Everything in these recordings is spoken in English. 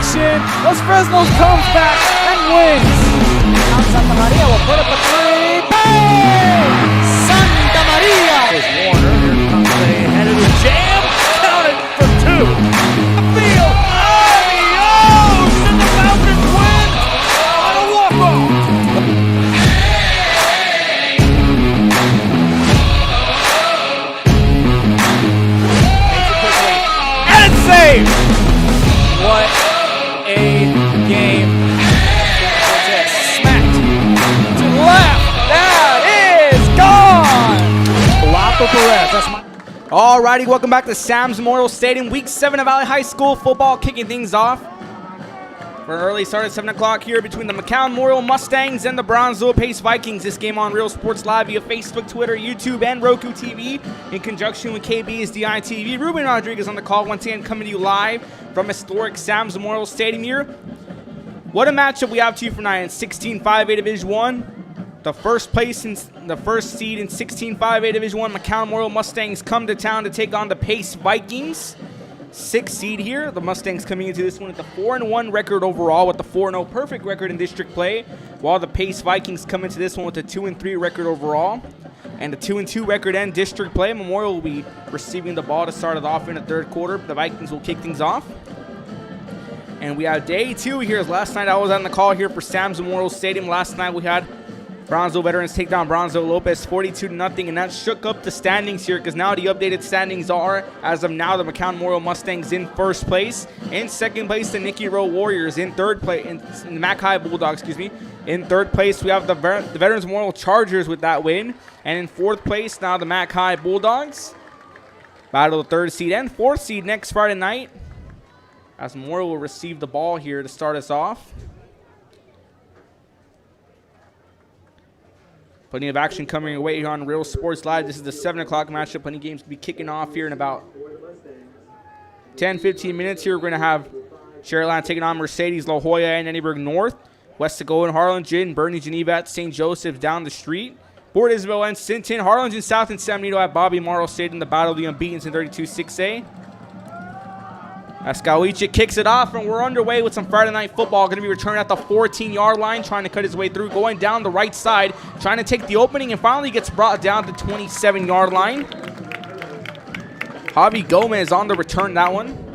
action. Los Fresnos comes back and wins. Santa Maria will put up a three. Bang! Santa Maria. Here's Warner. Here comes the head of the jam. Counted for two. Field. Adios! And the Falcons win on a walk-off. And it's saved. What a game. Smacked to the left. That is gone. Flopper Perez. That's my. Alrighty, welcome back to Sam's Memorial Stadium. Week 7 of Valley High School football kicking things off. For an early start at 7 o'clock here between the McAllen Memorial Mustangs and the Brownsville Pace Vikings. This game on Real Sports Live via Facebook, Twitter, YouTube, and Roku TV in conjunction with KB's DITV. Ruben Rodriguez on the call once again, coming to you live from historic Sam's Memorial Stadium here. What a matchup we have to you for tonight in 16-5A Division 1. The first place in the first seed in 16-5A Division 1, McAllen Memorial Mustangs come to town to take on the Pace Vikings. 6th seed here. The Mustangs coming into this one with a 4-1 record overall, with the 4-0 perfect record in district play, while the Pace Vikings come into this one with a 2-3 record overall and a 2-2 record in district play. Memorial will be receiving the ball to start it off in the third quarter. The Vikings will kick things off. And we have day 2 here. Last night I was on the call here for Sam's Memorial Stadium. Last night we had Brownsville Veterans take down Brownsville Lopez 42-0, and that shook up the standings here because now the updated standings are, as of now, the McAllen Memorial Mustangs in first place. In second place, the Nicky Rowe Warriors. In third place, in the Mac High Bulldogs, In third place, we have the Veterans Memorial Chargers with that win. And in fourth place, now the Mac High Bulldogs. Battle of the third seed and fourth seed next Friday night, as Memorial will receive the ball here to start us off. Plenty of action coming your way here on Real Sports Live. This is the 7 o'clock matchup. Plenty of games to be kicking off here in about 10-15 minutes here. We're going to have Cherryland taking on Mercedes, La Jolla, and Edinburgh North. Westagoa and Harlingen, Bernie, Geneva at St. Joseph down the street. Port Isabel and Sinton. Harlingen South and San Benito at Bobby Morrow Stadium, the battle of the unbeatens in 32-6A. Ascawiche kicks it off, and we're underway with some Friday night football. Going to be returned at the 14-yard line, trying to cut his way through, going down the right side, trying to take the opening, and finally gets brought down to the 27-yard line. Javi Gomez on the return that one.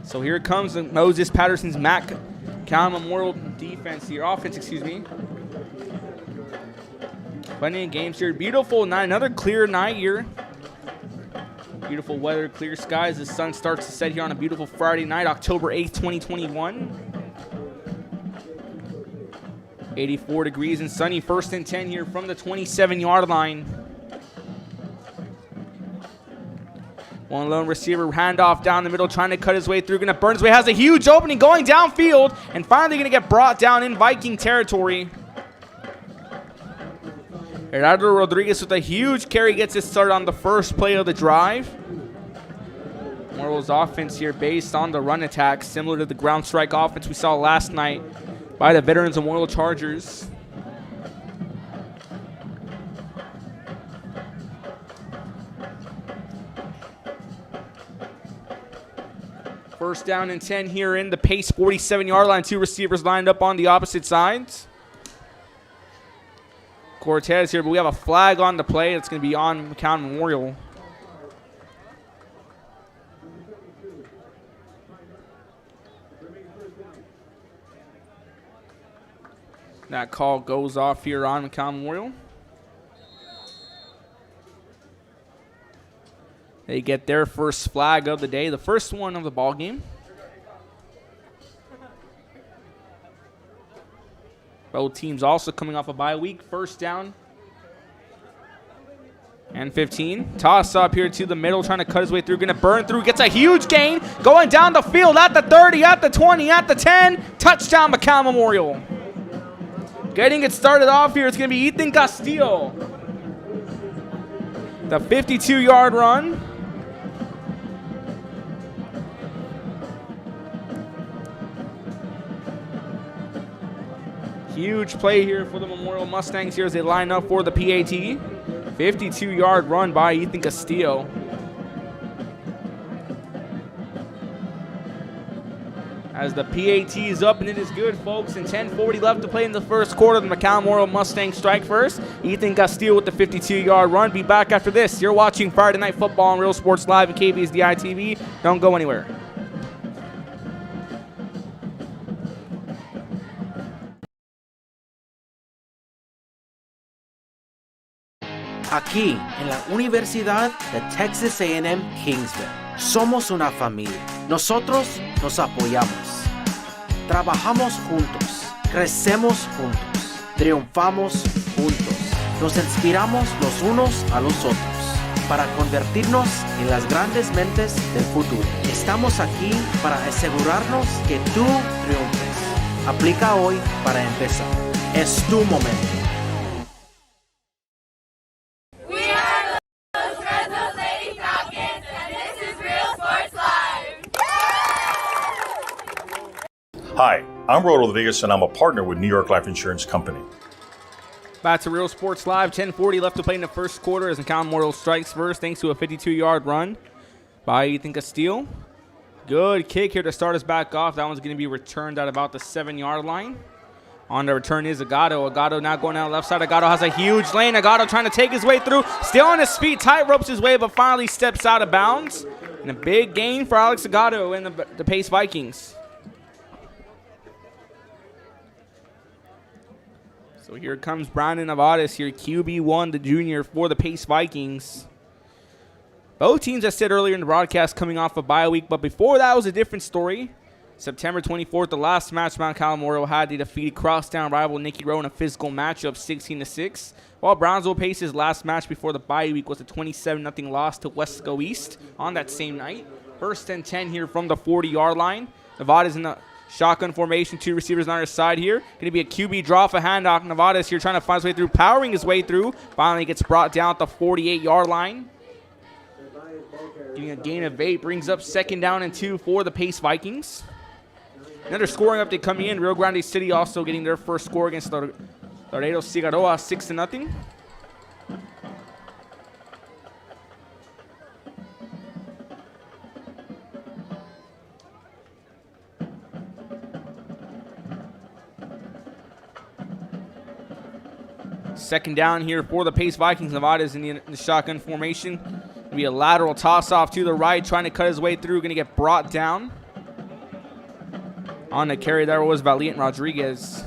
So here comes Moses Patterson's McAllen Memorial offense. Plenty of games here. Beautiful night, another clear night here. Beautiful weather, clear skies. The sun starts to set here on a beautiful Friday night, October 8th, 2021. 84 degrees and sunny. 1st and 10 here from the 27-yard line. One lone receiver handoff down the middle, trying to cut his way through. Going to burn his way. Has a huge opening going downfield, and finally going to get brought down in Viking territory. Gerardo Rodriguez with a huge carry gets it started on the first play of the drive. Memorial's offense here based on the run attack, similar to the ground strike offense we saw last night by the Veterans Memorial Chargers. First down and 10 here in the Pace 47-yard line. 2 receivers lined up on the opposite sides. Cortez here, but we have a flag on the play. It's going to be on McAllen Memorial. That call goes off here on McAllen Memorial. They get their first flag of the day, the first one of the ball game. Both teams also coming off a bye week. First down and 15. Toss up here to the middle, trying to cut his way through. Going to burn through. Gets a huge gain. Going down the field at the 30, at the 20, at the 10. Touchdown, McAllen Memorial. Getting it started off here, it's going to be Ethan Castillo. The 52-yard run. Huge play here for the Memorial Mustangs here as they line up for the PAT. 52-yard run by Ethan Castillo. as the PAT is up, and it is good, folks. And 10:40 left to play in the first quarter. The McAllen Memorial Mustangs strike first. Ethan Castile with the 52-yard run. Be back after this. You're watching Friday Night Football on Real Sports Live and KBSDI TV. Don't go anywhere. Aquí, en la Universidad de Texas A&M Kingsville, somos una familia. Nosotros nos apoyamos. Trabajamos juntos. Crecemos juntos. Triunfamos juntos. Nos inspiramos los unos a los otros para convertirnos en las grandes mentes del futuro. Estamos aquí para asegurarnos que tú triunfes. Aplica hoy para empezar. Es tu momento. Hi, I'm Ro Rodriguez, and I'm a partner with New York Life Insurance Company. Back to Real Sports Live. 10:40 left to play in the first quarter as McAllen Memorial strikes first thanks to a 52-yard run by Ethan Castile. Good kick here to start us back off. That one's going to be returned at about the 7-yard line. On the return is Agato. Agato now going out left side. Agato has a huge lane. Agato trying to take his way through. Still on his feet. Tight ropes his way, but finally steps out of bounds. And a big gain for Alex Agato and the Pace Vikings. So here comes Brandon Navadas here, QB1, the junior for the Pace Vikings. Both teams, I said earlier in the broadcast, coming off a bye week, but before that was a different story. September 24th, the last match McAllen Memorial had, they defeated crosstown rival Nicky Rowe in a physical matchup 16-6, while Brownsville Pace's last match before the bye week was a 27-0 loss to Wesco East on that same night. First and 10 here from the 40-yard line. Nevada's in the shotgun formation, two receivers on our side here. Going to be a QB draw for handoff. Nevada's here trying to find his way through, powering his way through. Finally gets brought down at the 48-yard line. Getting a gain of 8, brings up 2nd down and 2 for the Pace Vikings. Another scoring update coming in. Rio Grande City also getting their first score against Laredo Cigarroa, 6-0. Second down here for the Pace Vikings. Nevada's in the shotgun formation. Going to be a lateral toss-off to the right, trying to cut his way through. Going to get brought down. On the carry there was Valiant Rodriguez.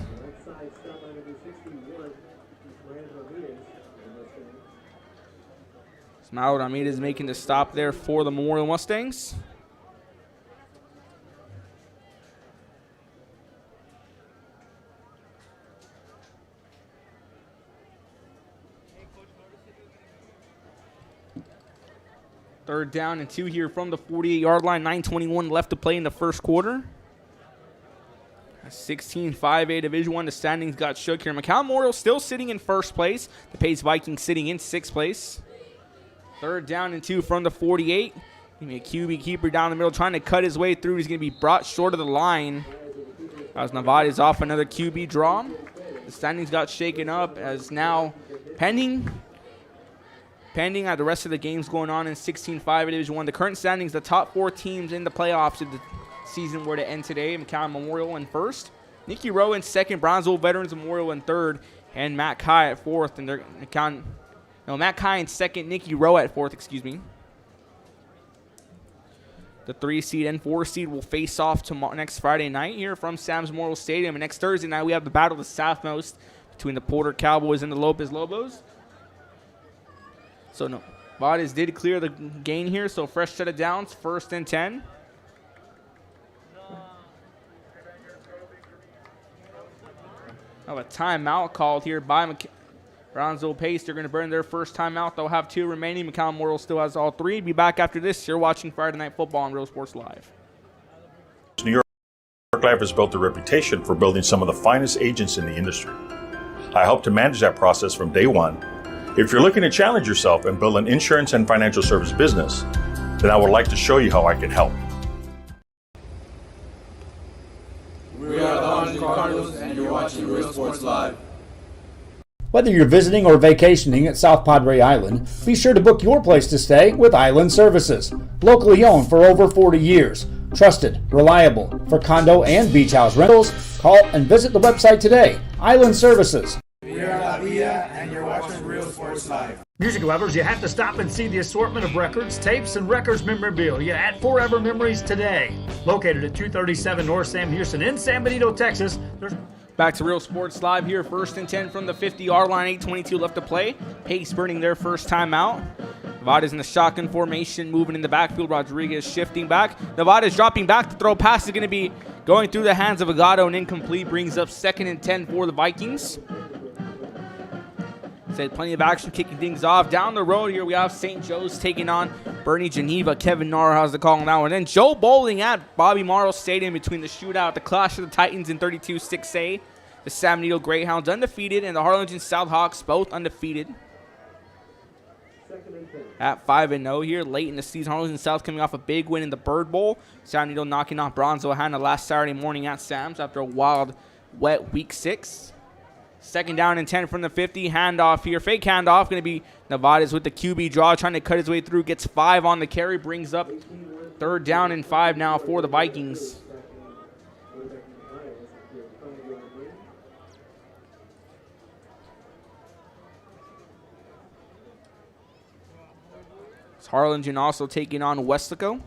Smile Ramirez making the stop there for the Memorial Mustangs. Third down and 2 here from the 48-yard line. 9:21 left to play in the first quarter. 16-5A Division I. The standings got shook here. McAllen Memorial still sitting in first place. The Pace Vikings sitting in 6th place. Third down and 2 from the 48. Maybe a QB keeper down the middle trying to cut his way through. He's going to be brought short of the line as Nevada is off another QB draw. The standings got shaken up as now pending at the rest of the games going on in 16-5 Division I. The current standings, the top 4 teams in the playoffs of the season were to end today. McAllen Memorial in first, Nicky Rowe in second, Brownsville Veterans Memorial in third, and Matt Kai at fourth. And Matt Kai in second, Nicky Rowe at fourth, excuse me. The 3 seed and 4 seed will face off next Friday night here from Sam's Memorial Stadium. And next Thursday night, we have the Battle of the Southmost between the Porter Cowboys and the Lopez Lobos. So no, Nevada's did clear the gain here, so fresh set of downs, 1st and 10. Have a timeout called here by Brownsville Pace. They're going to burn their first timeout. They'll have 2 remaining. McAllen Memorial still has all 3. Be back after this. You're watching Friday Night Football on Real Sports Live. New York Life has built a reputation for building some of the finest agents in the industry. I help to manage that process from day one. If you're looking to challenge yourself and build an insurance and financial service business, then I would like to show you how I can help. We are the Orange Cardinals, and you're watching Real Sports Live. Whether you're visiting or vacationing at South Padre Island, be sure to book your place to stay with Island Services. Locally owned for over 40 years, Trusted, reliable. For condo and beach house rentals, call and visit the website today. Island Services. We are La Vida, and you're watching Real Sports Live. Music lovers, you have to stop and see the assortment of records, tapes, and records memorabilia at Forever Memories today. Located at 237 North Sam Houston in San Benito, Texas. Back to Real Sports Live here. 1st and 10 from the 50-yard line. 8:22 left to play. Pace burning their first time out. Nevada's in the shotgun formation, moving in the backfield. Rodriguez shifting back. Nevada's dropping back. The throw pass is going to be going through the hands of Agado and incomplete. Brings up 2nd and 10 for the Vikings. Said plenty of action kicking things off. Down the road here, we have St. Joe's taking on Bernie Geneva. Kevin Narr has the call on that one. And then Joe Bowling at Bobby Marl Stadium between the shootout, the clash of the Titans in 32-6A. The San Benito Greyhounds undefeated, and the Harlingen Southhawks both undefeated. At 5-0 here, late in the season, Harlingen South coming off a big win in the Bird Bowl. San Benito knocking off Brownsville Hannah last Saturday morning at Sam's after a wild, wet Week 6. 2nd down and 10 from the 50. Handoff here. Fake handoff. Going to be Nevada's with the QB draw. Trying to cut his way through. Gets 5 on the carry. Brings up 3rd down and 5 now for the Vikings. It's Harlingen also taking on Westlaco.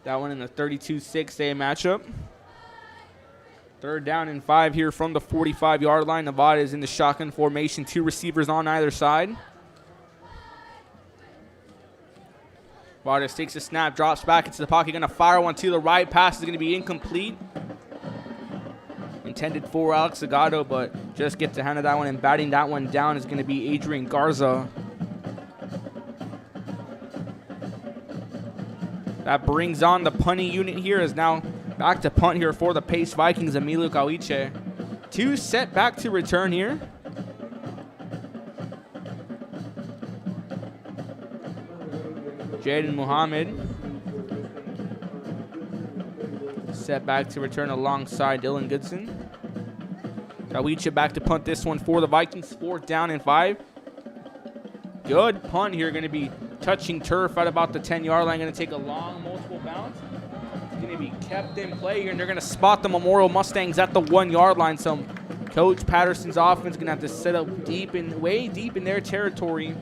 That one in the 32-6A matchup. 3rd down and 5 here from the 45-yard line. Nevada is in the shotgun formation. 2 receivers on either side. Nevada takes a snap, drops back into the pocket. Going to fire one to the right. Pass is going to be incomplete. Intended for Alex Agado, but just gets the hand of that one. And batting that one down is going to be Adrian Garza. That brings on the punting unit here. Is now back to punt here for the Pace Vikings, Emilio Caliche. 2 set back to return here. Jaden Muhammad. Set back to return alongside Dylan Goodson. Caliche back to punt this one for the Vikings. 4th down and 5. Good punt here. Going to be touching turf at about the 10-yard line. Going to take a long multiple bounce. It's going to be kept in play here, and they're going to spot the Memorial Mustangs at the 1-yard line. So Coach Patterson's offense going to have to set up way deep in their territory.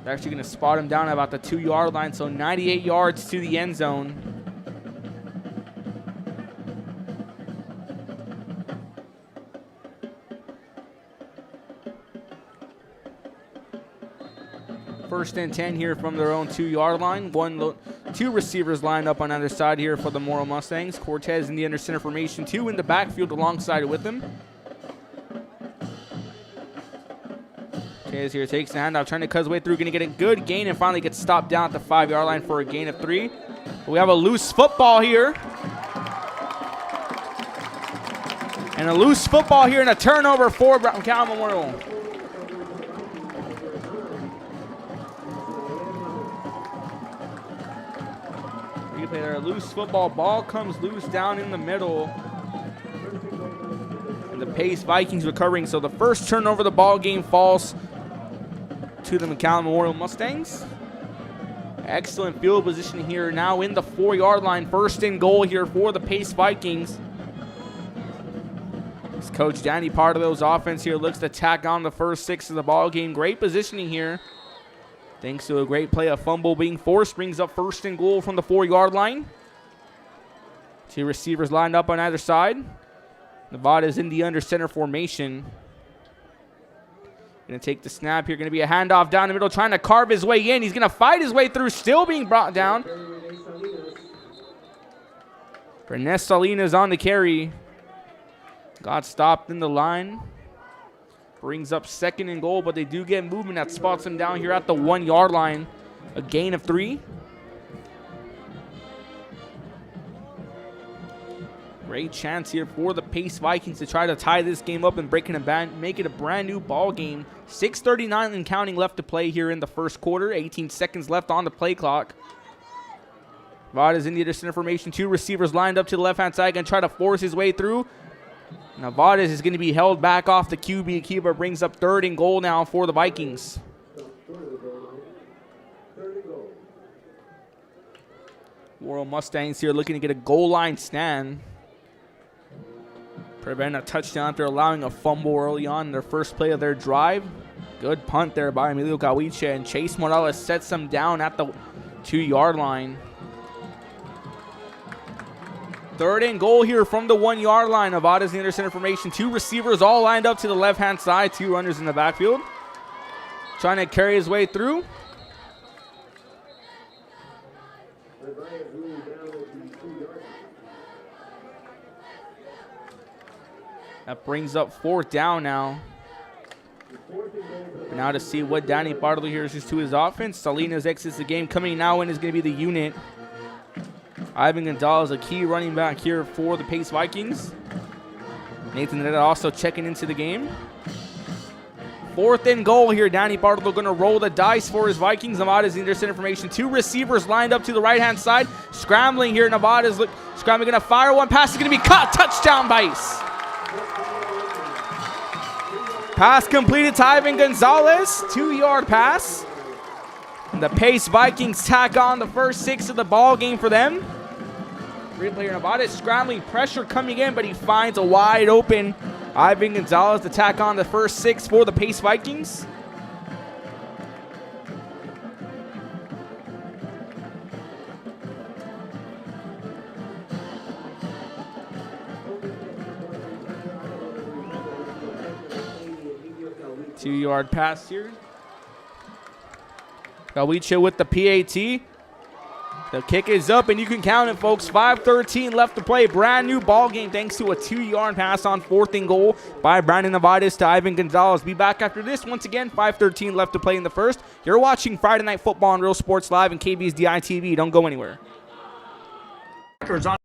They're actually going to spot him down at about the 2-yard line. So 98 yards to the end zone. First and 10 here from their own 2-yard line. 2 receivers lined up on either side here for the Memorial Mustangs. Cortez in the under center formation. 2 in the backfield alongside with him. Cortez here takes the handoff, trying to cut his way through. Going to get a good gain and finally gets stopped down at the 5-yard line for a gain of 3. But we have a loose football here. And a loose football here and a turnover for McAllen Memorial. There, a loose football. Ball comes loose down in the middle. And the Pace Vikings recovering. So the first turnover of the ball game falls to the McAllen Memorial Mustangs. Excellent field position here. Now in the 4-yard line. 1st and goal here for the Pace Vikings. As Coach Danny Pardo's offense here looks to tack on the first 6 of the ball game. Great positioning here. Thanks to a great play, a fumble being forced, brings up 1st and goal from the 4-yard line. 2 receivers lined up on either side. Nevada's in the under center formation. Going to take the snap here. Going to be a handoff down the middle, trying to carve his way in. He's going to fight his way through, still being brought down. Bernes Salinas on the carry. Got stopped in the line. Brings up 2nd and goal, but they do get movement that spots them down here at the 1-yard line. A gain of 3. Great chance here for the Pace Vikings to try to tie this game up and make it a brand new ball game. 6:39 and counting left to play here in the first quarter. 18 seconds left on the play clock. Vada's in the under center formation. 2 receivers lined up to the left-hand side. Going to try to force his way through. Nevada is going to be held back off the QB. Keeper brings up 3rd and goal now for the Vikings. Royal Mustangs here looking to get a goal line stand. Prevent a touchdown after allowing a fumble early on in their first play of their drive. Good punt there by Emilio Gawiche, and Chase Morales sets them down at the 2-yard line. 3rd and goal here from the 1-yard line. Nevada's the under-center formation. 2 receivers all lined up to the left-hand side. 2 runners in the backfield. Trying to carry his way through. That brings up 4th down now. Now to see what Danny Bartley here is to his offense. Salinas exits the game. Coming now in is going to be the unit. Ivan Gonzalez, a key running back here for the Pace Vikings. Nathan Netta also checking into the game. 4th and goal here. Danny Bartley going to roll the dice for his Vikings. Nevada's in their center formation. 2 receivers lined up to the right-hand side. Scrambling here. Nevada's scrambling, going to fire one pass. Is going to be caught. Touchdown by Ice. Pass completed to Ivan Gonzalez. 2-yard pass. And the Pace Vikings tack on the first 6 of the ball game for them. Replayer Nevada is scrambling, pressure coming in, but he finds a wide open Ivan Gonzalez to tack on the first 6 for the Pace Vikings. Two-yard pass here. Gawiche with the PAT. The kick is up, and you can count it, folks. 5:13 left to play. Brand new ball game thanks to a 2-yard pass on 4th and goal by Brandon Nevadis to Ivan Gonzalez. Be back after this. Once again, 5:13 left to play in the first. You're watching Friday Night Football on Real Sports Live and KB's DITV. Don't go anywhere. Records on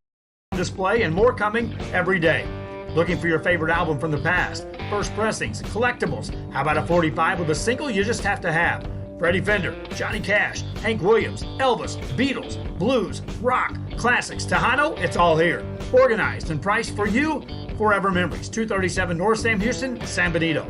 display and more coming every day. Looking for your favorite album from the past? First pressings, collectibles. How about a 45 with a single you just have to have? Freddie Fender, Johnny Cash, Hank Williams, Elvis, Beatles, blues, rock, classics, Tejano, it's all here. Organized and priced for you. Forever Memories, 237 North Sam Houston, San Benito.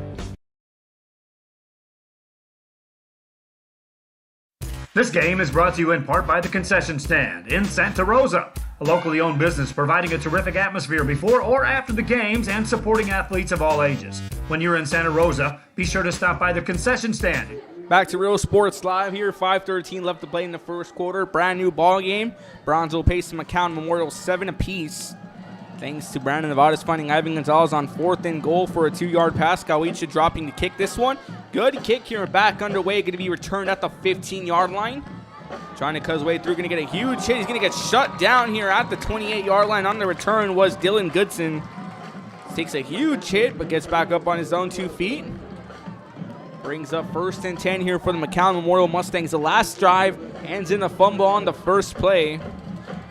This game is brought to you in part by the Concession Stand in Santa Rosa, a locally owned business providing a terrific atmosphere before or after the games and supporting athletes of all ages. When you're in Santa Rosa, be sure to stop by the Concession Stand. Back to Real Sports Live here. 5:13 left to play in the first quarter. Brand new ball game. Brownsville Pace and McAllen Memorial 7 apiece. Thanks to Brandon Nevada's finding Ivan Gonzalez on 4th and goal for a 2-yard pass. Gawiche dropping to kick this one. Good kick here, back underway. Going to be returned at the 15-yard line. Trying to cut his way through. Going to get a huge hit. He's going to get shut down here at the 28-yard line. On the return was Dylan Goodson. Takes a huge hit, but gets back up on his own 2 feet. Brings up 1st and 10 here for the McAllen Memorial Mustangs. The last drive ends in a fumble on the first play,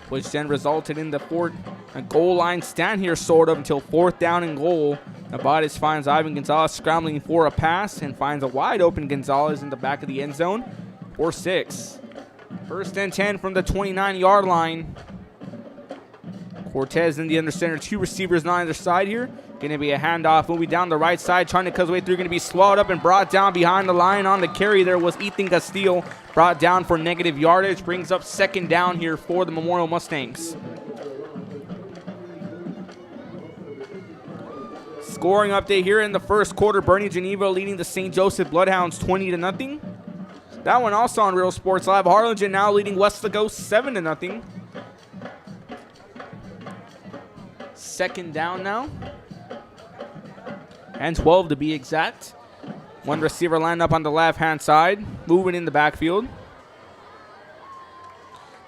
which then resulted in a goal line stand here, sort of, until 4th down and goal. Nevadis finds Ivan Gonzalez scrambling for a pass and finds a wide open Gonzalez in the back of the end zone for 6. 1st and 10 from the 29-yard line. Cortez in the under center, 2 receivers on either side here. Going to be a handoff moving down the right side, trying to cut his way through. Going to be swallowed up and brought down behind the line. On the carry there was Ethan Castillo, brought down for negative yardage. Brings up 2nd down here for the Memorial Mustangs. Scoring update here in the first quarter. Bernie Geneva leading the St. Joseph Bloodhounds 20-0. That one also on Real Sports Live. Harlingen now leading Westlaco 7-0. 2nd down now. And 12 to be exact. One receiver lined up on the left-hand side. Moving in the backfield.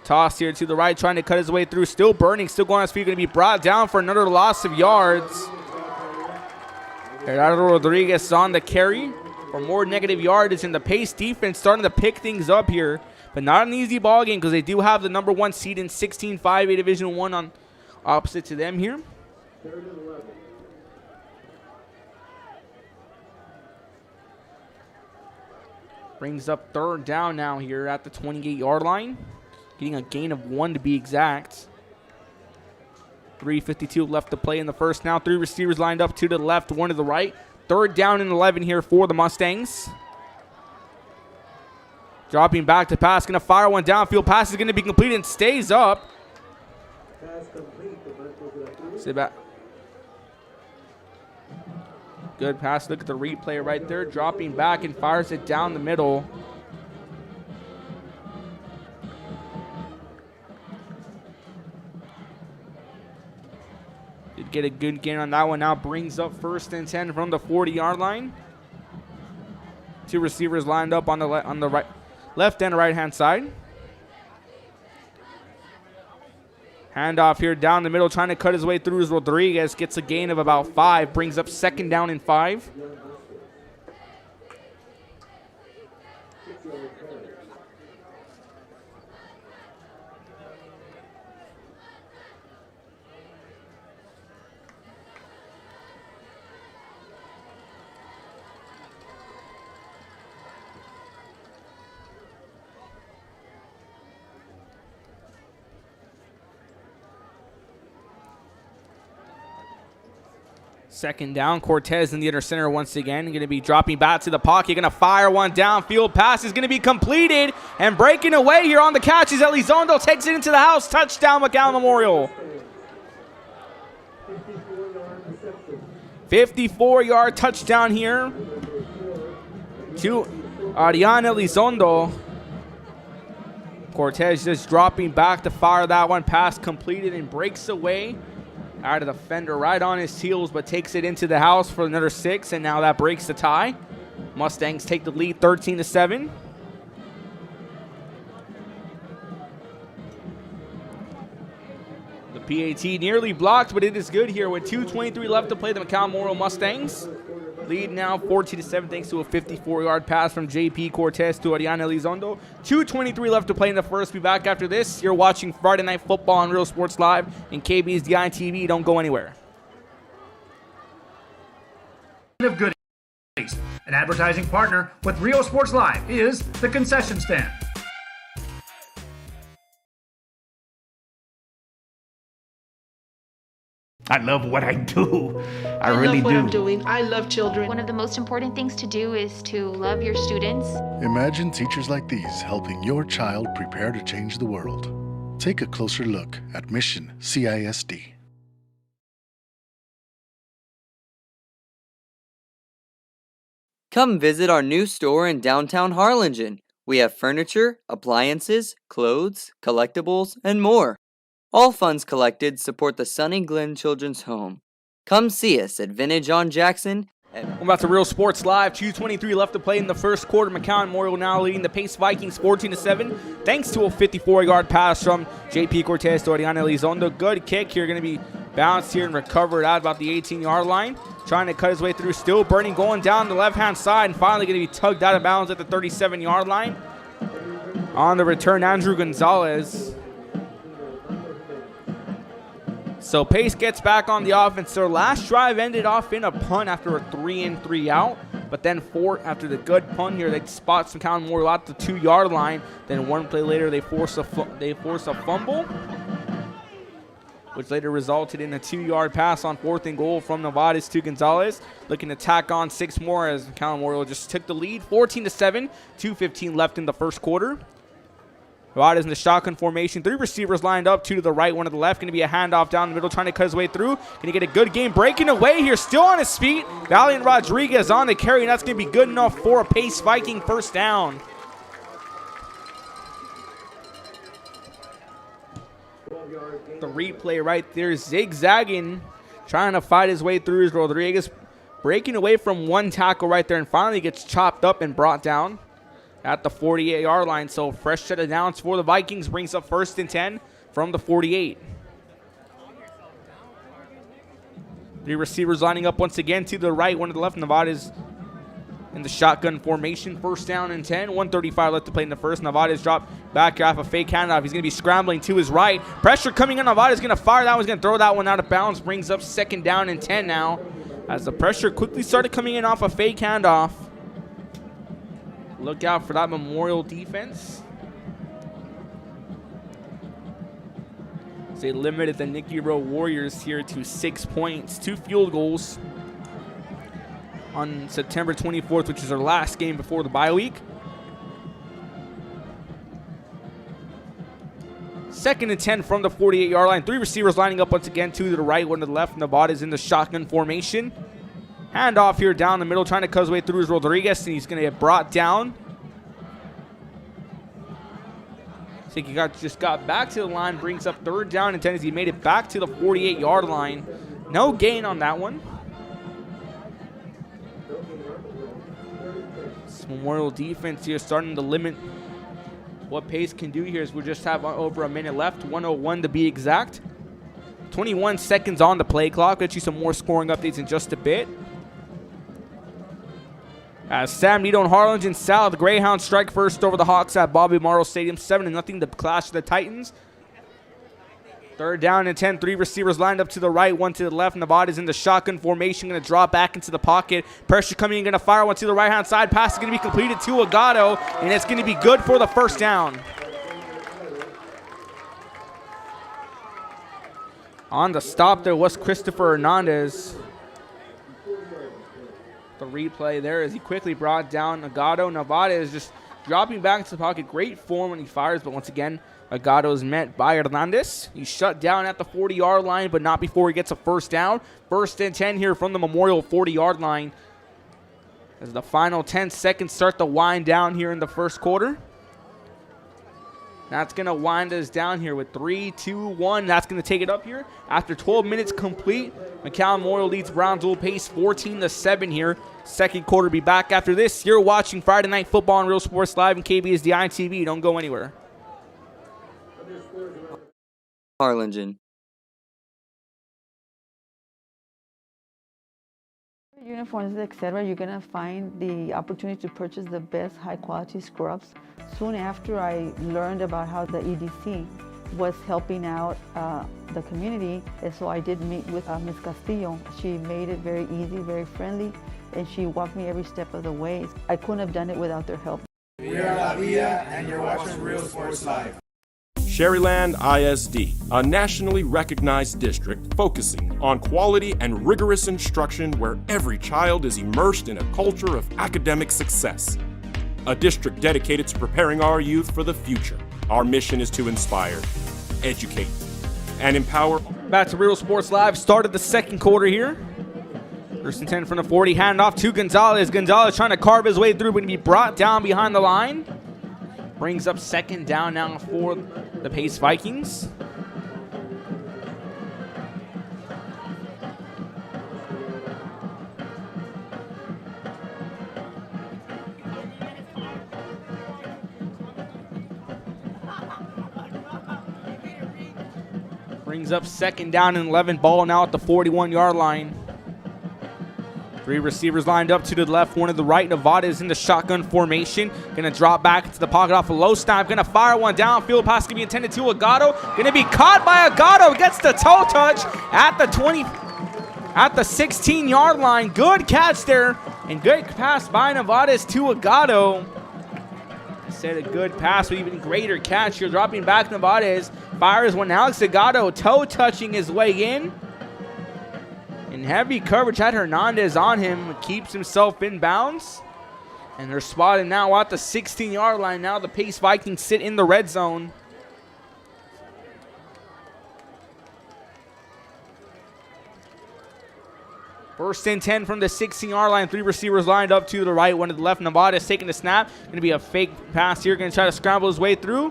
Toss here to the right, trying to cut his way through. Still burning, still going on his feet. Going to be brought down for another loss of yards. Gerardo Rodriguez on the carry for more negative yardage. And the Pace defense starting to pick things up here. But not an easy ball game because they do have the number 1 seed in 16-5A Division 1 on opposite to them here. Brings up 3rd down now here at the 28-yard line. Getting a gain of 1 to be exact. 3:52 left to play in the first now. 3 receivers lined up, 2 to the left, 1 to the right. 3rd down and 11 here for the Mustangs. Dropping back to pass, going to fire one downfield. Pass is going to be completed and stays up. Stay back. Good pass. Look at the replay right there. Dropping back and fires it down the middle. Did get a good gain on that one. Now brings up 1st and 10 from the 40-yard line. 2 receivers lined up on the right, left and right hand side. Handoff here down the middle, trying to cut his way through is Rodriguez. Gets a gain of about 5. Brings up 2nd down and 5. Second down, Cortez in the inner center once again. Going to be dropping back to the pocket. Going to fire one downfield. Pass is going to be completed. And breaking away here on the catch is Elizondo. Takes it into the house. Touchdown, McAllen Memorial. 54-yard touchdown here to Ariane Elizondo. Cortez just dropping back to fire that one. Pass completed and breaks away. Out of the defender right on his heels, but takes it into the house for another 6, and now that breaks the tie. Mustangs take the lead 13-7. The PAT nearly blocked, but it is good here with 2:23 left to play. The McAllen Memorial Mustangs lead now 14-7 thanks to a 54-yard pass from JP Cortez to Ariane Elizondo. 2:23 left to play in the first. Be back after this. You're watching Friday Night Football on Real Sports Live and KB's DI TV. Don't go anywhere. Of goodies. An advertising partner with Real Sports Live is the concession stand. I love what I do. I really love what do. I'm doing. I love children. One of the most important things to do is to love your students. Imagine teachers like these helping your child prepare to change the world. Take a closer look at Mission CISD. Come visit our new store in downtown Harlingen. We have furniture, appliances, clothes, collectibles, and more. All funds collected support the Sunny Glen Children's Home. Come see us at Vintage on Jackson. Welcome back to Real Sports Live. 2:23 left to play in the first quarter. McAllen Memorial now leading the Pace Vikings 14-7 thanks to a 54-yard pass from JP Cortez to Ariane Elizondo. Good kick here. Going to be bounced here and recovered out about the 18-yard line. Trying to cut his way through. Still burning, going down the left-hand side, and finally going to be tugged out of bounds at the 37-yard line. On the return, Andrew Gonzalez. So Pace gets back on the offense. Their last drive ended off in a punt after a 3-and-3 out. But then after the good punt here, they spot some McAllen Memorial at the 2-yard line. Then one play later, they force a fumble, which later resulted in a 2-yard pass on 4th and goal from Nevada's to Gonzalez. Looking to tack on 6 more as McAllen Memorial just took the lead 14-7. 2:15 left in the first quarter. Nevada's in the shotgun formation. 3 receivers lined up, 2 to the right, 1 to the left. Going to be a handoff down the middle, trying to cut his way through. Going to get a good game. Breaking away here, still on his feet. Valiant Rodriguez on the carry, and that's going to be good enough for a Pace Viking first down. The replay right there, zigzagging, trying to fight his way through is Rodriguez. Breaking away from one tackle right there, and finally gets chopped up and brought down at the 48-yard line. So fresh set of downs for the Vikings, brings up 1st and 10 from the 48. 3 receivers lining up once again, 2 to the right, 1 to the left. Nevada's in the shotgun formation. 1st down and 10. 1:35 left to play in the first. Nevada's dropped back off a fake handoff. He's going to be scrambling to his right. Pressure coming on. Nevada's going to fire that one. He's going to throw that one out of bounds. Brings up 2nd down and 10 now as the pressure quickly started coming in off a fake handoff. Look out for that Memorial defense. They limited the Nicky Rowe Warriors here to 6 points, 2 field goals on September 24th, which is their last game before the bye week. 2nd and 10 from the 48-yard line. 3 receivers lining up once again, 2 to the right, 1 to the left. Nevada's in the shotgun formation. Handoff here down the middle, trying to cut his way through is Rodriguez, and he's going to get brought down. I think he just got back to the line, brings up 3rd down and 10 as he made it back to the 48-yard line. No gain on that one. This Memorial defense here starting to limit what Pace can do here, as we just have over a minute left, 1:01 to be exact. 21 seconds on the play clock. Get you some more scoring updates in just a bit. As Sam Nito and Harlingen South, the Greyhounds strike first over the Hawks at Bobby Morrow Stadium, 7-0 to clash the Titans. 3rd down and 10, 3 receivers lined up to the right, 1 to the left. Nevada's in the shotgun formation, going to drop back into the pocket. Pressure coming in, going to fire one to the right-hand side. Pass is going to be completed to Agato, and it's going to be good for the 1st down. On the stop there was Christopher Hernandez. The replay there as he quickly brought down Agato. Nevada is just dropping back into the pocket. Great form when he fires, but once again, Agato is met by Hernandez. He's shut down at the 40-yard line, but not before he gets a 1st down. 1st and 10 here from the Memorial 40-yard line. As the final 10 seconds start to wind down here in the 1st quarter. That's going to wind us down here with 3, 2, 1. That's going to take it up here. After 12 minutes complete, McAllen Memorial leads Brownsville Pace 14-7 here. 2nd quarter be back after this. You're watching Friday Night Football on Real Sports Live and KBSDI TV. Don't go anywhere. Harlingen. Uniforms, etc., you're going to find the opportunity to purchase the best high-quality scrubs. Soon after I learned about how the EDC was helping out the community, and so I did meet with Ms. Castillo. She made it very easy, very friendly, and she walked me every step of the way. I couldn't have done it without their help. We are La Villa, and you're watching Real Sports Live. Sherryland ISD, a nationally recognized district focusing on quality and rigorous instruction where every child is immersed in a culture of academic success. A district dedicated to preparing our youth for the future. Our mission is to inspire, educate, and empower. Back to Real Sports Live. Started the 2nd quarter here. 1st and 10 from the 40. Handoff to Gonzalez. Gonzalez trying to carve his way through, but to be brought down behind the line. Brings up 2nd down now for the Pace Vikings. Brings up 2nd down and 11. Ball now at the 41-yard line. 3 receivers lined up, 2 to the left, 1 to the right. Nevada is in the shotgun formation. Going to drop back into the pocket off a low snap. Going to fire one downfield. Pass going to be intended to Agato. Going to be caught by Agato. Gets the toe touch at the 16-yard line. Good catch there. And good pass by Nevada to Agato. I said a good pass, but even greater catch here. Dropping back Nevada fires one. Alex Agato toe touching his way in. And heavy coverage had Hernandez on him. Keeps himself in bounds. And they're spotted now at the 16-yard line. Now the Pace Vikings sit in the red zone. First and 10 from the 16-yard line. 3 receivers lined up, 2 to the right, 1 to the left. Nevada is taking the snap. Going to be a fake pass here. Going to try to scramble his way through.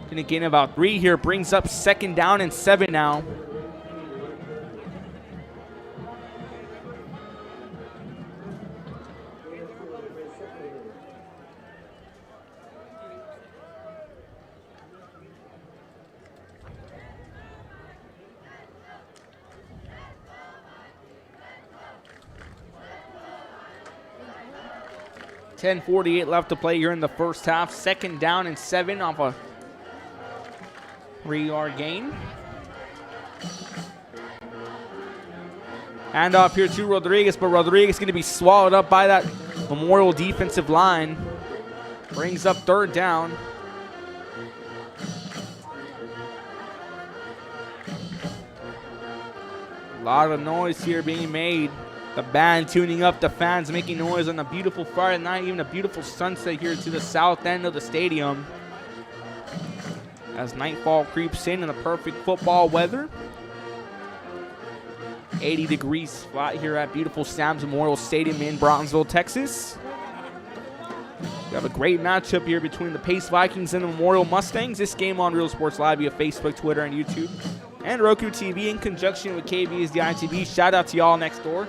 Going to gain about 3 here. Brings up 2nd down and 7 now. .10:48 left to play here in the 1st half. 2nd down and 7 off a 3-yard gain. Hand off here to Rodriguez, but Rodriguez going to be swallowed up by that Memorial defensive line. Brings up 3rd down. lot of noise here being made. The band tuning up, the fans making noise on a beautiful Friday night, even a beautiful sunset here to the south end of the stadium. As nightfall creeps in the perfect football weather. 80 degrees flat here at beautiful Sam's Memorial Stadium in Brownsville, Texas. We have a great matchup here between the Pace Vikings and the Memorial Mustangs. This game on Real Sports Live via Facebook, Twitter, and YouTube, and Roku TV in conjunction with KBSD ITV. Shout out to y'all next door.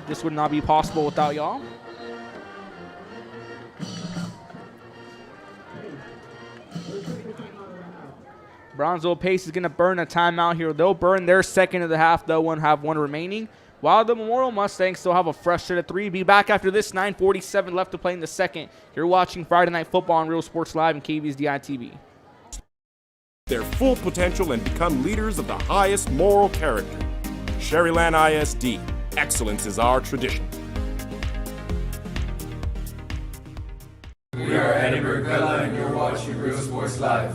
This would not be possible without y'all. Brownsville Pace is going to burn a timeout here. They'll burn their second of the half, though, and have one remaining. While the Memorial Mustangs still have a fresh set of 3. Be back after this. 9:47 left to play in the second. You're watching Friday Night Football on Real Sports Live and KBSD ITV. Their full potential and become leaders of the highest moral character. Sherryland ISD. Excellence is our tradition. We are Eddie McAllen and you're watching Real Sports Live.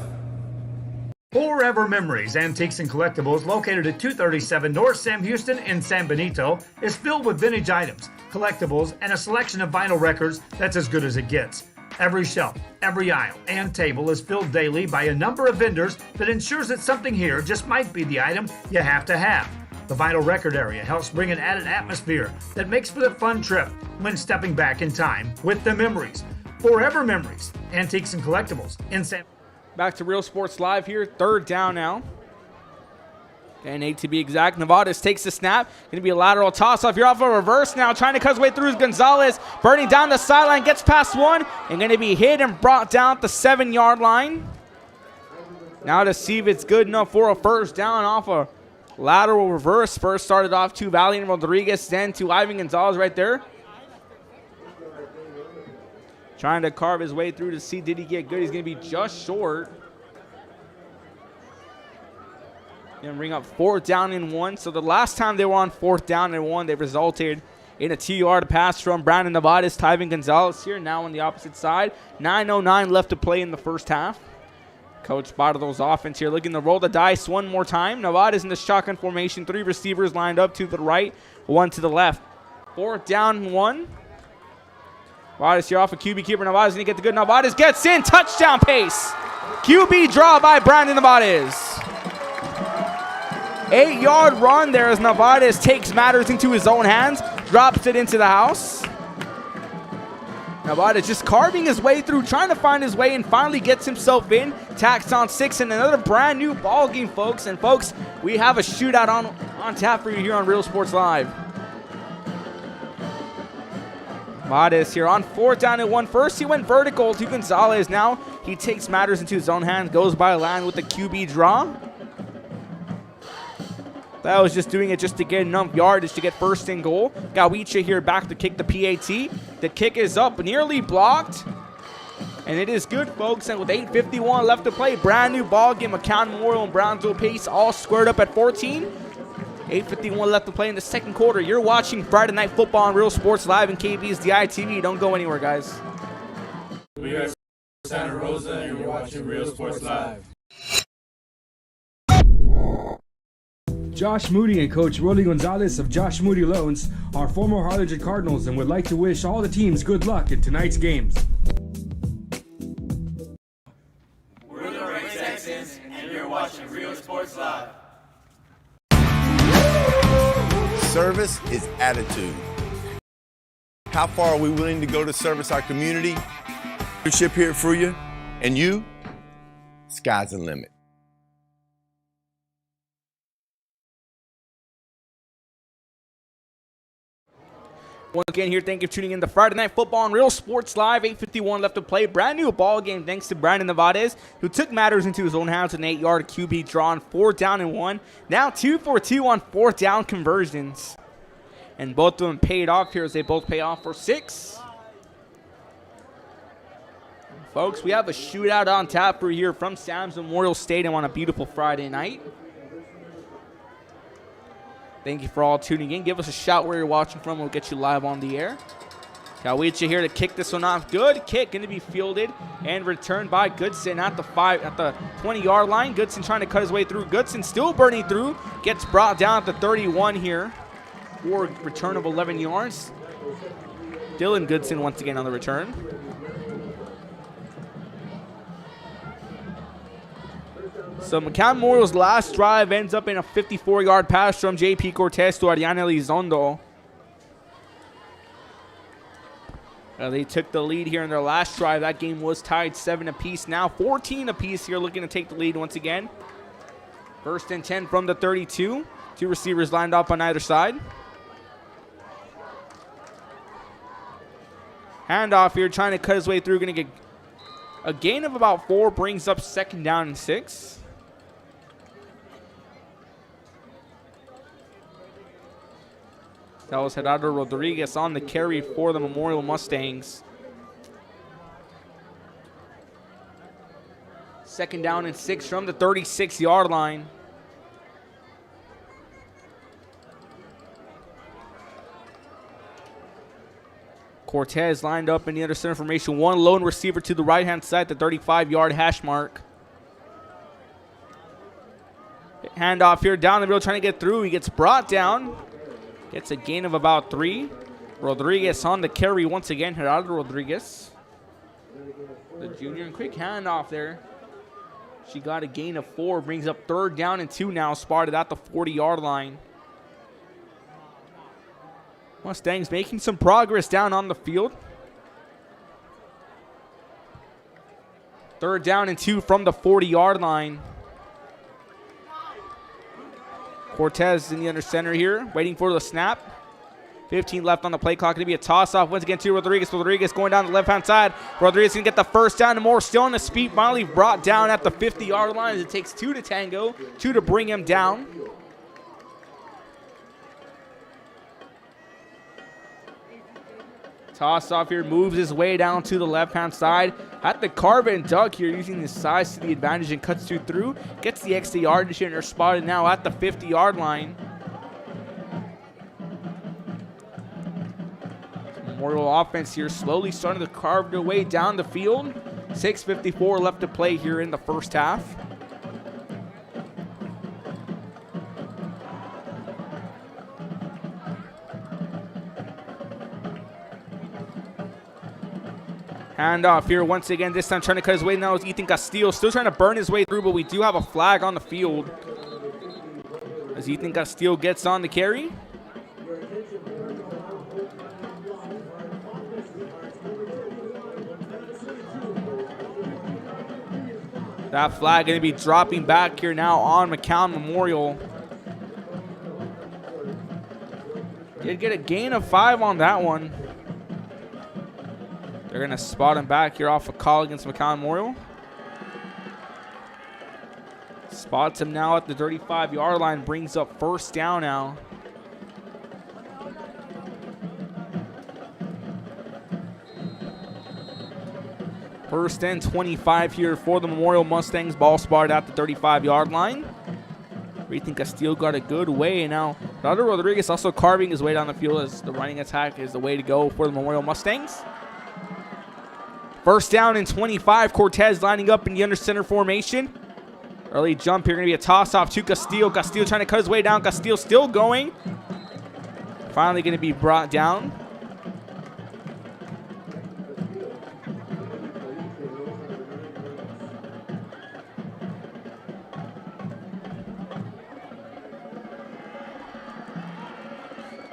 Forever Memories, Antiques and Collectibles, located at 237 North Sam Houston in San Benito, is filled with vintage items, collectibles, and a selection of vinyl records that's as good as it gets. Every shelf, every aisle, and table is filled daily by a number of vendors that ensures that something here just might be the item you have to have. The vinyl record area helps bring an added atmosphere that makes for the fun trip when stepping back in time with the memories. Forever Memories, Antiques and Collectibles in San. Back to Real Sports Live here. Third down now. And 8 to be exact. Nevadas takes the snap. Going to be a lateral toss-off. You're off a reverse now. Trying to cut his way through is Gonzalez. Burning down the sideline. Gets past one. And going to be hit and brought down at the 7-yard line. Now to see if it's good enough for a first down off a lateral reverse. First started off to Valiant Rodriguez. Then to Ivan Gonzalez right there. Trying to carve his way through to see did he get good. He's going to be just short. Going to bring up 4th down and 1. So the last time they were on 4th down and 1, they resulted in a 2-yard pass from Brandon Nevadas. Tyven Gonzalez here now on the opposite side. 9:09 left to play in the first half. Coach Bottle's offense here looking to roll the dice one more time. Nevadas in the shotgun formation. 3 receivers lined up to the right, 1 to the left. 4th down and 1. Nevadas here off a QB keeper. Nevadas going to get the good. Nevadas gets in. Touchdown Pace. QB draw by Brandon Nevadas. 8-yard run there as Nevadas takes matters into his own hands. Drops it into the house. Nevadas just carving his way through, trying to find his way, and finally gets himself in. Tacks on 6 and another brand new ball game, folks. And folks, we have a shootout on tap for you here on Real Sports Live. Nevadas here on 4th down and 1. First he went vertical to Gonzalez. Now he takes matters into his own hands, goes by line with the QB draw. That was just doing it just to get enough yardage to get first and goal. Gawicha here back to kick the PAT. The kick is up, nearly blocked. And it is good, folks. And with 8:51 left to play, brand new ball game. McAllen Memorial and Brownsville Pace all squared up at 14. 8:51 left to play in the second quarter. You're watching Friday Night Football on Real Sports Live and KBSD ITV. Don't go anywhere, guys. We are Santa Rosa and you're watching Real Sports Live. Josh Moody and Coach Rolly Gonzalez of Josh Moody Loans are former Harlingen Cardinals and would like to wish all the teams good luck in tonight's games. We're the Red Texans and you're watching Real Sports Live. Service is attitude. How far are we willing to go to service our community? Leadership here for you, and you, sky's the limit. Once again here, thank you for tuning in to Friday Night Football on Real Sports Live. 8:51 left to play. Brand new ball game thanks to Brandon Nevadas, who took matters into his own hands with an 8-yard QB draw on 4th down and 1. Now 2 for 2 on 4th down conversions. And both of them paid off here as they both pay off for 6. Folks, we have a shootout on tap for here from Sam's Memorial Stadium on a beautiful Friday night. Thank you for all tuning in. Give us a shout where you're watching from. We'll get you live on the air. Kawicha here to kick this one off. Good kick, going to be fielded and returned by Goodson at the 20-yard line. Goodson trying to cut his way through. Goodson still burning through. Gets brought down at the 31 here for a return of 11 yards. Dylan Goodson once again on the return. So McAllen Memorial's last drive ends up in a 54-yard pass from J.P. Cortez to Ariana Elizondo. They took the lead here in their last drive. That game was tied 7 apiece. Now 14 apiece here, looking to take the lead once again. 1st and 10 from the 32. 2 receivers lined up on either side. Handoff here, trying to cut his way through. Going to get a gain of about 4. Brings up 2nd down and 6. That was Gerardo Rodriguez on the carry for the Memorial Mustangs. 2nd down and 6 from the 36-yard line. Cortez lined up in the under center formation. 1 lone receiver to the right-hand side, the 35-yard hash mark. Handoff here down the middle, trying to get through. He gets brought down. Gets a gain of about 3. Rodriguez on the carry once again. Gerardo Rodriguez, the junior. And quick handoff there. She got a gain of 4. Brings up 3rd down and 2 now. Spotted at the 40-yard line. Mustangs making some progress down on the field. 3rd down and 2 from the 40-yard line. Cortez in the under center here, waiting for the snap. 15 left on the play clock. Going to be a toss-off once again to Rodriguez. Rodriguez going down the left-hand side. Rodriguez going to get the 1st down and more. Still on his feet. Finally brought down at the 50-yard line as it takes 2 to tango. 2 to bring him down. Toss off here, moves his way down to the left-hand side. Had to carve it and dug here, using his size to the advantage and cuts through. Gets the extra yardage and are spotted now at the 50-yard line. Memorial offense here slowly starting to carve their way down the field. 6:54 left to play here in the first half. Handoff here once again, this time trying to cut his way. Now is Ethan Castillo, still trying to burn his way through, but we do have a flag on the field as Ethan Castillo gets on the carry. That flag going to be dropping back here now on McAllen Memorial. Did get a gain of 5 on that one. They're going to spot him back here off a call against McAllen Memorial. Spots him now at the 35-yard line. Brings up 1st down now. First and 25 here for the Memorial Mustangs. Ball spotted at the 35-yard line. Ethan Castillo got a good way. Now, Gerardo Rodriguez also carving his way down the field as the running attack is the way to go for the Memorial Mustangs. 1st down and 25. Cortez lining up in the under center formation. Early jump here. Going to be a toss-off to Castillo. Castillo trying to cut his way down. Castillo still going. Finally going to be brought down.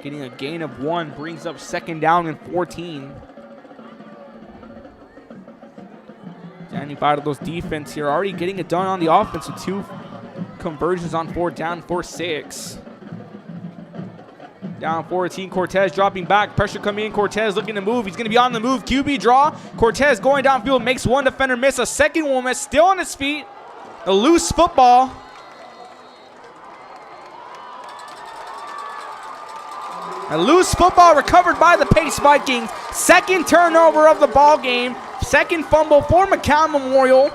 Getting a gain of 1. Brings up 2nd down and 14. Danny Vitado's defense here already getting it done on the offense with 2 conversions on 4th down, 4-6. Down 14, Cortez dropping back. Pressure coming in. Cortez looking to move. He's going to be on the move. QB draw. Cortez going downfield. Makes 1 defender miss. A 2nd one miss. Still on his feet. A loose football. A loose football recovered by the Pace Vikings. 2nd turnover of the ball game. 2nd fumble for McAllen Memorial.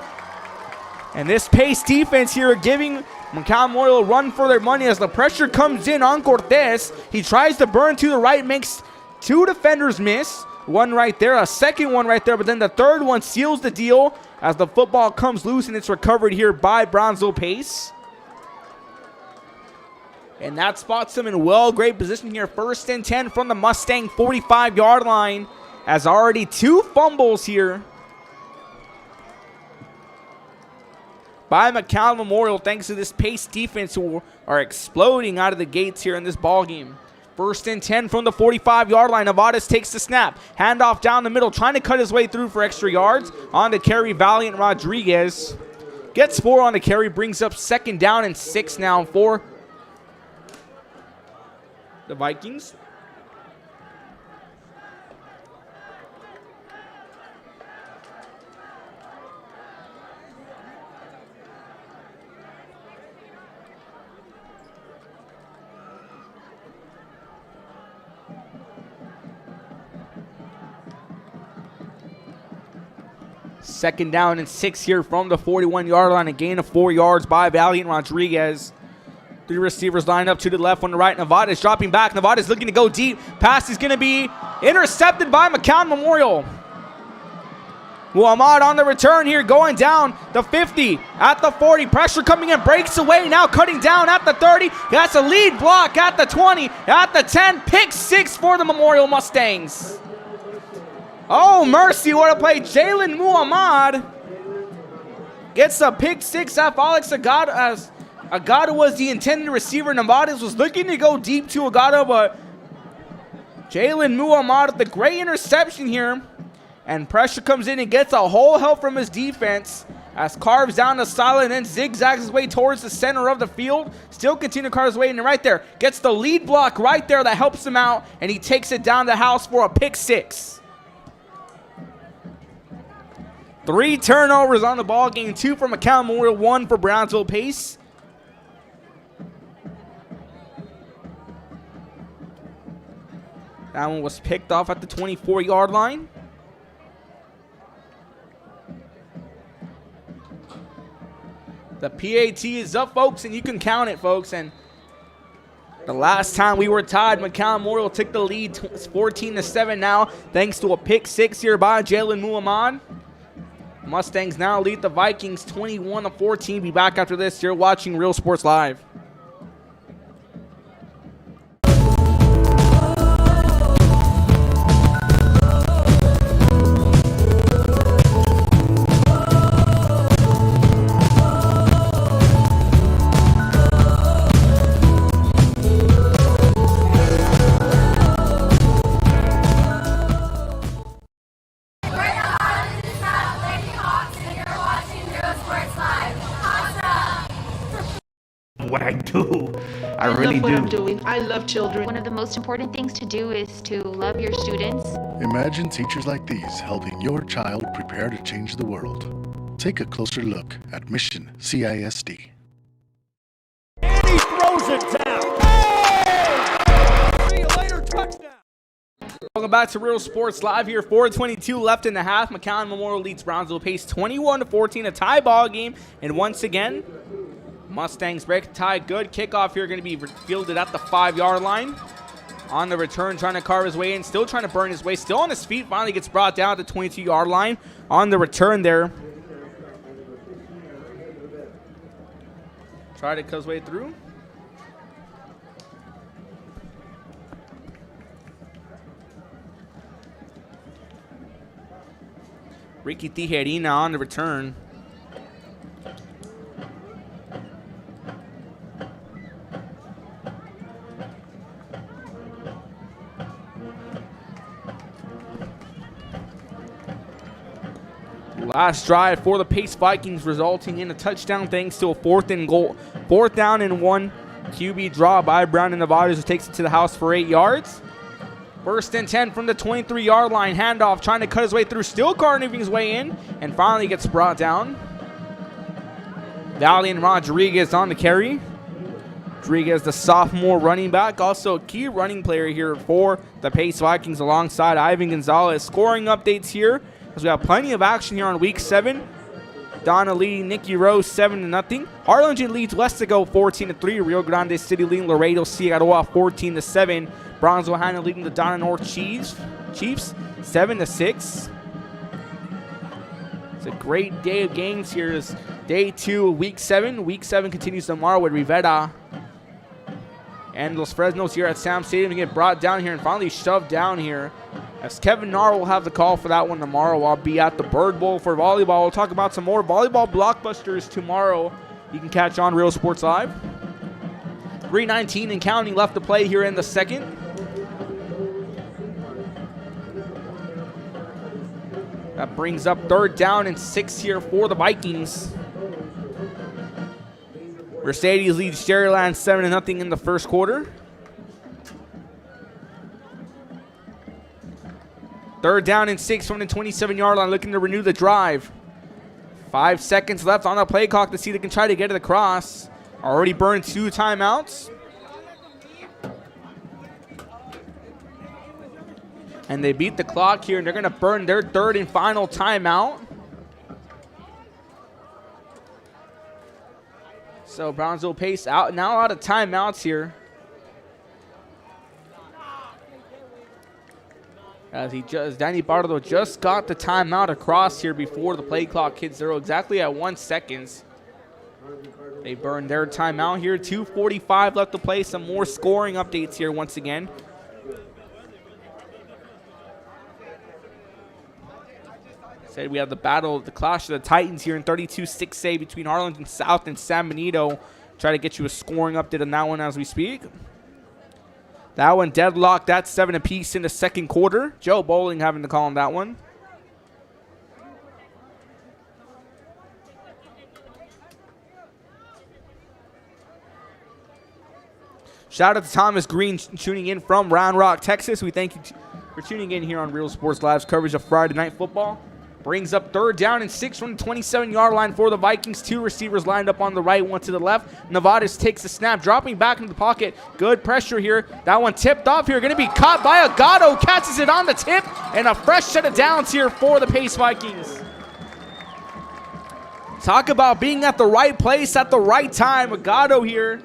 And this Pace defense here giving McAllen Memorial a run for their money as the pressure comes in on Cortez. He tries to burn to the right, makes 2 defenders miss. one right there, a second one right there, but then the third one seals the deal as the football comes loose and it's recovered here by Brownsville Pace. And that spots them in great position here. 1st and 10 from the Mustang 45-yard line, as already 2 fumbles here by McAllen Memorial, thanks to this Pace defense who are exploding out of the gates here in this ball game. 1st and 10 from the 45-yard line. Nevada's takes the snap. Handoff down the middle, trying to cut his way through for extra yards. On to carry, Valiant Rodriguez. Gets 4 on the carry, brings up 2nd down and 6 now for the Vikings. Second down and 6 here from the 41-yard line. A gain of 4 yards by Valiant Rodriguez. 3 receivers lined up, 2 to the left, 1 to the right. Nevada's dropping back. Nevada's looking to go deep. Pass is going to be intercepted by McAllen Memorial. Muhammad on the return here, going down the 50, at the 40. Pressure coming in, breaks away, now cutting down at the 30. That's a lead block at the 20, at the 10. Pick 6 for the Memorial Mustangs. Oh, mercy, what a play. Jalen Muhammad gets a pick 6 off Alex Agata, as Agata was the intended receiver. Nevada's was looking to go deep to Agata, but Jalen Muhammad with the great interception here. And pressure comes in and gets a whole help from his defense as carves down the sideline and then zigzags his way towards the center of the field. Still continue to carve his way in, and right there gets the lead block right there that helps him out, and he takes it down the house for a pick 6. 3 turnovers on the ball game, 2 for McAllen Memorial, 1 for Brownsville Pace. That one was picked off at the 24-yard line. The PAT is up, folks, and you can count it, folks. And the last time we were tied, McAllen Memorial took the lead 14-7 now, thanks to a pick 6 here by Jalen Muhammad. Mustangs now lead the Vikings 21-14. Be back after this. You're watching Real Sports Live. What I do. I really love what do. I'm doing. I love children. One of the most important things to do is to love your students. Imagine teachers like these helping your child prepare to change the world. Take a closer look at Mission CISD. And he throws it down. Hey! See you later, touchdown. Welcome back to Real Sports Live here. 4:22 left in the half. McAllen Memorial leads Brownsville Pace 21-14, a tie ball game. And once again, Mustangs break the tie. Good kickoff here, going to be fielded at the 5-yard line. On the return, trying to carve his way in, still trying to burn his way, still on his feet, finally gets brought down at the 22-yard line. On the return there, try to cut his way through. Ricky Tijerina on the return. Last drive for the Pace Vikings, resulting in a touchdown thanks to a 4th down and 1 QB draw by Brown and Nevada, who takes it to the house for 8 yards. 1st and 10 from the 23-yard line. Handoff, trying to cut his way through, still carving his way in, and finally gets brought down. Valiant Rodriguez on the carry. Rodriguez, the sophomore running back, also a key running player here for the Pace Vikings alongside Ivan Gonzalez. Scoring updates here, because we have plenty of action here on Week 7. Donna leading Nikki Rose 7-0. Harlingen leads Westago 14-3. Rio Grande City leading Laredo Ciagaroa 14-7. Brownsville Hannah leading the Donna North Chiefs 7-6. It's a great day of games here. It's day 2 of week 7. Week 7 continues tomorrow with Rivera and Los Fresnos here at Sam Stadium to get brought down here and finally shoved down here. As Kevin Narr will have the call for that one tomorrow. I'll be at the Bird Bowl for volleyball. We'll talk about some more volleyball blockbusters tomorrow. You can catch on Real Sports Live. 3:19 and counting left to play here in the second. That brings up 3rd down and 6 here for the Vikings. Mercedes leads Sherryland 7-0 in the first quarter. 3rd down and 6 from the 27-yard line, looking to renew the drive. 5 seconds left on the play clock to see if they can try to get it across. Already burned 2 timeouts. And they beat the clock here, and they're going to burn their 3rd and final timeout. So Brownsville Pace now out of timeouts here. As Danny Bardo just got the timeout across here before the play clock hits 0, exactly at 1 second. They burned their timeout here. 2:45 left to play. Some more scoring updates here once again. Said we have the battle, the clash of the Titans here in 32-6A between Harlingen South and San Benito. Try to get you a scoring update on that one as we speak. That one deadlocked. That's 7 apiece in the second quarter. Joe Bowling having the call on that one. Shout out to Thomas Green tuning in from Round Rock, Texas. We thank you for tuning in here on Real Sports Live's coverage of Friday Night Football. Brings up 3rd down and 6 from the 27-yard line for the Vikings. 2 receivers lined up on the right, 1 to the left. Nevada's takes the snap, dropping back into the pocket. Good pressure here. That one tipped off here. Going to be caught by Agado. Catches it on the tip. And a fresh set of downs here for the Pace Vikings. Talk about being at the right place at the right time. Agado here.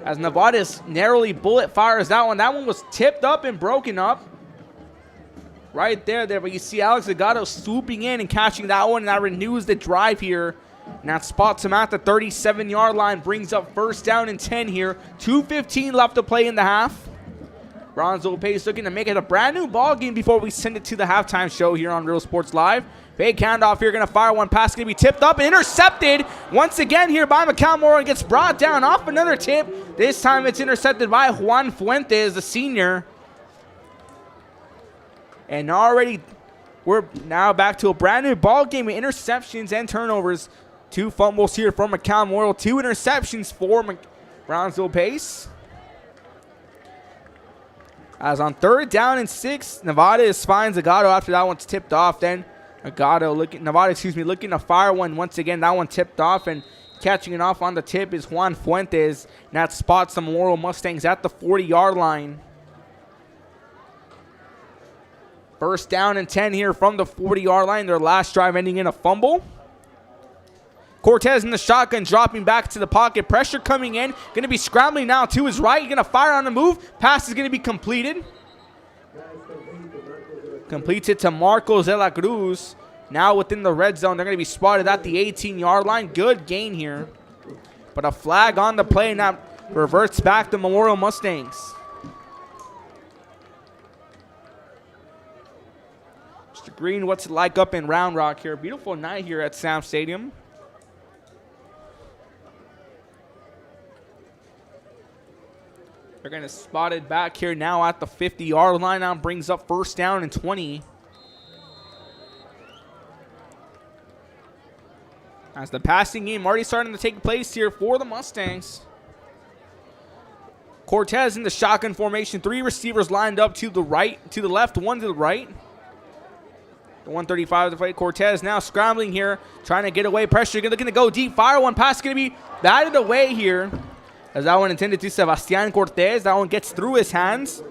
As Nevada's narrowly bullet fires that one. That one was tipped up and broken up. Right there, but you see Alex Agado swooping in and catching that one, and that renews the drive here. And that spots him at the 37-yard line, brings up 1st down and 10 here. 2:15 left to play in the half. Brownsville Pace looking to make it a brand new ball game before we send it to the halftime show here on Real Sports Live. Fake handoff here, going to fire one pass, going to be tipped up and intercepted once again here by McAllen, and gets brought down off another tip. This time it's intercepted by Juan Fuentes, the senior. And already we're now back to a brand new ball game with interceptions and turnovers. 2 fumbles here from McAllen Memorial, 2 interceptions for Brownsville Pace. As on 3rd down and 6, Nevada finds Agado after that one's tipped off. Then Nevada looking to fire one once again. That one tipped off, and catching it off on the tip is Juan Fuentes. And that spots the Memorial Mustangs at the 40-yard line. 1st down and 10 here from the 40-yard line. Their last drive ending in a fumble. Cortez in the shotgun, dropping back to the pocket. Pressure coming in. Going to be scrambling now to his right. Going to fire on the move. Pass is going to be completed. Completes it to Marcos de la Cruz. Now within the red zone. They're going to be spotted at the 18-yard line. Good gain here. But a flag on the play, and that reverts back to Memorial Mustangs. Green, what's it like up in Round Rock here? Beautiful night here at Sam Stadium. They're going to spot it back here now at the 50-yard line. Now brings up 1st down and 20. As the passing game already starting to take place here for the Mustangs. Cortez in the shotgun formation. 3 receivers lined up to the right, to the left, 1 to the right. The 135 to play. Cortez now scrambling here, trying to get away. Pressure, looking to go deep. Fire one pass, going to be batted away here. As that one intended to Sebastian Cortez. That one gets through his hands.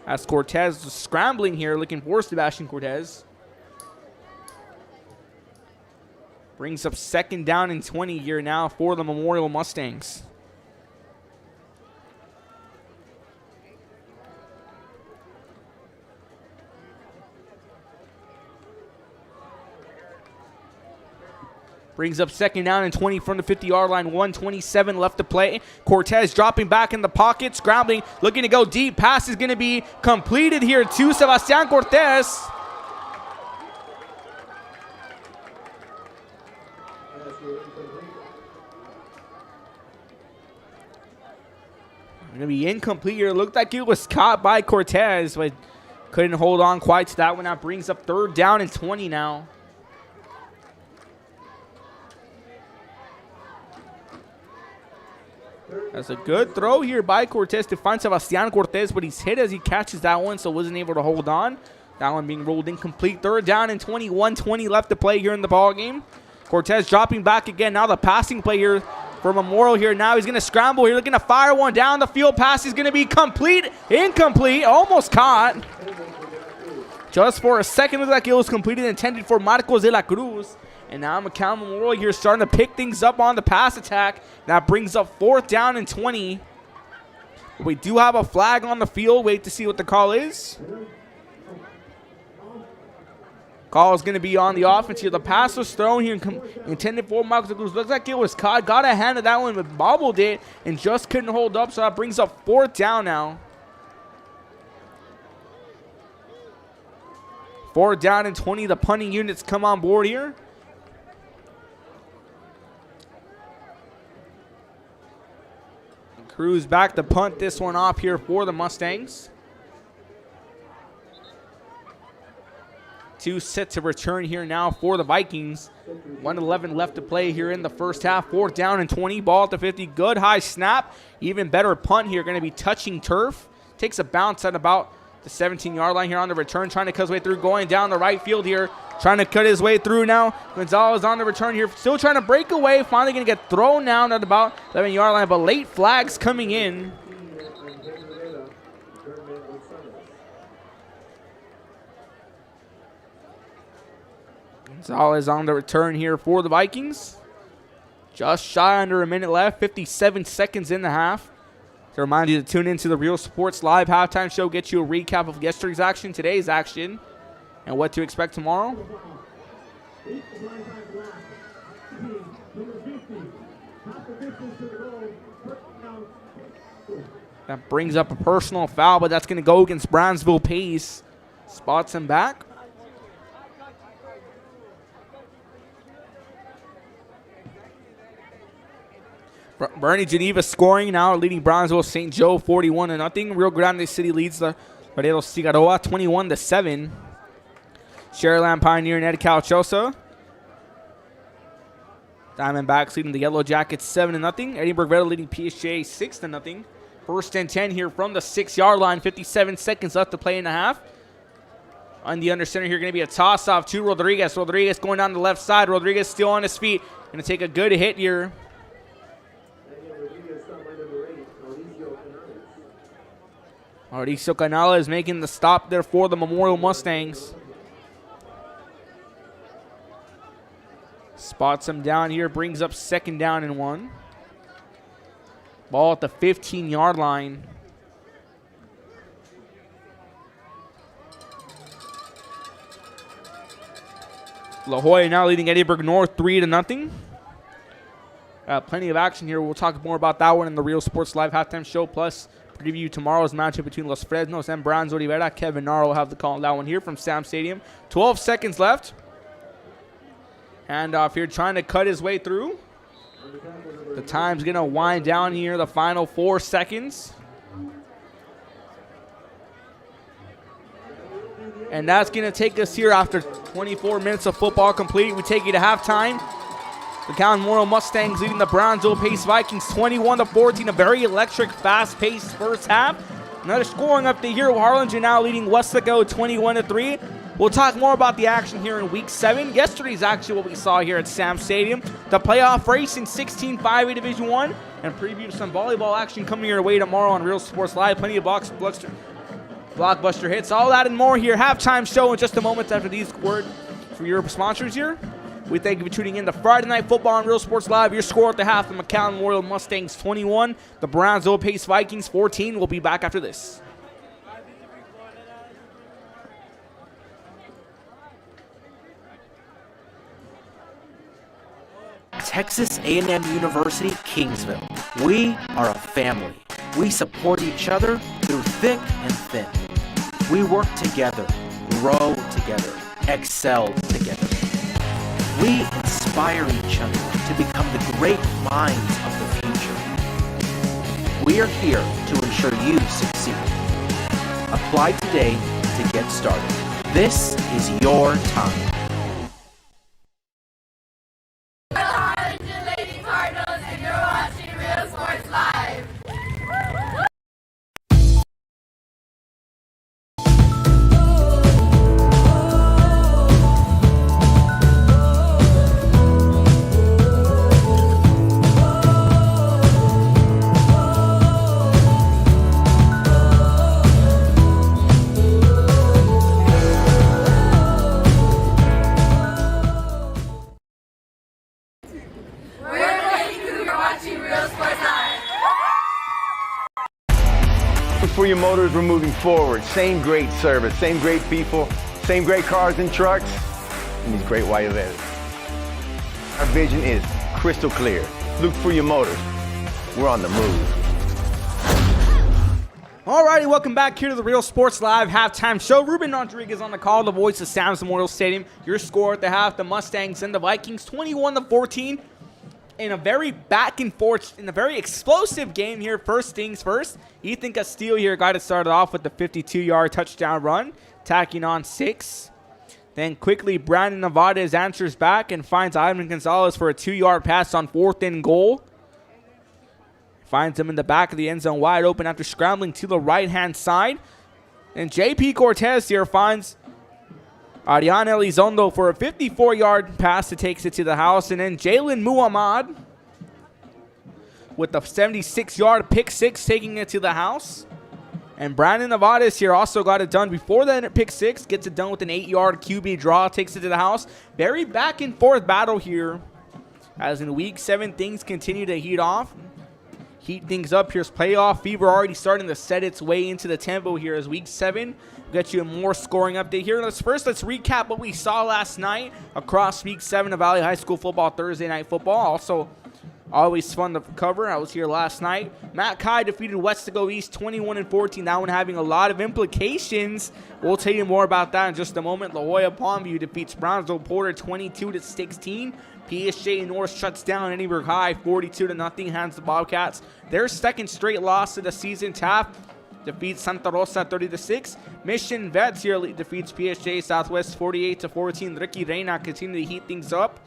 As Cortez was scrambling here, looking for Sebastian Cortez. Brings up 2nd down and 20 here now for the Memorial Mustangs. Brings up second down and 20 from the 50-yard line. 1:27 left to play. Cortez dropping back in the pocket, scrambling, looking to go deep. Pass is going to be completed here to Sebastian Cortez. Going to be incomplete here. Looked like it was caught by Cortez, but couldn't hold on quite to that one. That brings up third down and 20 now. That's a good throw here by Cortez to find Sebastian Cortez, but he's hit as he catches that one, so wasn't able to hold on. That one being rolled incomplete. Third down and 21-20 left to play here in the ball game. Cortez dropping back again. Now the passing play here for Memorial here. Now he's going to scramble here, looking to fire one down the field. Pass is going to be complete. Incomplete. Almost caught. Just for a second, looked like it was completed, intended for Marcos de la Cruz. And now McAllen Memorial here starting to pick things up on the pass attack. That brings up fourth down and 20. We do have a flag on the field. Wait to see what the call is. Call is going to be on the offense here. The pass was thrown here, intended for Marcos de la Cruz. Looks like it was caught. Got a hand of that one, but bobbled it and just couldn't hold up. So that brings up fourth down now. Fourth down and 20. The punting units come on board here. Cruz back to punt this one off here for the Mustangs. 2 set to return here now for the Vikings. 1:11 left to play here in the first half. Fourth down and 20. Ball at the 50. Good high snap. Even better punt here. Going to be touching turf. Takes a bounce at about the 17-yard line here on the return. Trying to cut his way through. Going down the right field here. Trying to cut his way through now. Gonzalez on the return here. Still trying to break away. Finally going to get thrown down at about 11-yard line. But late flags coming in. Gonzalez on the return here for the Vikings. Just shy under a minute left. 57 seconds in the half. To remind you to tune into the Real Sports Live halftime show. Get you a recap of yesterday's action, today's action, and what to expect tomorrow. That brings up a personal foul, but that's going to go against Brownsville Pace. Spots him back. Bernie Geneva scoring now, leading Brownsville St. Joe 41-0. Rio Grande City leads the Laredo Cigarroa 21-7. Sharyland Pioneer and Ed Calchosa. Diamondbacks leading the Yellow Jackets 7-0. Edinburgh Veda leading PSJ 6-0. First and 10 here from the 6-yard line. 57 seconds left to play in the half. On the under center here, going to be a toss-off to Rodriguez. Rodriguez going down the left side. Rodriguez still on his feet. Going to take a good hit here. Mauricio Canales making the stop there for the Memorial Mustangs. Spots him down here, brings up second down and 1. Ball at the 15-yard line. La Jolla now leading Edinburgh North 3-0. Plenty of action here. We'll talk more about that one in the Real Sports Live halftime show, plus preview tomorrow's matchup between Los Fresnos and Brownsville Rivera. Kevin Naro will have the call on that one here from Sam Stadium. 12 seconds left. Handoff here, trying to cut his way through. The time's going to wind down here, the final 4 seconds. And that's going to take us here after 24 minutes of football complete. We take you to halftime. The McAllen Memorial Mustangs leading the Brownsville Pace Vikings 21-14. A very electric, fast-paced first half. Another scoring update here. Harlingen now leading Westlake 21-3. We'll talk more about the action here in Week 7. Yesterday's actually what we saw here at Sam Stadium. The playoff race in 16-5A Division I. And preview some volleyball action coming your way tomorrow on Real Sports Live. Plenty of blockbuster hits. All that and more here. Halftime show in just a moment after these words for your sponsors here. We thank you for tuning in to Friday Night Football on Real Sports Live. Your score at the half, the McAllen Memorial Mustangs 21, the Brownsville Pace Vikings 14. We'll be back after this. Texas A&M University, Kingsville. We are a family. We support each other through thick and thin. We work together, grow together, excel together. We inspire each other to become the great minds of the future. We are here to ensure you succeed. Apply today to get started. This is your time. For your motors, we're moving forward. Same great service, same great people, same great cars and trucks, and these great white letters. Our vision is crystal clear. Look for your motors. We're on the move. Alrighty, welcome back here to the Real Sports Live halftime show. Ruben Rodriguez on the call, the voice of Sam's Memorial Stadium. Your score at the half, the Mustangs and the Vikings, 21-14. In a very back and forth, in a very explosive game here. First things first, Ethan Castillo here got it started off with the 52-yard touchdown run, tacking on 6. Then quickly, Brandon Nevades answers back and finds Ivan Gonzalez for a 2-yard pass on 4th and goal. Finds him in the back of the end zone wide open after scrambling to the right-hand side. And J.P. Cortez here finds Ariane Elizondo for a 54-yard pass that takes it to the house. And then Jalen Muhammad with the 76-yard pick six taking it to the house. And Brandon Nevades here also got it done before that pick six. Gets it done with an 8-yard QB draw. Takes it to the house. Very back and forth battle here. As in week 7, things continue to heat things up. Here's playoff fever already starting to set its way into the tempo here as week 7. We'll get you a more scoring update here. Let's recap what we saw last night across week 7 of Valley High School football, Thursday night football. Also, always fun to cover. I was here last night. Matt Kai defeated Westago East 21-14. That one having a lot of implications. We'll tell you more about that in just a moment. La Jolla Palmview defeats Brownsville Porter 22-16. PSJ North shuts down Edinburgh High 42-0. Hands the Bobcats their second straight loss of the season. Taft defeats Santa Rosa 30-6. Mission Vets here defeats PSJ Southwest 48-14. Ricky Reina continue to heat things up.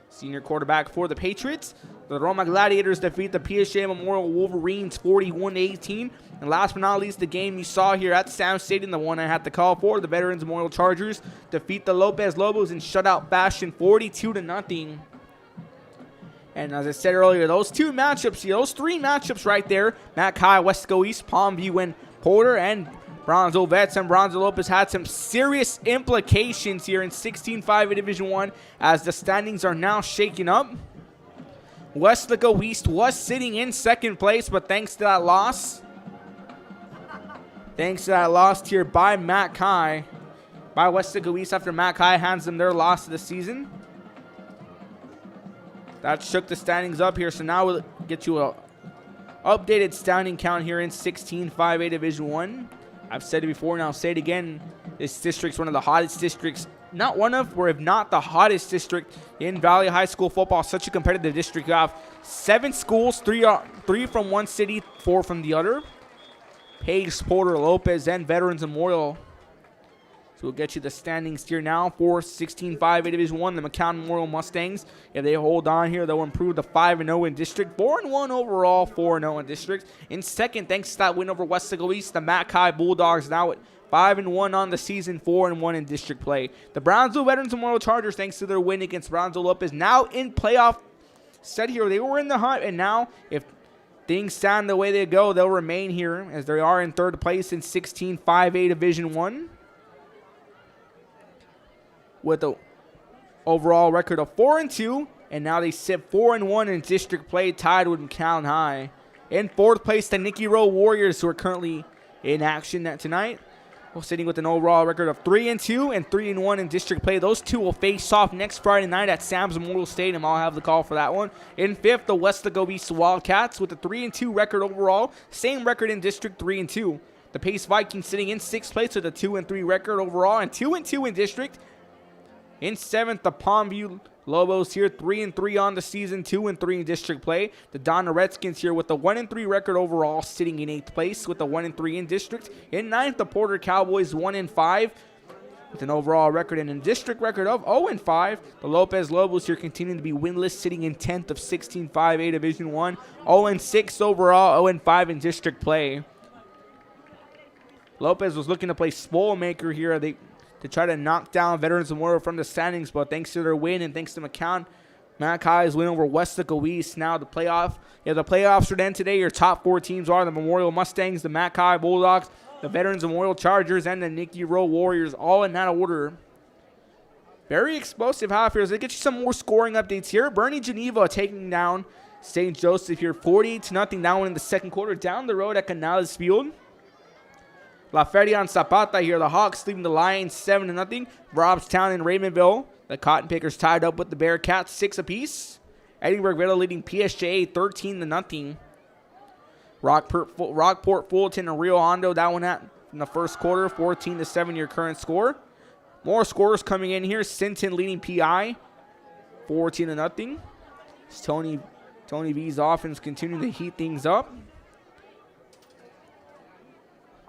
Senior quarterback for the Patriots. The Roma Gladiators defeat the PSJ Memorial Wolverines 41-18. And last but not least, the game you saw here at Sam Stadium, the one I had to call for, the Veterans Memorial Chargers defeat the Lopez Lobos in shutout fashion 42-0. And as I said earlier, those two matchups here, those three matchups right there, Matt Kai, Westago East, Palmview, and Porter, and Brownsville Vets and Brownsville Lopez had some serious implications here in 16-5A Division I as the standings are now shaken up. Westago East was sitting in second place, but thanks to that loss here by Matt Kai, by Westago East after Matt Kai hands them their loss of the season. That shook the standings up here, so now we'll get you a updated standing count here in 16-5A Division I. I've said it before and I'll say it again. This district's one of the hottest districts, not one of, or if not the hottest district in Valley High School football. Such a competitive district. You have 7 schools, 3 from one city, 4 from the other. Page, Porter, Lopez, and Veterans Memorial. So we'll get you the standings here now for 16-5A Division I. The McAllen Memorial Mustangs, if they hold on here, they'll improve to 5-0 in district. 4-1 overall, 4-0 in district. In second, thanks to that win over Westago East, the Matt Kai Bulldogs now at 5-1 on the season, 4-1 in district play. The Brownsville Veterans Memorial Chargers, thanks to their win against Brownsville Lopez, now in playoff set here. They were in the hunt, and now if things stand the way they go, they'll remain here as they are in third place in 16-5A Division I. With an overall record of 4-2, and now they sit 4-1 in district play, tied with McAllen High. In fourth place, the Nicky Rowe Warriors, who are currently in action tonight. sitting with an overall record of 3-2 and 3-1 in district play. Those two will face off next Friday night at Sam's Memorial Stadium. I'll have the call for that one. In fifth, the Westaco East Wildcats with a 3-2 record overall. Same record in district, 3-2. The Pace Vikings sitting in sixth place with a 2-3 record overall and 2-2 in district. In seventh, the Palmview Lobos here, 3-3 on the season, 2-3 in district play. The Donna Redskins here with a 1-3 record overall, sitting in 8th place with a 1-3 in district. In 9th, the Porter Cowboys, 1-5 with an overall record and a district record of 0-5. The Lopez Lobos here continuing to be winless, sitting in 10th of 16-5A Division 1. 0-6 overall, 0-5 in district play. Lopez was looking to play Spoilmaker here. To try to knock down Veterans Memorial from the standings, but thanks to their win and thanks to McAllen, Mackay's win over Westaco East. Now the playoffs should end today. Your top 4 teams are the Memorial Mustangs, the Mackay Bulldogs, the Veterans Memorial Chargers, and the Nicky Rowe Warriors, all in that order. Very explosive half here. Let's get you some more scoring updates here. Bernie Geneva taking down St. Joseph here, 40-0 down in the second quarter, down the road at Canales Field. La Feria and Zapata here. The Hawks leading the Lions 7-0. Robstown and Raymondville. The Cotton Pickers tied up with the Bearcats 6 apiece. Edinburgh Villa leading PSJA 13-0. Rockport Fulton and Rio Hondo. That one in the first quarter. 14-7 your current score. More scores coming in here. Sinton leading PI 14-0. Tony V's offense continuing to heat things up.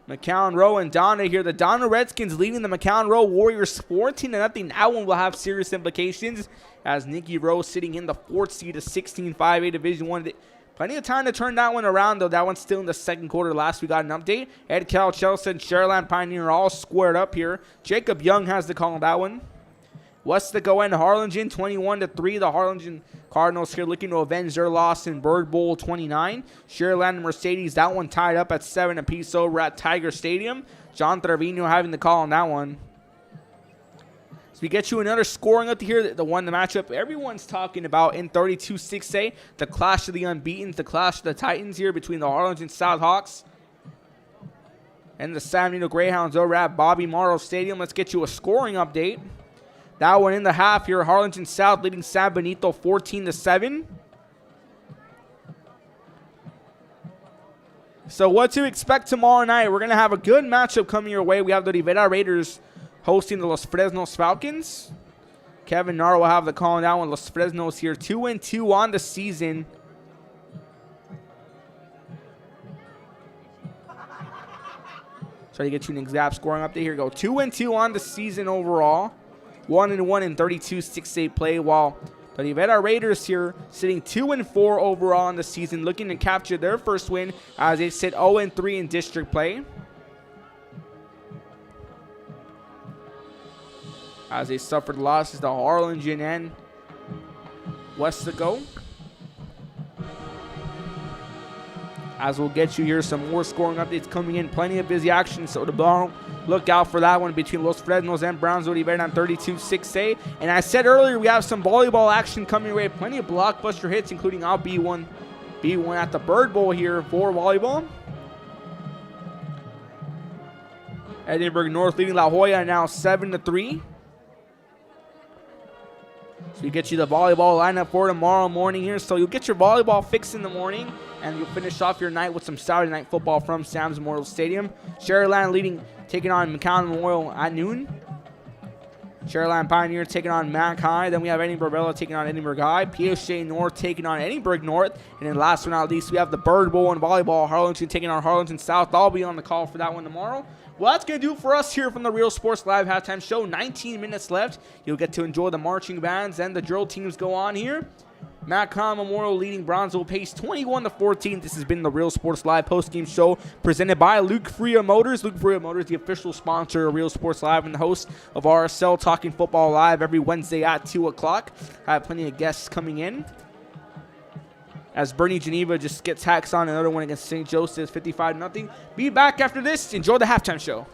McAllen Rowe and Donna here. The Donna Redskins leading the McAllen Rowe Warriors 14-0. That one will have serious implications as Nicky Rowe sitting in the 4th seed of 16-5A Division 1. Plenty of time to turn that one around, though. That one's still in the second quarter. Last we got an update. Ed Cal, Chelsea, and Shareland Pioneer all squared up here. Jacob Young has the call on that one. Westaco and Harlingen 21-3. The Harlingen Cardinals here looking to avenge their loss in Bird Bowl 29. Shareland and Mercedes, that one tied up at 7 apiece over at Tiger Stadium. John Trevino having the call on that one. So we get you another scoring up to here. The matchup everyone's talking about in 32-6A. The clash of the unbeatens, the clash of the Titans here between the Harlingen South Hawks and the San Benito Greyhounds over at Bobby Morrow Stadium. Let's get you a scoring update. That one in the half here, Harlingen South leading San Benito 14-7. So what to expect tomorrow night? We're going to have a good matchup coming your way. We have the Rivera Raiders hosting the Los Fresnos Falcons. Kevin Narr will have the call on that one. Los Fresnos here 2-2 on the season. Try to get you an exact scoring update. Here we go. 2-2 on the season overall. 1-1 in 32-6A play, while the Rivera Raiders here sitting 2-4 overall in the season, looking to capture their first win as they sit 0-3 in district play. As they suffered losses to Harlingen and Westaco. As we'll get you here some more scoring updates coming in. Plenty of busy action, so tomorrow look out for that one between Los Fresnos and Brownsville Rivera on 32-6A. And I said earlier, we have some volleyball action coming your way. Plenty of blockbuster hits, including our B1 at the Bird Bowl here for volleyball. Edinburgh North leading La Jolla now 7-3. So we get you the volleyball lineup for tomorrow morning here. So you'll get your volleyball fix in the morning, and you'll finish off your night with some Saturday night football from Sam's Memorial Stadium. Shareland taking on McAllen Memorial at noon. Shareland Pioneer taking on Mac High. Then we have Edinburgh Bella taking on Edinburgh High. PSJ North taking on Edinburgh North. And then last but not least, we have the Bird Bowl in volleyball. Harlingen taking on Harlingen South. I'll be on the call for that one tomorrow. Well, that's going to do it for us here from the Real Sports Live Halftime Show. 19 minutes left. You'll get to enjoy the marching bands and the drill teams go on here. McAllen Memorial leading Brownsville Pace 21-14. This has been the Real Sports Live postgame show presented by Luke Freya Motors. Luke Freya Motors, the official sponsor of Real Sports Live and the host of RSL Talking Football Live every Wednesday at 2 o'clock. I have plenty of guests coming in. As Bernie Geneva just gets hacks on another one against St. Joseph's 55-0. Be back after this. Enjoy the halftime show.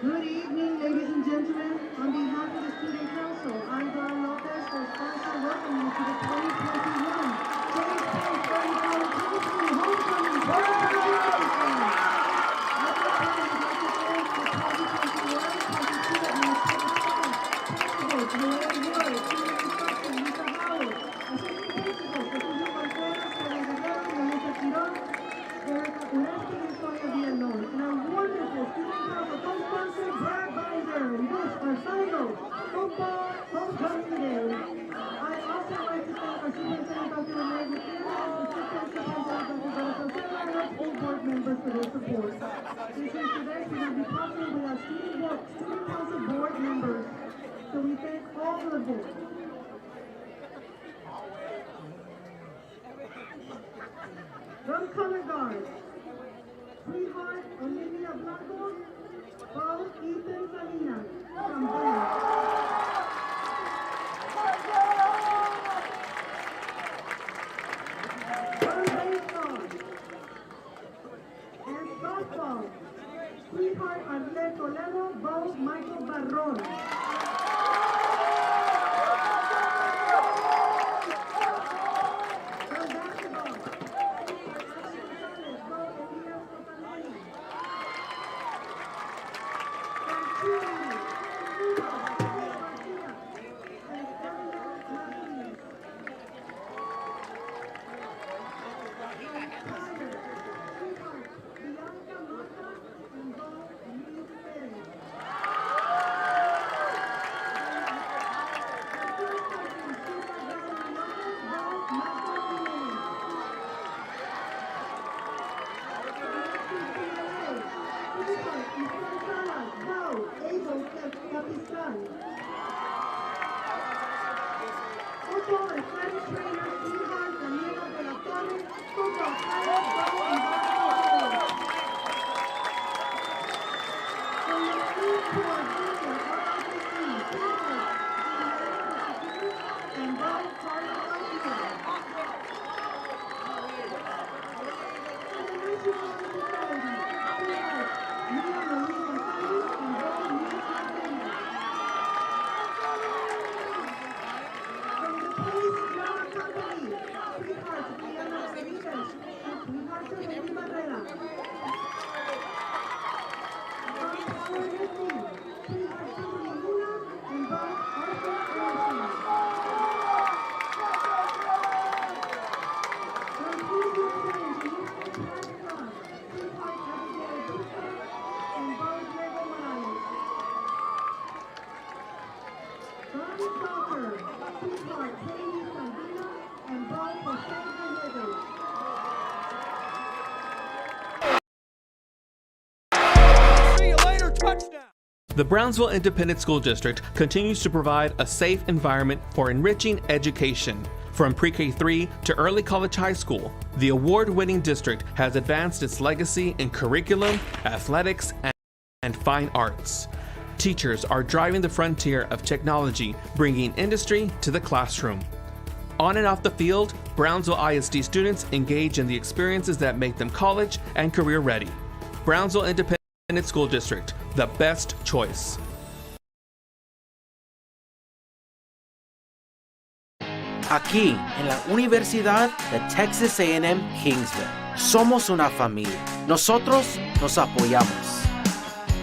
Good evening, ladies and gentlemen. On behalf of the Student Council, I'm Don Lopez, for sponsor welcome you to the 2021 James K. Study College History Homecoming Celebration. At this time, I'd like to thank the 2021-22 administrative staff, principals, Noel Wood, Senior Instruction, Lisa Howard, assistant principals, Cecilio Contreras, Karen Guerrero, Melissa Quiroz, Erica Uresti, and Sonia Villalon, and our wonderful Student Council co-sponsor, Brad Binder, and this, our final football homecoming day. I'd also like to thank our Superintendent, Dr. Renee Gutierrez, Assistant Superintendent, Dr. Rosa Santana, and our school board members for their support. This event would not be possible without Student Council board members, so we thank all of the board. From color guard, Sweetheart Olivia Blanco, Paul Ethan Salinas, from blue. From baseball and softball, Sweetheart Arlet Toledo, Bo Michael Barron. From basketball, football and athletic trainer, Sweetheart Daniela de la Torre, football players, Bo and basketball players. From the team to our junior, RLCC, Sweetheart and Bo Carlos Garcia. From the National Society, Sweetheart Mia Marie Gonzalez and Bo Mia Martinez. From the Police Drama Company, Sweetheart Diana Rodriguez and Sweetheart Josephine Barrera. From Power Lifting, Sweetheart Tiffany Luna and Bob Arthur Anderson. From Food and Engineering and Plant Club, Sweetheart Abigail Duca and Bob Diego Morales. From Soccer, Sweetheart Katie Sandina and Bob Jose Gallegos. See you later, touchdown! The Brownsville Independent School District continues to provide a safe environment for enriching education. From pre-K-3 to early college high school, the award-winning district has advanced its legacy in curriculum, athletics, and fine arts. Teachers are driving the frontier of technology, bringing industry to the classroom. On and off the field, Brownsville ISD students engage in the experiences that make them college and career ready. Brownsville Independent School District, the best choice. Aquí, en la Universidad de Texas A&M Kingsville, somos una familia. Nosotros nos apoyamos.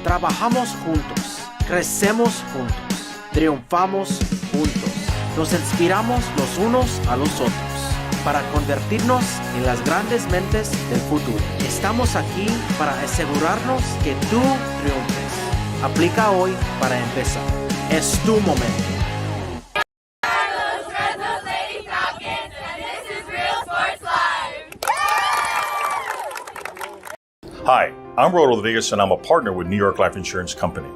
Trabajamos juntos. Crecemos juntos. Triunfamos juntos. Nos inspiramos los unos a los otros para convertirnos en las grandes mentes del futuro. Estamos aquí para asegurarnos que tú triunfes. Aplica hoy para empezar. Es tu momento. Hi, I'm Rolo Rodriguez and I'm a partner with New York Life Insurance Company.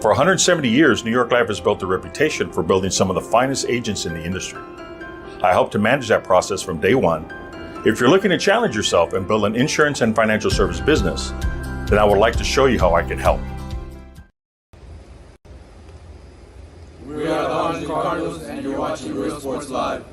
For 170 years, New York Life has built a reputation for building some of the finest agents in the industry. I help to manage that process from day one. If you're looking to challenge yourself and build an insurance and financial service business, then I would like to show you how I can help. We are the Untitled Cardinals, and you're watching Real Sports Live.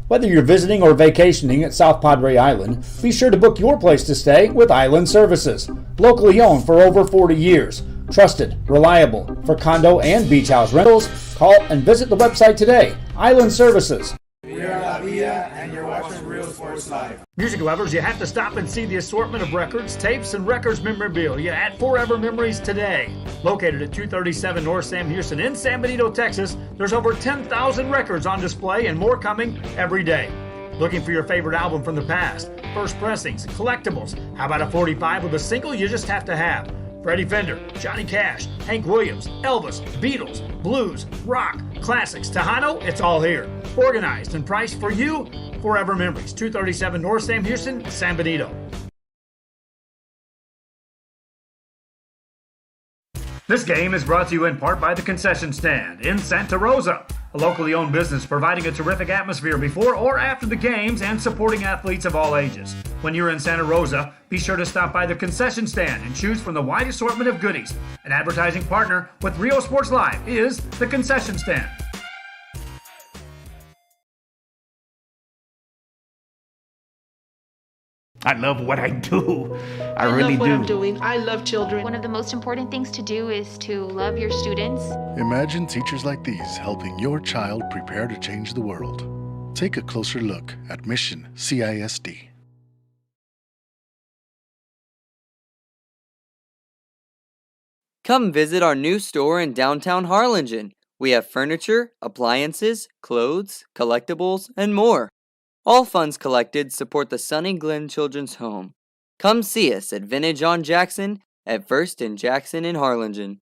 Whether you're visiting or vacationing at South Padre Island, be sure to book your place to stay with Island Services. Locally owned for over 40 years. Trusted, reliable for condo and beach house rentals. Call and visit the website today. Island Services. We are La Villa, and you're watching Real Sports Live. Music lovers, you have to stop and see the assortment of records, tapes, and records memorabilia at Forever Memories today. Located at 237 North Sam Houston in San Benito, Texas, there's over 10,000 records on display and more coming every day. Looking for your favorite album from the past, first pressings, collectibles, how about a 45 with a single you just have to have? Freddie Fender, Johnny Cash, Hank Williams, Elvis, Beatles, blues, rock, classics, Tejano, it's all here. Organized and priced for you, Forever Memories, 237 North Sam Houston, San Benito. This game is brought to you in part by the Concession Stand in Santa Rosa, a locally owned business providing a terrific atmosphere before or after the games and supporting athletes of all ages. When you're in Santa Rosa, be sure to stop by the Concession Stand and choose from the wide assortment of goodies. An advertising partner with Rio Sports Live is the Concession Stand. I love what I do. I really love what do. I'm doing. I love children. One of the most important things to do is to love your students. Imagine teachers like these helping your child prepare to change the world. Take a closer look at Mission CISD. Come visit our new store in downtown Harlingen. We have furniture, appliances, clothes, collectibles, and more. All funds collected support the Sunny Glen Children's Home. Come see us at Vintage on Jackson at First and Jackson in Harlingen.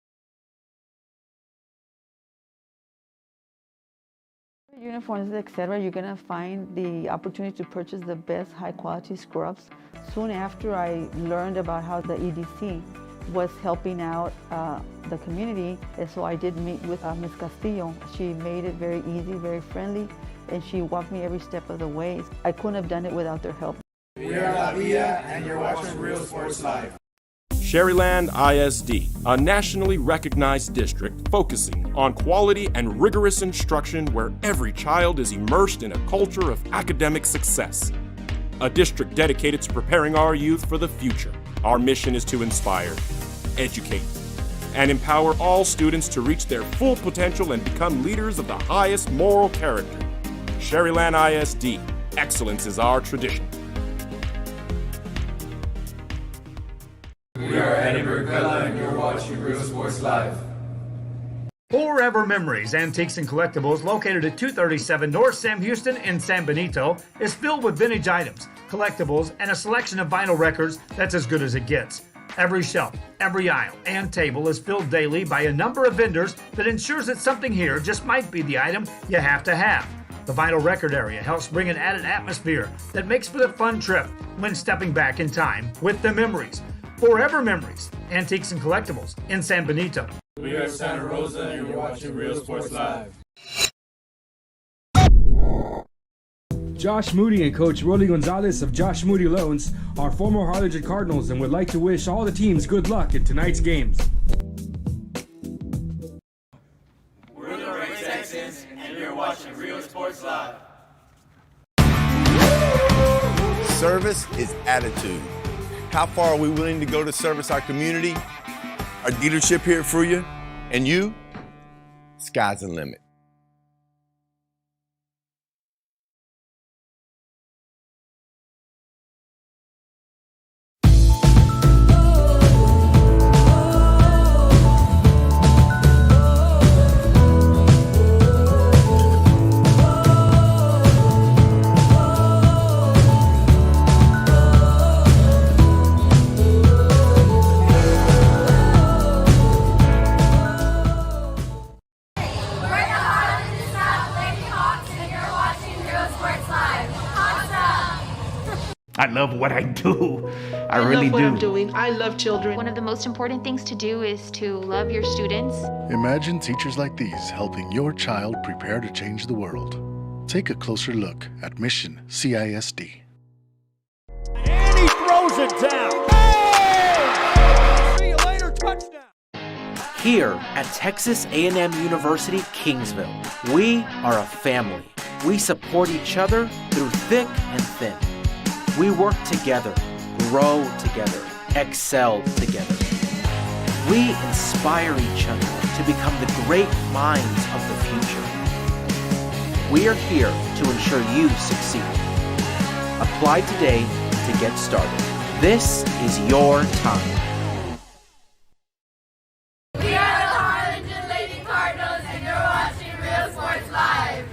Uniforms, etc., you're going to find the opportunity to purchase the best high-quality scrubs. Soon after I learned about how the EDC was helping out the community, and so I did meet with Ms. Castillo. She made it very easy, very friendly, and she walked me every step of the way. I couldn't have done it without their help. We are La Villa, and you're watching Real Sports Live. Sherryland ISD, a nationally recognized district focusing on quality and rigorous instruction where every child is immersed in a culture of academic success. A district dedicated to preparing our youth for the future. Our mission is to inspire, educate, and empower all students to reach their full potential and become leaders of the highest moral character. Sherryland ISD, excellence is our tradition. We are Eddie McAllen, and you're watching Real Sports Live. Forever Memories, Antiques and Collectibles, located at 237 North Sam Houston in San Benito, is filled with vintage items, collectibles, and a selection of vinyl records that's as good as it gets. Every shelf, every aisle, and table is filled daily by a number of vendors that ensures that something here just might be the item you have to have. The vinyl record area helps bring an added atmosphere that makes for the fun trip when stepping back in time with the memories. Forever Memories, Antiques and Collectibles in San Benito. We are Santa Rosa, and you're watching Real Sports Live. Josh Moody and Coach Rolly Gonzalez of Josh Moody Loans are former Harlingen Cardinals and would like to wish all the teams good luck in tonight's games. We're the Red Texans, and you're watching Real Sports Live. Service is attitude. How far are we willing to go to service our community? Our dealership here for you, and you, sky's the limit. I love what I do. I really love what do. I'm doing. I love children. One of the most important things to do is to love your students. Imagine teachers like these helping your child prepare to change the world. Take a closer look at Mission CISD. And he throws it down. Oh! See you later, touchdown. Here at Texas A&M University, Kingsville, we are a family. We support each other through thick and thin. We work together, grow together, excel together. We inspire each other to become the great minds of the future. We are here to ensure you succeed. Apply today to get started. This is your time. We are the Harlingen Lady Cardinals, and you're watching Real Sports Live.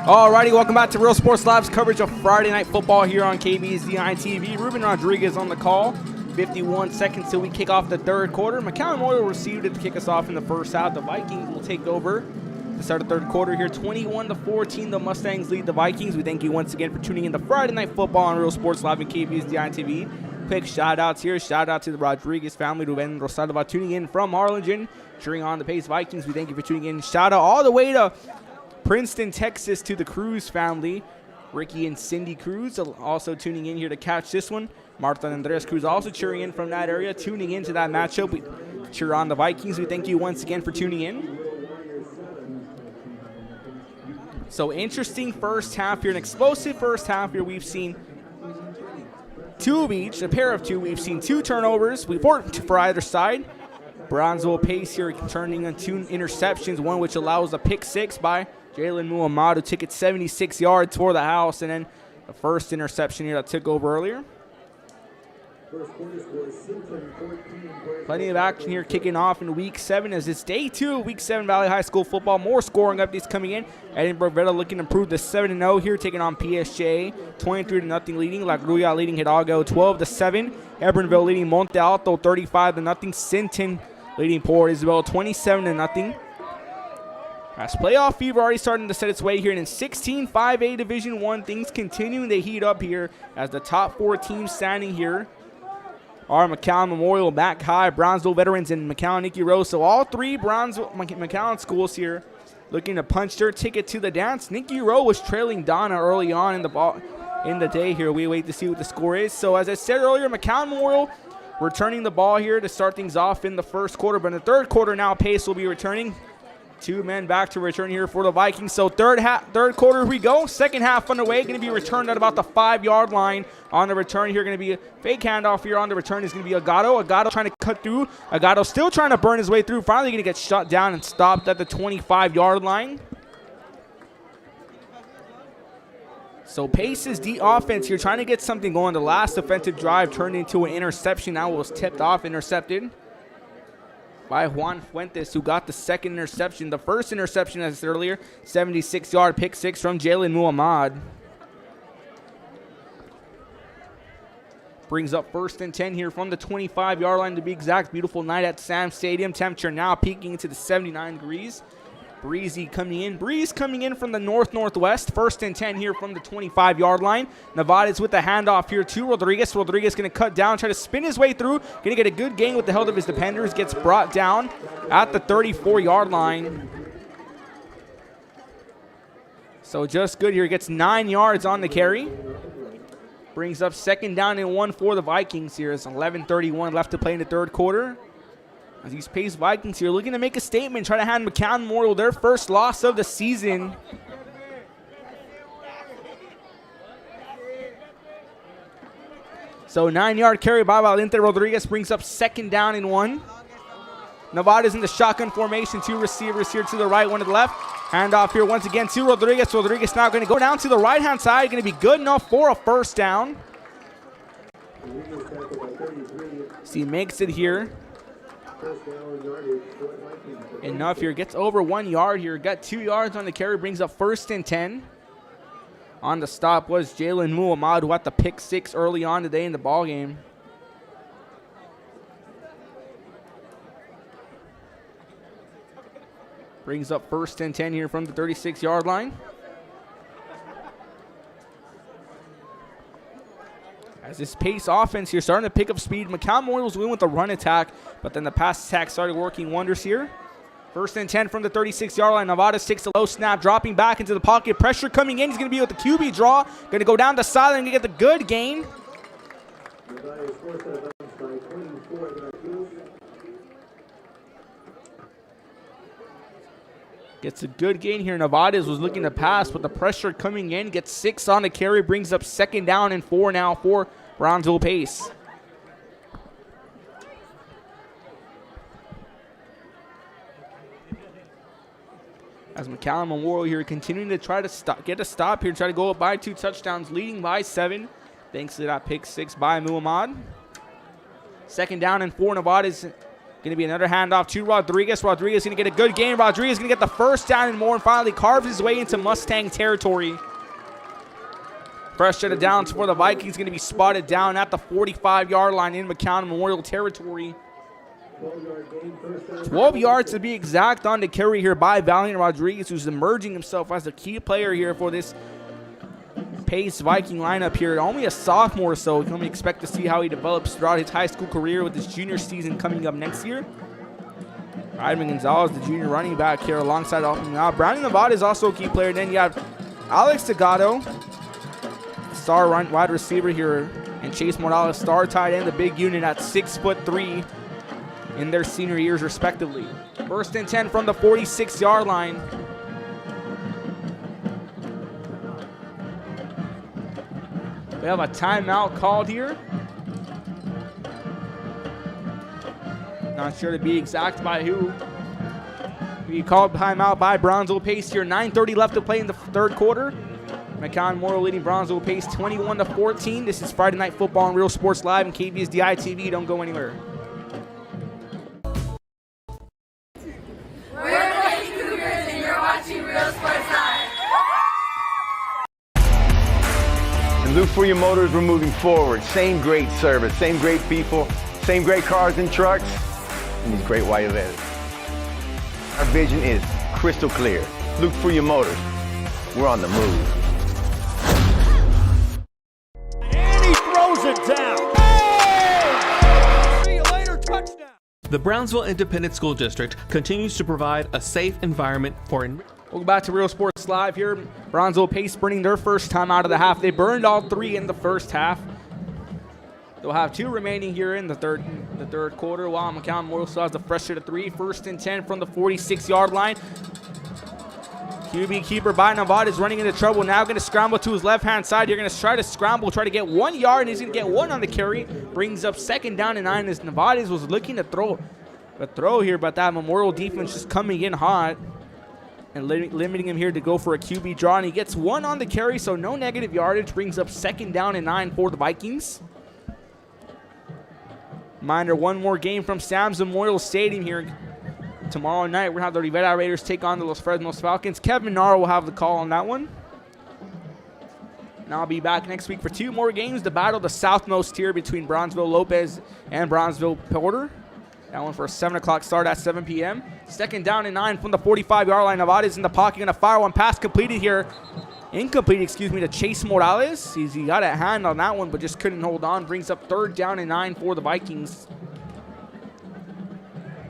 Alrighty, welcome back to Real Sports Live's coverage of Friday Night Football here on KBZI TV. Ruben Rodriguez on the call. 51 seconds till we kick off the third quarter. McAllen Royal received it to kick us off in the first half. The Vikings will take over to start the third quarter here. 21-14, the Mustangs lead the Vikings. We thank you once again for tuning in to Friday Night Football on Real Sports Live and KBZI TV. Quick shout-outs here. Shout-out to the Rodriguez family, Ruben Rosalva, tuning in from Harlingen, cheering on the Pace Vikings. We thank you for tuning in. Shout-out all the way to Princeton, Texas, to the Cruz family. Ricky and Cindy Cruz also tuning in here to catch this one. Martha and Andres Cruz also cheering in from that area, tuning into that matchup. We cheer on the Vikings. We thank you once again for tuning in. So interesting first half here, an explosive first half here. We've seen two of each, a pair of two. We've seen two turnovers for either side. Brownsville Pace here turning on two interceptions, one which allows a pick six by Jalen Muhammad, who took it 76 yards for the house, and then the first interception here that took over earlier. Plenty of action here kicking off in Week 7 as it's day 2 of Week 7 Valley High School football. More scoring updates coming in. Edinburgh Veta looking to improve to 7-0 here, taking on PSJ. 23-0 leading. La Gruya leading Hidalgo 12-7. Hebronville leading Monte Alto 35-0. Sinton leading Port Isabel 27-0. As playoff fever already starting to set its way here, and in 16 5A Division I, things continuing to heat up here as the top 4 teams standing here are McAllen Memorial, Back High, Brownsville Veterans, and McAllen Nicky Rose. So all 3 McAllen schools here looking to punch their ticket to the dance. Nicky Rose was trailing Donna early on in the day here. We wait to see what the score is. So as I said earlier, McAllen Memorial returning the ball here to start things off in the first quarter, but in the third quarter now, Pace will be returning. 2 men back to return here for the Vikings. So third quarter, here we go. Second half underway. Going to be returned at about the 5-yard line on the return here. Going to be a fake handoff here on the return is going to be Agato. Agato trying to cut through. Agato still trying to burn his way through. Finally going to get shut down and stopped at the 25-yard line. So Pace's offense here trying to get something going. The last offensive drive turned into an interception. Now was tipped off, intercepted by Juan Fuentes, who got the second interception. The first interception, as I said earlier, 76-yard pick six from Jalen Muhammad. Brings up 1st and 10 here from the 25-yard line to be exact. Beautiful night at Sam Stadium. Temperature now peaking into the 79 degrees. Breeze coming in from the northwest. 1st and 10 here from the 25-yard line. Nevada's with the handoff here to Rodriguez. Rodriguez going to cut down, try to spin his way through. Going to get a good gain with the help of his defenders. Gets brought down at the 34-yard line. So just good here. Gets 9 yards on the carry. Brings up 2nd down and 1 for the Vikings here. It's 11:31 left to play in the third quarter. As these Pace Vikings here looking to make a statement, try to hand McAllen Memorial their first loss of the season. So 9-yard carry by Valente Rodriguez brings up 2nd down and 1. Nevada's in the shotgun formation. 2 receivers here to the right, 1 to the left. Handoff here once again to Rodriguez. Rodriguez now going to go down to the right-hand side. Going to be good enough for a 1st down. So he makes it here. Enough here. Gets over 1 yard here. Got 2 yards on the carry. Brings up 1st and 10. On the stop was Jalen Muhammad, who had the pick 6 early on today in the ball game. Brings up 1st and 10 here from the 36-yard line. As this pace offense here starting to pick up speed. McAllen Memorial's win with the run attack, but then the pass attack started working wonders here. 1st and 10 from the 36-yard line. Nevada's takes a low snap, dropping back into the pocket. Pressure coming in. He's going to be with the QB draw. Going to go down the sideline and get the good gain. Gets a good gain here. Nevada's was looking to pass, but the pressure coming in. Gets 6 on the carry. Brings up 2nd down and 4 now for Brownsville Pace. As McAllen Memorial here continuing to try to get a stop here. Try to go up by 2 touchdowns. Leading by 7. Thanks to that pick 6 by Muhammad. 2nd down and 4. Nevada's going to be another handoff to Rodriguez. Rodriguez going to get a good gain. Rodriguez going to get the 1st down and more, and finally carves his way into Mustang territory. First set of downs for the Vikings going to be spotted down at the 45-yard line in McAllen Memorial territory. 12 yards to be exact on the carry here by Valiant Rodriguez, who's emerging himself as a key player here for this Pace Viking lineup here. Only a sophomore, so we can only expect to see how he develops throughout his high school career with his junior season coming up next year. Ivan Gonzalez, the junior running back here alongside Brownie Nevada is also a key player. Then you have Alex Tagato, star wide receiver here, and Chase Morales, star tight end, the big unit at 6'3" in their senior years respectively. 1st and 10 from the 46-yard line. We have a timeout called here. Not sure to be exact by who. We called timeout by Brownsville Pace here. 9:30 left to play in the 3rd quarter. McAllen Memorial leading Brownsville Pace 21-14. This is Friday Night Football on Real Sports Live and KBSDI TV. Don't go anywhere. We're the Lady Cougars and you're watching Real Sports Live. And look for your motors, we're moving forward. Same great service, same great people, same great cars and trucks, and these great white letters. Our vision is crystal clear. Look for your motors. We're on the move. And he throws it down. Hey! See you later, touchdown. The Brownsville Independent School District continues to provide a safe environment for Welcome back to Real Sports Live here. Brownsville Pace burning their first time out of the half. They burned all 3 in the first half. They'll have 2 remaining here in the third quarter, while McAllen Memorial still has the fresh set of 3. 1st and 10 from the 46-yard line. QB keeper by Nevada is running into trouble. Now going to scramble to his left-hand side. You're going to try to scramble, try to get 1 yard, and he's going to get 1 on the carry. Brings up 2nd down and 9 as Nevada was looking to throw a throw here, but that Memorial defense just coming in hot and limiting him here to go for a QB draw, and he gets 1 on the carry, so no negative yardage. Brings up 2nd down and 9 for the Vikings. Reminder, 1 more game from Sam's Memorial Stadium here. Tomorrow night, we're going to have the Rivera Raiders take on the Los Fresnos Falcons. Kevin Nara will have the call on that one. And I'll be back next week for 2 more games to battle the southmost tier between Brownsville Lopez and Brownsville Porter. That one for a 7 o'clock start at 7 p.m. 2nd down and 9 from the 45-yard line. Nevada's in the pocket, going to fire one. Pass completed here. Incomplete, to Chase Morales. He got a hand on that one, but just couldn't hold on. Brings up 3rd down and 9 for the Vikings.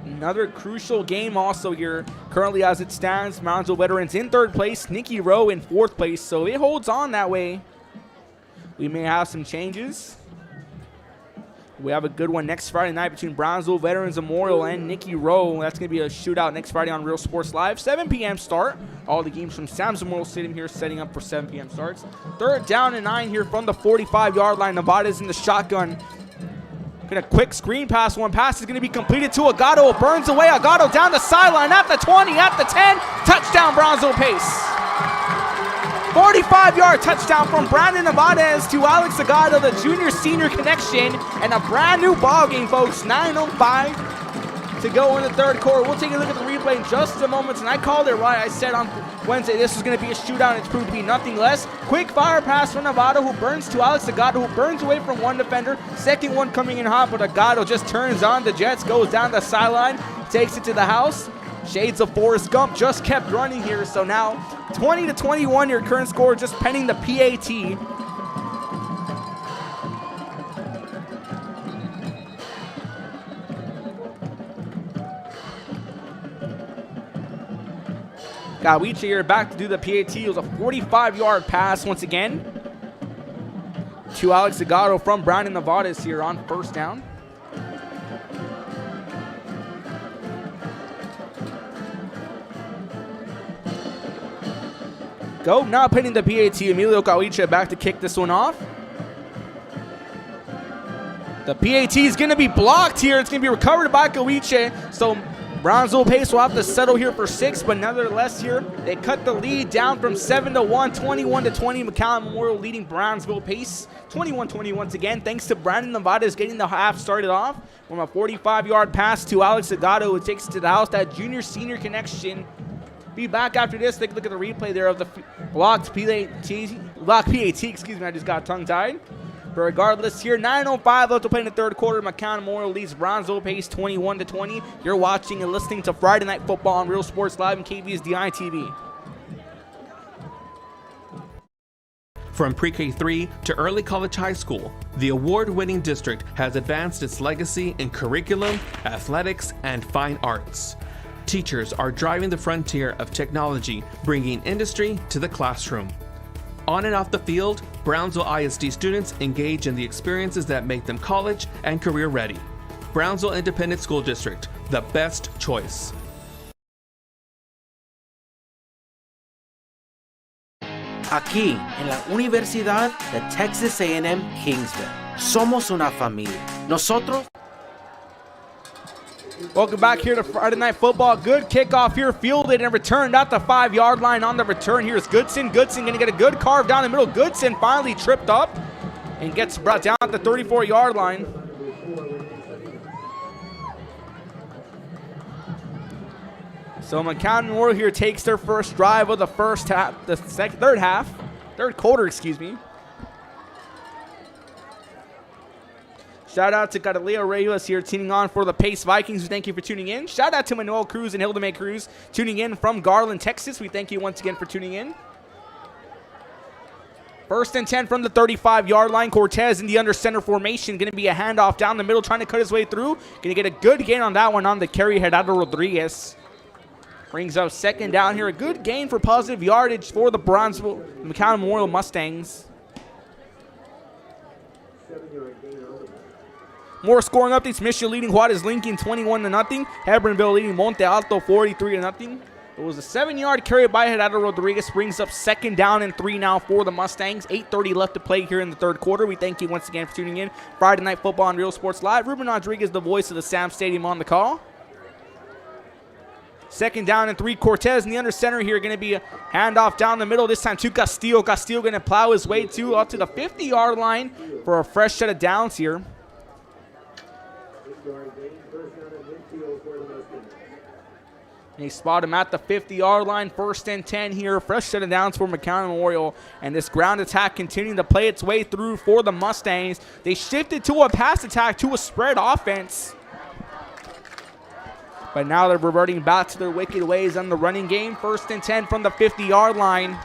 Another crucial game also here. Currently as it stands, Brownsville Veterans in 3rd place, Nicky Rowe in 4th place. So it holds on that way. We may have some changes. We have a good one next Friday night between Brownsville Veterans Memorial and Nicky Rowe. That's going to be a shootout next Friday on Real Sports Live. 7 p.m. start. All the games from Sam's Memorial Stadium here setting up for 7 p.m. starts. 3rd down and 9 here from the 45-yard line. Nevada's in the shotgun. Get a quick screen pass. One pass is going to be completed to Agato. It burns away. Agato down the sideline at the 20, at the 10. Touchdown, Brownsville Pace. 45-yard touchdown from Brandon Nevadez to Alex Agato, the junior-senior connection, and a brand-new ball game, folks. 9:05 to go in the 3rd quarter. We'll take a look at the replay in just a moment, and I called it right. I said on Wednesday this was going to be a shootout, and it's proved to be nothing less. Quick fire pass from Nevada, who burns to Alex Agato, who burns away from one defender. Second one coming in hot, but Agato just turns on the Jets, goes down the sideline, takes it to the house. Shades of Forrest Gump just kept running here, so now 20-21 your current score, just pending the PAT. Gawiche here back to do the PAT. It was a 45-yard pass once again to Alex Zagato from Brandon Nevada's here on first down. Go, now pinning the PAT. Emilio Gawiche back to kick this one off. The PAT is going to be blocked here. It's going to be recovered by Gawiche. So Brownsville Pace will have to settle here for 6, but nevertheless here, they cut the lead down from 7 to 1, 21 to 20. McAllen Memorial leading Brownsville Pace 21-20 once again, thanks to Brandon Nevada's getting the half started off from a 45-yard pass to Alex Zagato, who takes it to the house. That junior-senior connection. Be back after this. Take a look at the replay there of the blocked PAT. Excuse me, I just got tongue-tied. But regardless, here 9:05 left to play in the third quarter. McAllen Memorial leads Brownsville Pace 21 to 20. You're watching and listening to Friday Night Football on Real Sports Live and KV's DI TV. From pre-K3 to early college high school, the award-winning district has advanced its legacy in curriculum, athletics, and fine arts. Teachers are driving the frontier of technology, bringing industry to the classroom. On and off the field, Brownsville ISD students engage in the experiences that make them college and career ready. Brownsville Independent School District, the best choice. Aquí, en la Universidad de Texas A&M Kingsville, somos una familia. Nosotros. Welcome back here to Friday Night Football. Good kickoff here, fielded and returned at the 5-yard line. On the return, here's Goodson. Goodson going to get a good carve down the middle. Goodson finally tripped up and gets brought down at the 34-yard line. So McAllen Memorial here takes their first drive of the first half, third quarter, excuse me. Shout out to Catalina Reyes here tuning on for the Pace Vikings. We thank you for tuning in. Shout out to Manuel Cruz and Hilda May Cruz tuning in from Garland, Texas. We thank you once again for tuning in. 1st and 10 from the 35-yard line. Cortez in the under center formation. Going to be a handoff down the middle, trying to cut his way through. Going to get a good gain on that one on the carry, Gerardo Rodriguez. Brings up 2nd down here. A good gain for positive yardage for the McAllen Memorial Mustangs. More scoring updates. Mission leading Juarez Lincoln 21-0. Hebronville leading Monte Alto 43-0. It was a 7-yard carry by Gerardo Rodriguez. Brings up 2nd down and 3 now for the Mustangs. 8:30 left to play here in the third quarter. We thank you once again for tuning in. Friday Night Football on Real Sports Live. Ruben Rodriguez, the voice of the Sam Stadium, on the call. 2nd down and 3. Cortez in the under center here. Going to be a handoff down the middle. This time to Castillo. Castillo going to plow his way up to the 50-yard line for a fresh set of downs here. They spot him at the 50-yard line. 1st and 10 here. Fresh set of downs for McAllen Memorial. And this ground attack continuing to play its way through for the Mustangs. They shifted to a pass attack, to a spread offense. But now they're reverting back to their wicked ways on the running game. 1st and 10 from the 50-yard line.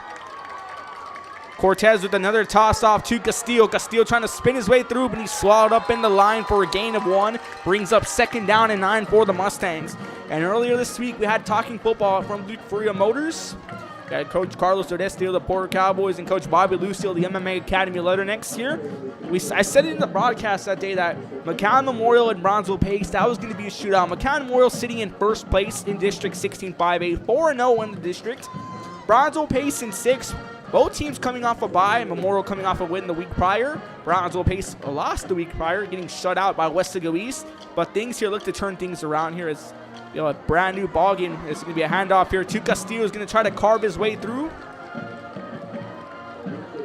Cortez with another toss-off to Castillo. Castillo trying to spin his way through, but he's swallowed up in the line for a gain of 1. Brings up 2nd down and 9 for the Mustangs. And earlier this week, we had Talking Football from Luke Furia Motors. We had Coach Carlos Odestio, the Porter Cowboys, and Coach Bobby Lucio, the MMA Academy leader next year. I said it in the broadcast that day that McAllen Memorial and Brownsville Pace, that was going to be a shootout. McAllen Memorial sitting in 1st place in District 16-5A, 4-0 in the district. Brownsville Pace in 6th. Both teams coming off a bye. Memorial coming off a win the week prior. Brownsville Pace lost the week prior, getting shut out by Westago East. But things here look to turn things around here. It's a brand new ball game. It's going to be a handoff here to Castillo. Is going to try to carve his way through.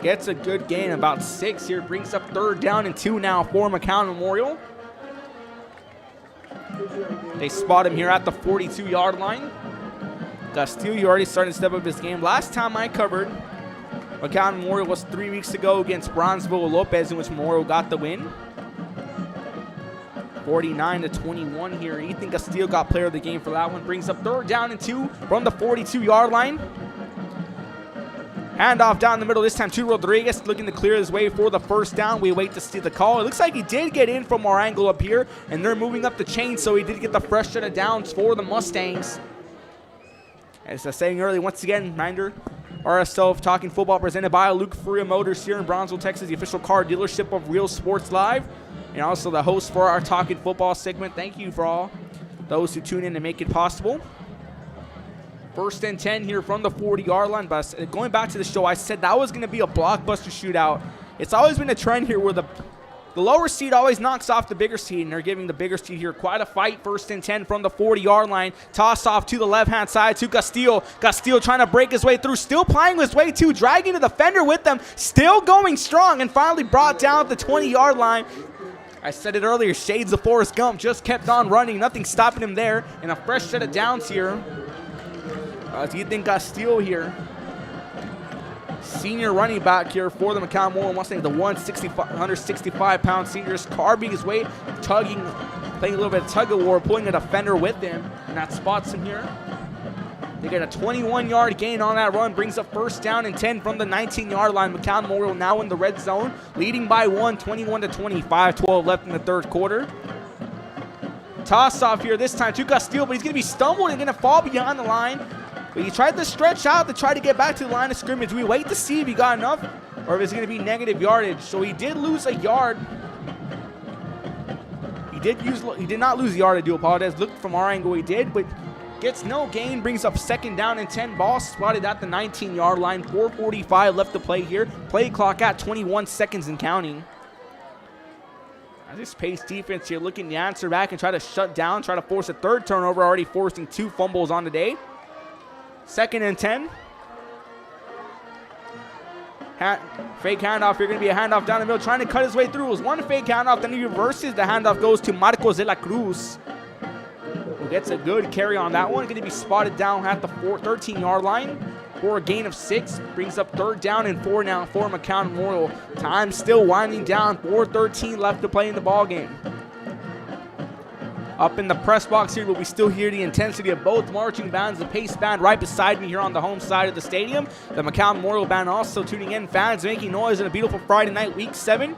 Gets a good gain, about 6 here. Brings up 3rd down and 2 now for McAllen Memorial. They spot him here at the 42-yard line. Castillo already started to step up his game. Last time I covered McAllen Memorial was 3 weeks ago against Brownsville Lopez, in which Memorial got the win. 49-21 here. Ethan Castillo got player of the game for that one. Brings up 3rd down and 2 from the 42-yard line. Handoff down the middle, this time to Rodriguez, looking to clear his way for the 1st down. We wait to see the call. It looks like he did get in from our angle up here, and they're moving up the chain, so he did get the fresh set of downs for the Mustangs. As I was saying earlier, once again, reminder, RSL Talking Football presented by Luke Freya Motors here in Brownsville, Texas, the official car dealership of Real Sports Live, and also the host for our Talking Football segment. Thank you for all those who tune in and make it possible. 1st and 10 here from the 40-yard line. But going back to the show, I said that was going to be a blockbuster shootout. It's always been a trend here where the lower seed always knocks off the bigger seed, and they're giving the bigger seed here quite a fight. 1st and 10 from the 40-yard line. Toss off to the left-hand side to Castillo. Castillo trying to break his way through, still plying his way to, dragging the defender with them, still going strong, and finally brought down at the 20-yard line. I said it earlier, shades of Forrest Gump, just kept on running, nothing stopping him there, and a fresh set of downs here. Ethan Castillo here, senior running back here for the McAllen Morrow Mustangs, the 165-pound senior, just carving his way, tugging, playing a little bit of tug-of-war, pulling a defender with him, and that spots him here. They get a 21-yard gain on that run, brings up 1st down and 10 from the 19-yard line. McAllen Morrow now in the red zone, leading by 1, 21-25, 12 left in the 3rd quarter. Toss off here this time to Castillo, but he's going to be stumbled and going to fall behind the line. But he tried to stretch out to try to get back to the line of scrimmage. We wait to see if he got enough or if it's going to be negative yardage. So he did lose a yard. He did not lose the yard, I do apologize. Looked from our angle, he did, but gets no gain. Brings up 2nd down and 10. Ball spotted at the 19-yard line. 4:45 left to play here. Play clock at 21 seconds and counting. This pace defense here looking to answer back and try to shut down, try to force a 3rd turnover, already forcing 2 fumbles on the day. 2nd and 10. Fake handoff here, going to be a handoff down the middle, trying to cut his way through. It was one fake handoff, then he reverses. The handoff goes to Marcos de la Cruz, who gets a good carry on that one. Going to be spotted down at the 13-yard line for a gain of 6. Brings up 3rd down and 4 now for McAllen Memorial. Time still winding down. 4:13 left to play in the ball game. Up in the press box here, but we still hear the intensity of both marching bands. The pace band right beside me here on the home side of the stadium. The McAllen Memorial Band also tuning in. Fans making noise on a beautiful Friday night, week 7.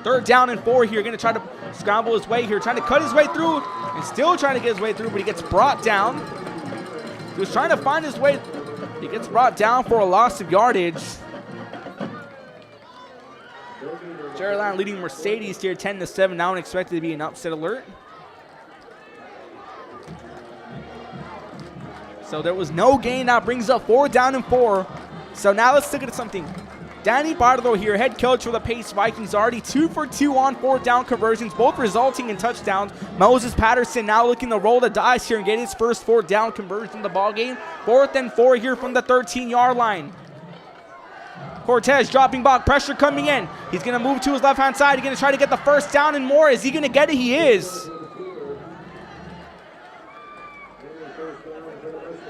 3rd down and 4 here. Going to try to scramble his way here. Trying to cut his way through and still trying to get his way through, but he gets brought down. He was trying to find his way. He gets brought down for a loss of yardage. Jerryland leading Mercedes here 10-7. Now expected to be an upset alert. So there was no gain. Now brings up 4 down and 4. So now let's look at something. Danny Barlow here, head coach for the Pace Vikings, already 2 for 2 on 4th down conversions, both resulting in touchdowns. Moses Patterson now looking to roll the dice here and get his first 4th down conversion in the ball game. 4th and 4 here from the 13-yard line. Cortez dropping back, pressure coming in. He's going to move to his left-hand side. He's going to try to get the 1st down and more. Is he going to get it? He is.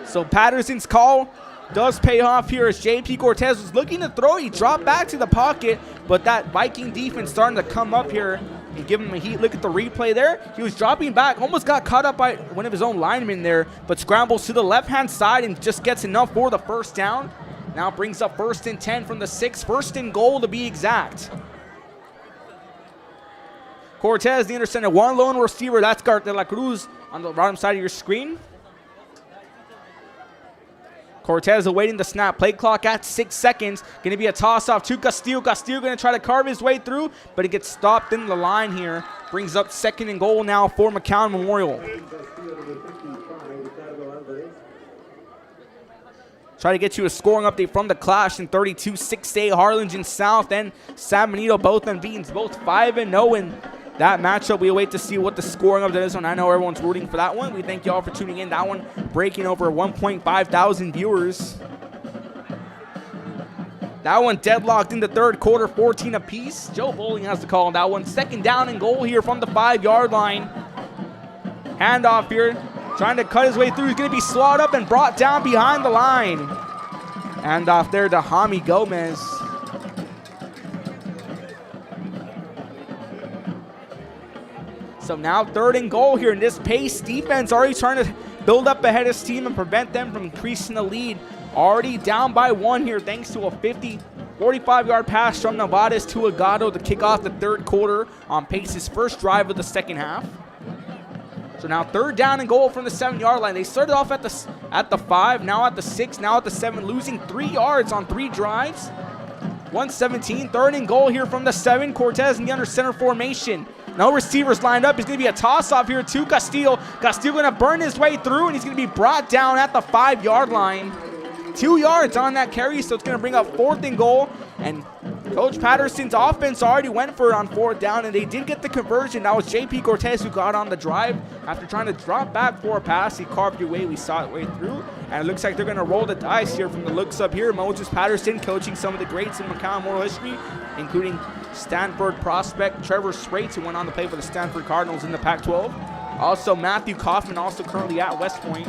So Patterson's call does pay off here as JP Cortez was looking to throw. He dropped back to the pocket, but that Viking defense starting to come up here and give him a heat. Look at the replay there. He was dropping back, almost got caught up by one of his own linemen there, but scrambles to the left-hand side and just gets enough for the 1st down. Now brings up 1st and 10 from the 6, 1st and goal to be exact. Cortez, the interceptor, one lone receiver. That's Gar de la Cruz on the bottom side of your screen. Cortez awaiting the snap. Play clock at 6 seconds. Going to be a toss-off to Castillo. Castillo going to try to carve his way through, but he gets stopped in the line here. Brings up 2nd and goal now for McAllen Memorial. Try to get you a scoring update from the clash in 32-6A. Harlingen South and San Benito, both unbeaten, both 5-0 in that matchup. We await to see what the scoring of this one. I know everyone's rooting for that one. We thank you all for tuning in. That one breaking over 1.5 thousand viewers. That one deadlocked in the 3rd quarter, 14 apiece. Joe Bowling has the call on that one. 2nd down and goal here from the 5-yard line. Handoff here. Trying to cut his way through. He's going to be slowed up and brought down behind the line. Handoff there to Jaime Gomez. So now 3rd and goal here in this pace defense, already trying to build up ahead of his team and prevent them from increasing the lead. Already down by 1 here thanks to a 45-yard pass from Nevada's to Agado to kick off the 3rd quarter on Pace's first drive of the 2nd half. So now 3rd down and goal from the 7-yard line. They started off at the 5, now at the 6, now at the 7, losing 3 yards on 3 drives. 117, 3rd and goal here from the 7. Cortez in the under center formation. No receivers lined up. It's going to be a toss-off here to Castillo. Castillo going to burn his way through, and he's going to be brought down at the 5-yard line. 2 yards on that carry, so it's going to bring up 4th and goal. And Coach Patterson's offense already went for it on 4th down, and they did get the conversion. That was J.P. Cortez who got on the drive. After trying to drop back for a pass, he carved your way. We saw it way through. And it looks like they're going to roll the dice here from the looks up here. Moses Patterson coaching some of the greats in McAllen Moral history, including Stanford prospect Trevor Sprates, who went on to play for the Stanford Cardinals in the Pac-12. Also Matthew Kaufman, also currently at West Point.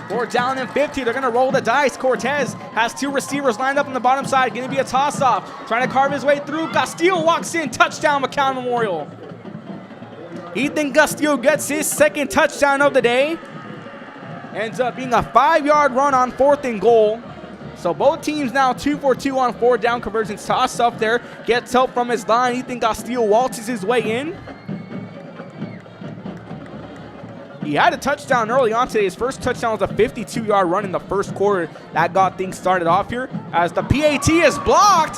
4th down and 50. They're going to roll the dice. Cortez has 2 receivers lined up on the bottom side. Going to be a toss-off. Trying to carve his way through. Castillo walks in. Touchdown, McAllen Memorial. Ethan Castillo gets his 2nd touchdown of the day. Ends up being a 5-yard run on 4th and goal. So both teams now 2 for 2 on 4th down conversions. Toss-off there. Gets help from his line. Ethan Castillo waltzes his way in. He had a touchdown early on today. His first touchdown was a 52-yard run in the first quarter. That got things started off here as the PAT is blocked.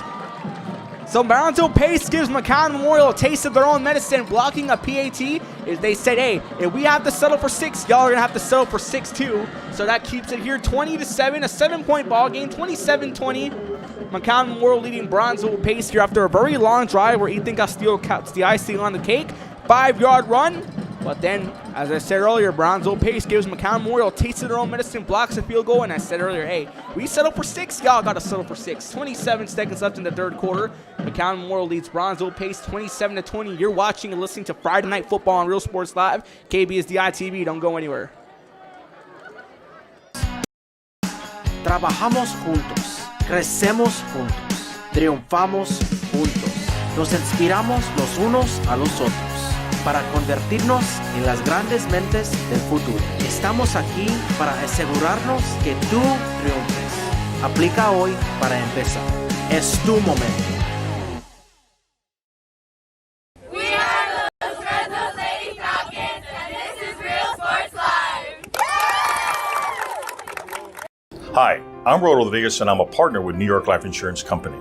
So Brownsville Pace gives McAllen Memorial a taste of their own medicine. Blocking a PAT is they said, hey, if we have to settle for 6, y'all are going to have to settle for 6 too. So that keeps it here 20-7, a 7-point ball game, 27-20. McAllen Memorial leading Brownsville Pace here after a very long drive where Ethan Castillo cuts the icing on the cake. 5-yard run. But then, as I said earlier, Brownsville Pace gives McAllen Memorial a taste of their own medicine, blocks a field goal, and I said earlier, hey, we settle for 6, y'all got to settle for 6. 27 seconds left in the 3rd quarter. McAllen Memorial leads Brownsville Pace 27-20. You're watching and listening to Friday Night Football on Real Sports Live. KB is the ITV. Don't go anywhere. Trabajamos juntos, crecemos juntos, triunfamos juntos. Nos inspiramos los unos a los otros para convertirnos en las grandes mentes del futuro. Estamos aquí para asegurarnos que tú triunfes. Aplica hoy para empezar. Es tu momento. We are the Brownsville Lady Falcons, and this is Real Sports Live. Hi, I'm Rolo Rodriguez, and I'm a partner with New York Life Insurance Company.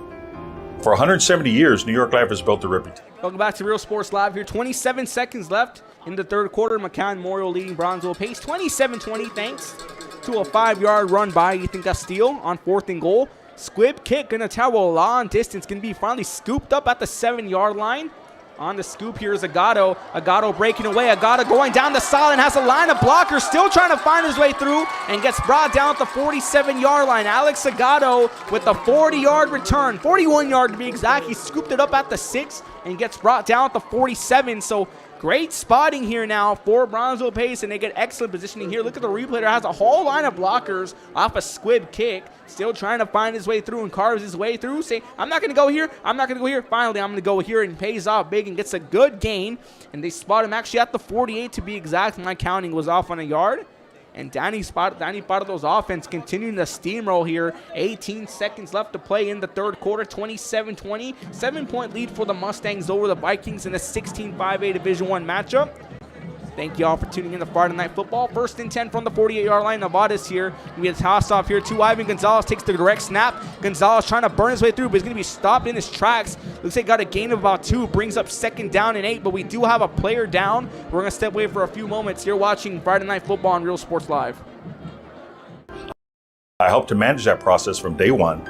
For 170 years, New York Life has built a reputation. Welcome back to Real Sports Live here. 27 seconds left in the 3rd quarter. McAllen Memorial leading Brownsville Pace 27-20 thanks to a 5-yard run by Ethan Castillo on 4th and goal. Squib kick going to travel a long distance. Going to be finally scooped up at the 7-yard line. On the scoop here is Agato. Agato breaking away. Agato going down the sideline. Has a line of blockers. Still trying to find his way through. And gets brought down at the 47-yard line. Alex Agato with a 40-yard return. 41-yard to be exact. He scooped it up at the 6. And gets brought down at the 47. So great spotting here now for Brownsville Pace. And they get excellent positioning here. Look at the replay. There has a whole line of blockers off a squib kick. Still trying to find his way through and carves his way through. Saying, I'm not going to go here. I'm not going to go here. Finally, I'm going to go here, and pays off big and gets a good gain. And they spot him actually at the 48 to be exact. My counting was off on a yard. And Danny Pardo's offense continuing to steamroll here. 18 seconds left to play in the 3rd quarter. 27-20. 7-point lead for the Mustangs over the Vikings in a 16-5A Division I matchup. Thank you all for tuning in to Friday Night Football. 1st and 10 from the 48-yard line. Nevada's here. We get a toss-off here to Ivan Gonzalez. Takes the direct snap. Gonzalez trying to burn his way through, but he's going to be stopped in his tracks. Looks like got a gain of about 2. Brings up 2nd down and 8, but we do have a player down. We're going to step away for a few moments. You're watching Friday Night Football on Real Sports Live. I help to manage that process from day one.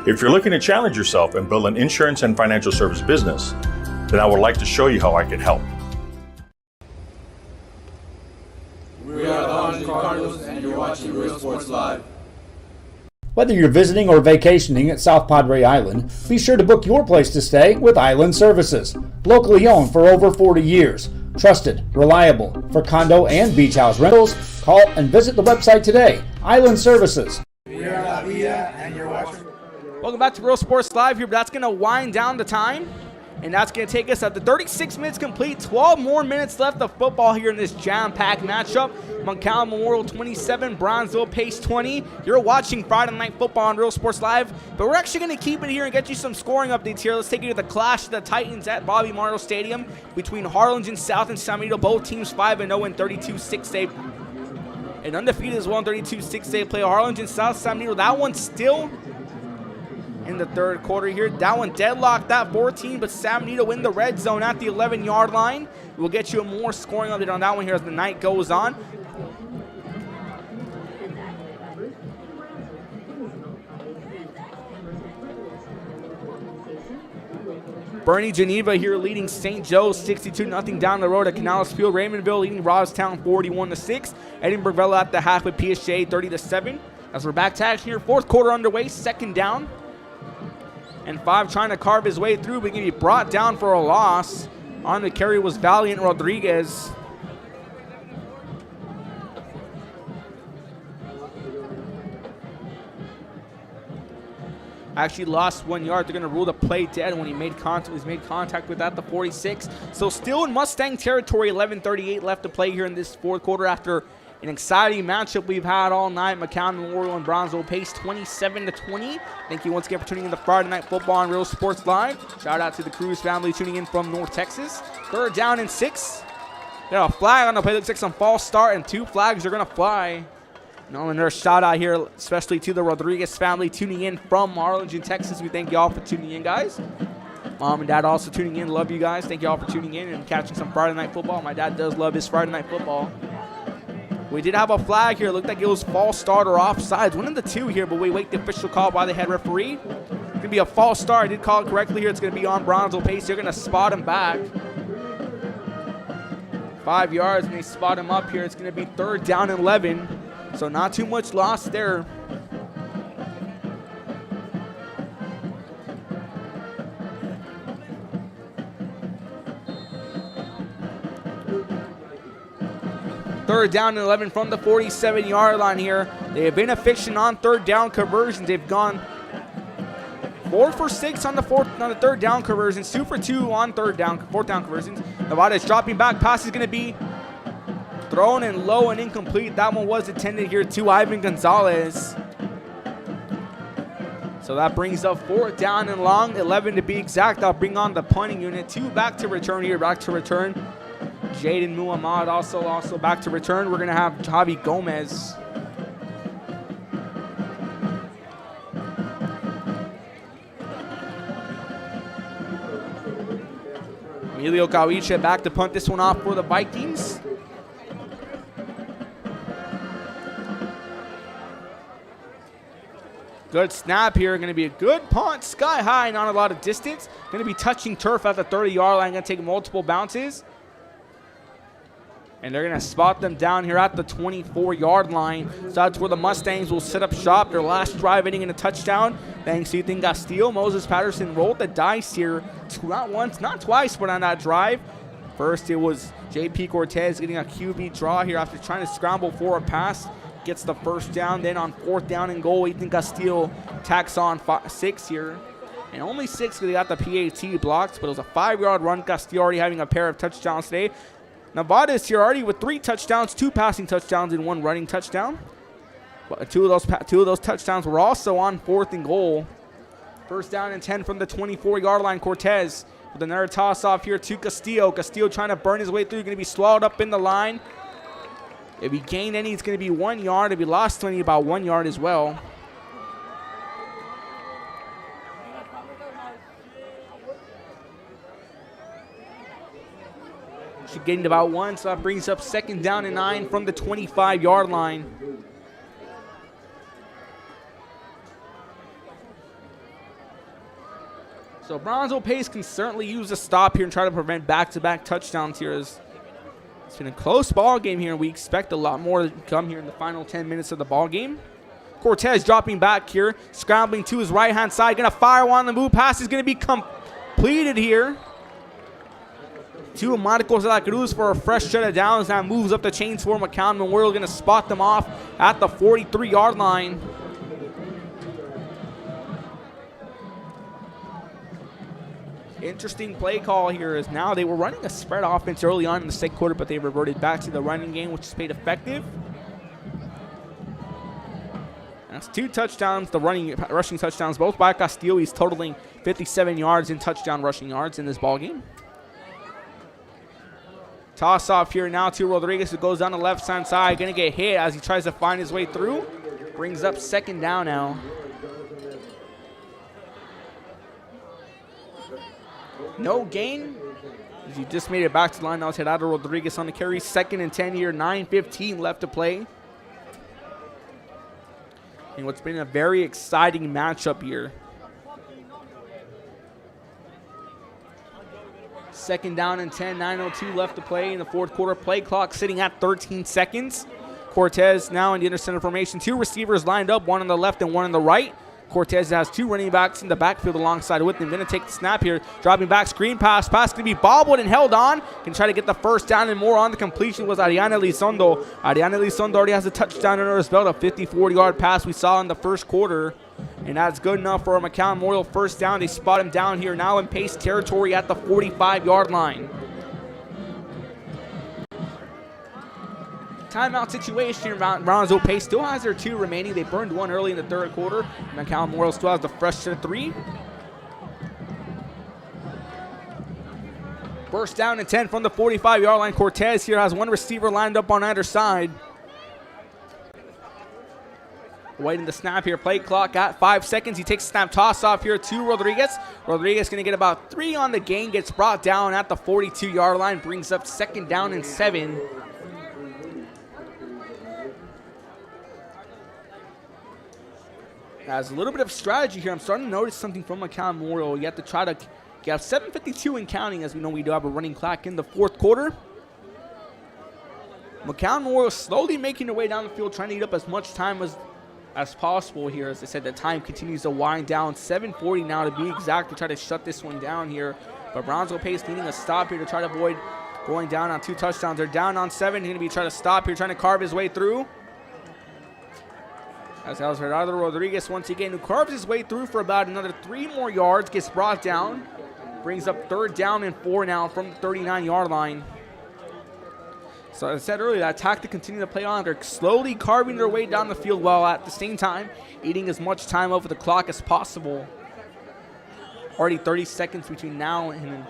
If you're looking to challenge yourself and build an insurance and financial service business, then I would like to show you how I can help. We are the Untitled Cardinals, and you're watching Real Sports Live. Whether you're visiting or vacationing at South Padre Island, be sure to book your place to stay with Island Services. Locally owned for over 40 years. Trusted, reliable for condo and beach house rentals. Call and visit the website today. Island Services. We are La Vida, and you're watching. Welcome back to Real Sports Live here, but that's going to wind down the time. And that's going to take us up to 36 minutes complete. 12 more minutes left of football here in this jam-packed matchup. McAllen Memorial 27, Brownsville Pace 20. You're watching Friday Night Football on Real Sports Live, but we're actually going to keep it here and get you some scoring updates here. Let's take you to the clash of the Titans at Bobby Marshall Stadium between Harlingen South and San Benito. Both teams 5-0 and 32-6-8. And undefeated as well in 32-6-8 play. Harlingen South, San Benito. That one's still in the third quarter here. That one deadlocked at 14, but San Benito in the red zone at the 11-yard line. We'll get you a more scoring update on that one here as the night goes on. Bernie Geneva here leading St. Joe's 62-0 down the road at Canales Field. Raymondville leading Robstown 41-6. Edinburgh Villa at the half with PSJ 30-7. As we're back to action here, fourth quarter underway, second down. And 5 trying to carve his way through, but going to be brought down for a loss. On the carry was Valiant Rodriguez. Actually lost 1 yard. They're going to rule the play dead when he made contact with at the 46. So still in Mustang territory, 11:38 left to play here in this fourth quarter after an exciting matchup we've had all night. McAllen Memorial and Brownsville Pace 27-20. Thank you once again for tuning in to Friday Night Football on Real Sports Live. Shout out to the Cruz family tuning in from North Texas. Third down and 6. Got a flag on the play. Looks like some false start, and 2 flags are going to fly. And another shout out here, especially to the Rodriguez family tuning in from Arlington, Texas. We thank y'all for tuning in, guys. Mom and Dad also tuning in. Love you guys. Thank y'all for tuning in and catching some Friday Night Football. My dad does love his Friday Night Football. We did have a flag here. Looked like it was false start or offsides. One of the two here, but we wait the official call by the head referee. It's going to be a false start. I did call it correctly here. It's going to be on Brownsville Pace. They're going to spot him back. 5 yards, and they spot him up here. It's going to be third down and 11. So not too much loss there. Third down and 11 from the 47-yard line here. They have been efficient on third down conversions. They've gone 4 for 6 on the third down conversions, 2 for 2 on fourth down conversions. Nevada's dropping back. Pass is going to be thrown in low and incomplete. That one was intended here to Ivan Gonzalez. So that brings up fourth down and long, 11 to be exact. I'll bring on the punting unit. 2 back to return here, back to return. Jaden Muhammad also back to return. We're going to have Javi Gomez. Emilio Cawiche back to punt this one off for the Vikings. Good snap here. Going to be a good punt. Sky high, not a lot of distance. Going to be touching turf at the 30-yard line. Going to take multiple bounces. And they're going to spot them down here at the 24-yard line. So that's where the Mustangs will set up shop. Their last drive ending in a touchdown. Thanks to Ethan Castillo. Moses Patterson rolled the dice here. Not once, not twice, but on that drive. First, it was J.P. Cortez getting a QB draw here after trying to scramble for a pass. Gets the first down. Then on fourth down and goal, Ethan Castillo tacks on 6 here. And only 6 because they got the PAT blocked. But it was a 5-yard run. Castillo already having a pair of touchdowns today. Nevada's here already with 3 touchdowns, 2 passing touchdowns, and 1 running touchdown. But two of those touchdowns were also on fourth and goal. First down and 10 from the 24-yard line. Cortez with another toss off here to Castillo. Castillo trying to burn his way through. Going to be swallowed up in the line. If he gained any, it's going to be 1 yard. If he lost any, about 1 yard as well. She gained about 1, so that brings up second down and 9 from the 25-yard line. So Brownsville Pace can certainly use a stop here and try to prevent back-to-back touchdowns here. It's been a close ball game here, and we expect a lot more to come here in the final 10 minutes of the ball game. Cortez dropping back here, scrambling to his right-hand side, going to fire one on the move. Pass is going to be completed here to Marcos de la Cruz for a fresh set of downs. That moves up the chains for McAllen Memorial. Going to spot them off at the 43-yard line. Interesting play call here is now they were running a spread offense early on in the second quarter, but they reverted back to the running game, which has made effective. That's 2 touchdowns, the rushing touchdowns, both by Castillo. He's totaling 57 yards in touchdown rushing yards in this ball game. Toss off here now to Rodriguez, who goes down the left side. Going to get hit as he tries to find his way through. Brings up second down now. No gain. He just made it back to the line. Now it's Gerardo Rodriguez on the carry. 2nd and 10 here. 9:15 left to play. And what's been a very exciting matchup here. 2nd down and 10. 9:02 left to play in the fourth quarter. Play clock sitting at 13 seconds. Cortez now in the inter-center formation. 2 receivers lined up, one on the left and one on the right. Cortez has 2 running backs in the backfield alongside with him. Going to take the snap here. Dropping back, screen pass. Pass going to be bobbled and held on. Can try to get the first down and more on the completion was Ariana Elizondo. Ariana Elizondo already has a touchdown under his belt. A 54-yard pass we saw in the first quarter. And that's good enough for a McAllen Memorial first down. They spot him down here now in pace territory at the 45-yard line. Timeout situation here. Brownsville Pace still has their 2 remaining. They burned 1 early in the third quarter. McAllen Memorial still has the fresh set of 3. First down and 10 from the 45-yard line. Cortez here has 1 receiver lined up on either side. Waiting the snap here. Play clock at 5 seconds. He takes a snap, toss off here to Rodriguez. Rodriguez going to get about 3 on the gain. Gets brought down at the 42-yard line. Brings up 2nd down and 7. Has a little bit of strategy here. I'm starting to notice something from McAllen Memorial. You have to try to get 7:52 and counting, as we know we do have a running clock in the fourth quarter. McAllen Memorial slowly making their way down the field, trying to eat up as much time as possible here. As I said, the time continues to wind down. 7:40 now to be exact to try to shut this one down here. But Brownsville Pace needing a stop here to try to avoid going down on 2 touchdowns. They're down on 7. He's going to be trying to stop here, trying to carve his way through. As that was Gerardo Rodriguez once again, who carves his way through for about another 3 more yards, gets brought down. Brings up 3rd down and 4 now from the 39-yard line. So as I said earlier, that tactic continue to play on. They're slowly carving their way down the field while at the same time eating as much time over the clock as possible. Already 30 seconds between now and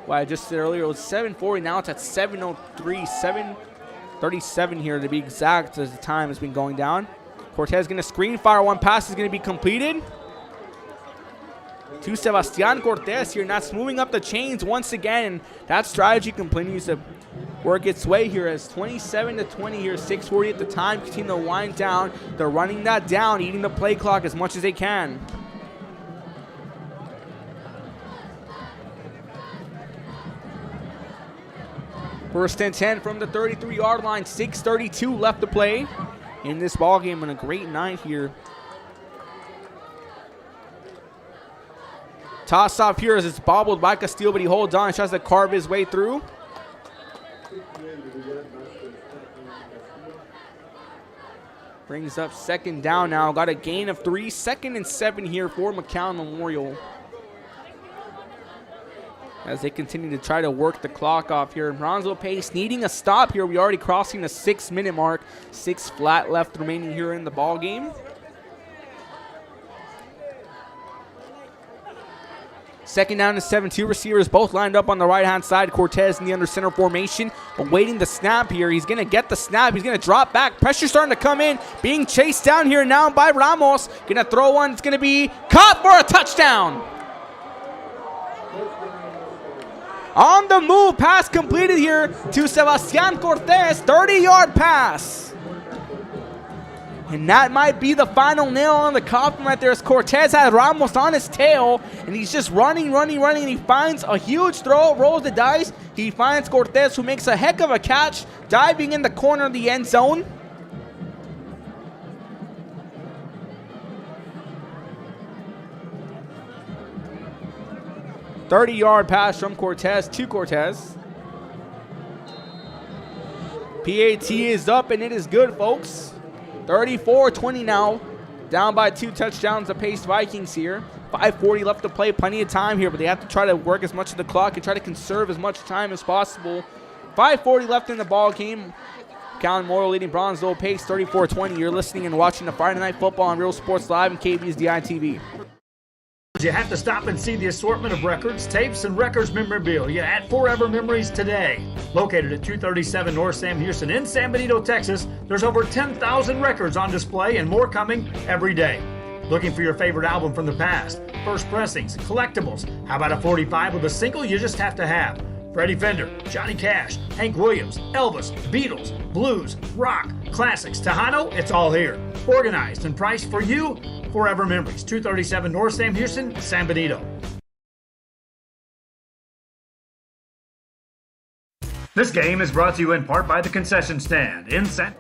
what I just said earlier. It was 7:40. Now it's at 7:03, 7:37 here to be exact as the time has been going down. Cortez going to screen fire. 1 pass is going to be completed to Sebastian Cortez here. And that's moving up the chains once again. That strategy continues to work its way here as 27-20 here. 6:40 at the time. Continue to wind down. They're running that down, eating the play clock as much as they can. First and 10 from the 33-yard line. 6:32 left to play in this ball game, and a great night here. Toss off here as it's bobbled by Castillo, but he holds on and tries to carve his way through. Brings up 2nd down now. Got a gain of 3. 2nd and 7 here for McAllen Memorial, as they continue to try to work the clock off here. Brownsville Pace needing a stop here. We're already crossing the 6-minute mark. 6 flat left remaining here in the ball game. 2nd down and 7. 2 receivers both lined up on the right-hand side. Cortez in the under center formation, awaiting the snap here. He's going to get the snap. He's going to drop back. Pressure starting to come in. Being chased down here now by Ramos. Going to throw one. It's going to be caught for a touchdown. On the move, pass completed here to Sebastian Cortez, 30-yard pass. And that might be the final nail on the coffin right there, as Cortez has Ramos on his tail, and he's just running, and he finds a huge throw, rolls the dice. He finds Cortez, who makes a heck of a catch, diving in the corner of the end zone. .30-yard pass from Cortez to Cortez. PAT is up, and it is good, folks. 34-20 now. Down by 2 touchdowns, the Pace Vikings here. 5:40 left to play, plenty of time here, but they have to try to work as much of the clock and try to conserve as much time as possible. 5:40 left in the ball game. McAllen Memorial leading Brownsville Pace 34-20. You're listening and watching the Friday Night Football on Real Sports Live and KB's DITV. You have to stop and see the assortment of records, tapes, and records memorabilia at Forever Memories today. Located at 237 North Sam Houston in San Benito, Texas, there's over 10,000 records on display and more coming every day. Looking for your favorite album from the past, first pressings, collectibles. How about a 45 with a single you just have to have? Freddie Fender, Johnny Cash, Hank Williams, Elvis, Beatles, blues, rock, classics, Tejano, it's all here. Organized and priced for you. Forever Memories, 237 North Sam Houston, San Benito. This game is brought to you in part by the concession stand in San.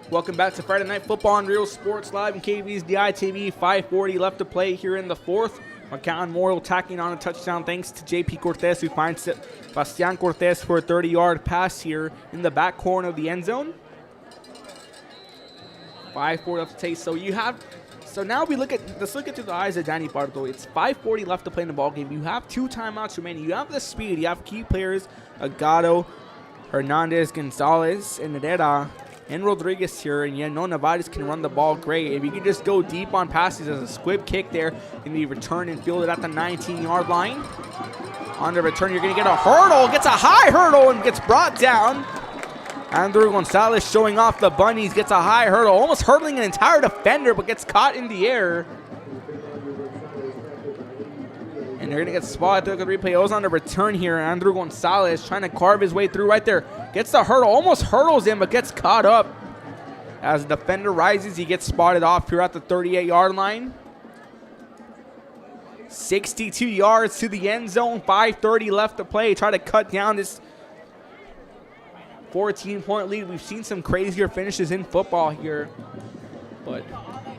Welcome back to Friday Night Football on Real Sports Live and KB's DITV. 5:40 left to play here in the fourth. McAllen Memorial tacking on a touchdown thanks to J.P. Cortez, who finds Bastian Cortez for a 30-yard pass here in the back corner of the end zone. 5:40 left to take. So now let's look it through the eyes of Danny Pardo. It's 5:40 left to play in the ball game. You have 2 timeouts remaining. You have the speed. You have key players, Agado, Hernandez, Gonzalez, and Herrera, and Rodriguez here, and Nevares can run the ball great. If you can just go deep on passes, as a squib kick there can be returned and fielded at the 19-yard line. On the return, you're going to get a hurdle, gets a high hurdle and gets brought down. Andrew Gonzalez showing off the bunnies, gets a high hurdle, almost hurdling an entire defender, but gets caught in the air. And they're going to get spotted. Look at the replay. It was on the return here. Andrew Gonzalez trying to carve his way through right there. Gets the hurdle, almost hurdles him, but gets caught up. As the defender rises, he gets spotted off here at the 38-yard line. 62 yards to the end zone. 5:30 left to play. Try to cut down this 14-point lead. We've seen some crazier finishes in football here, but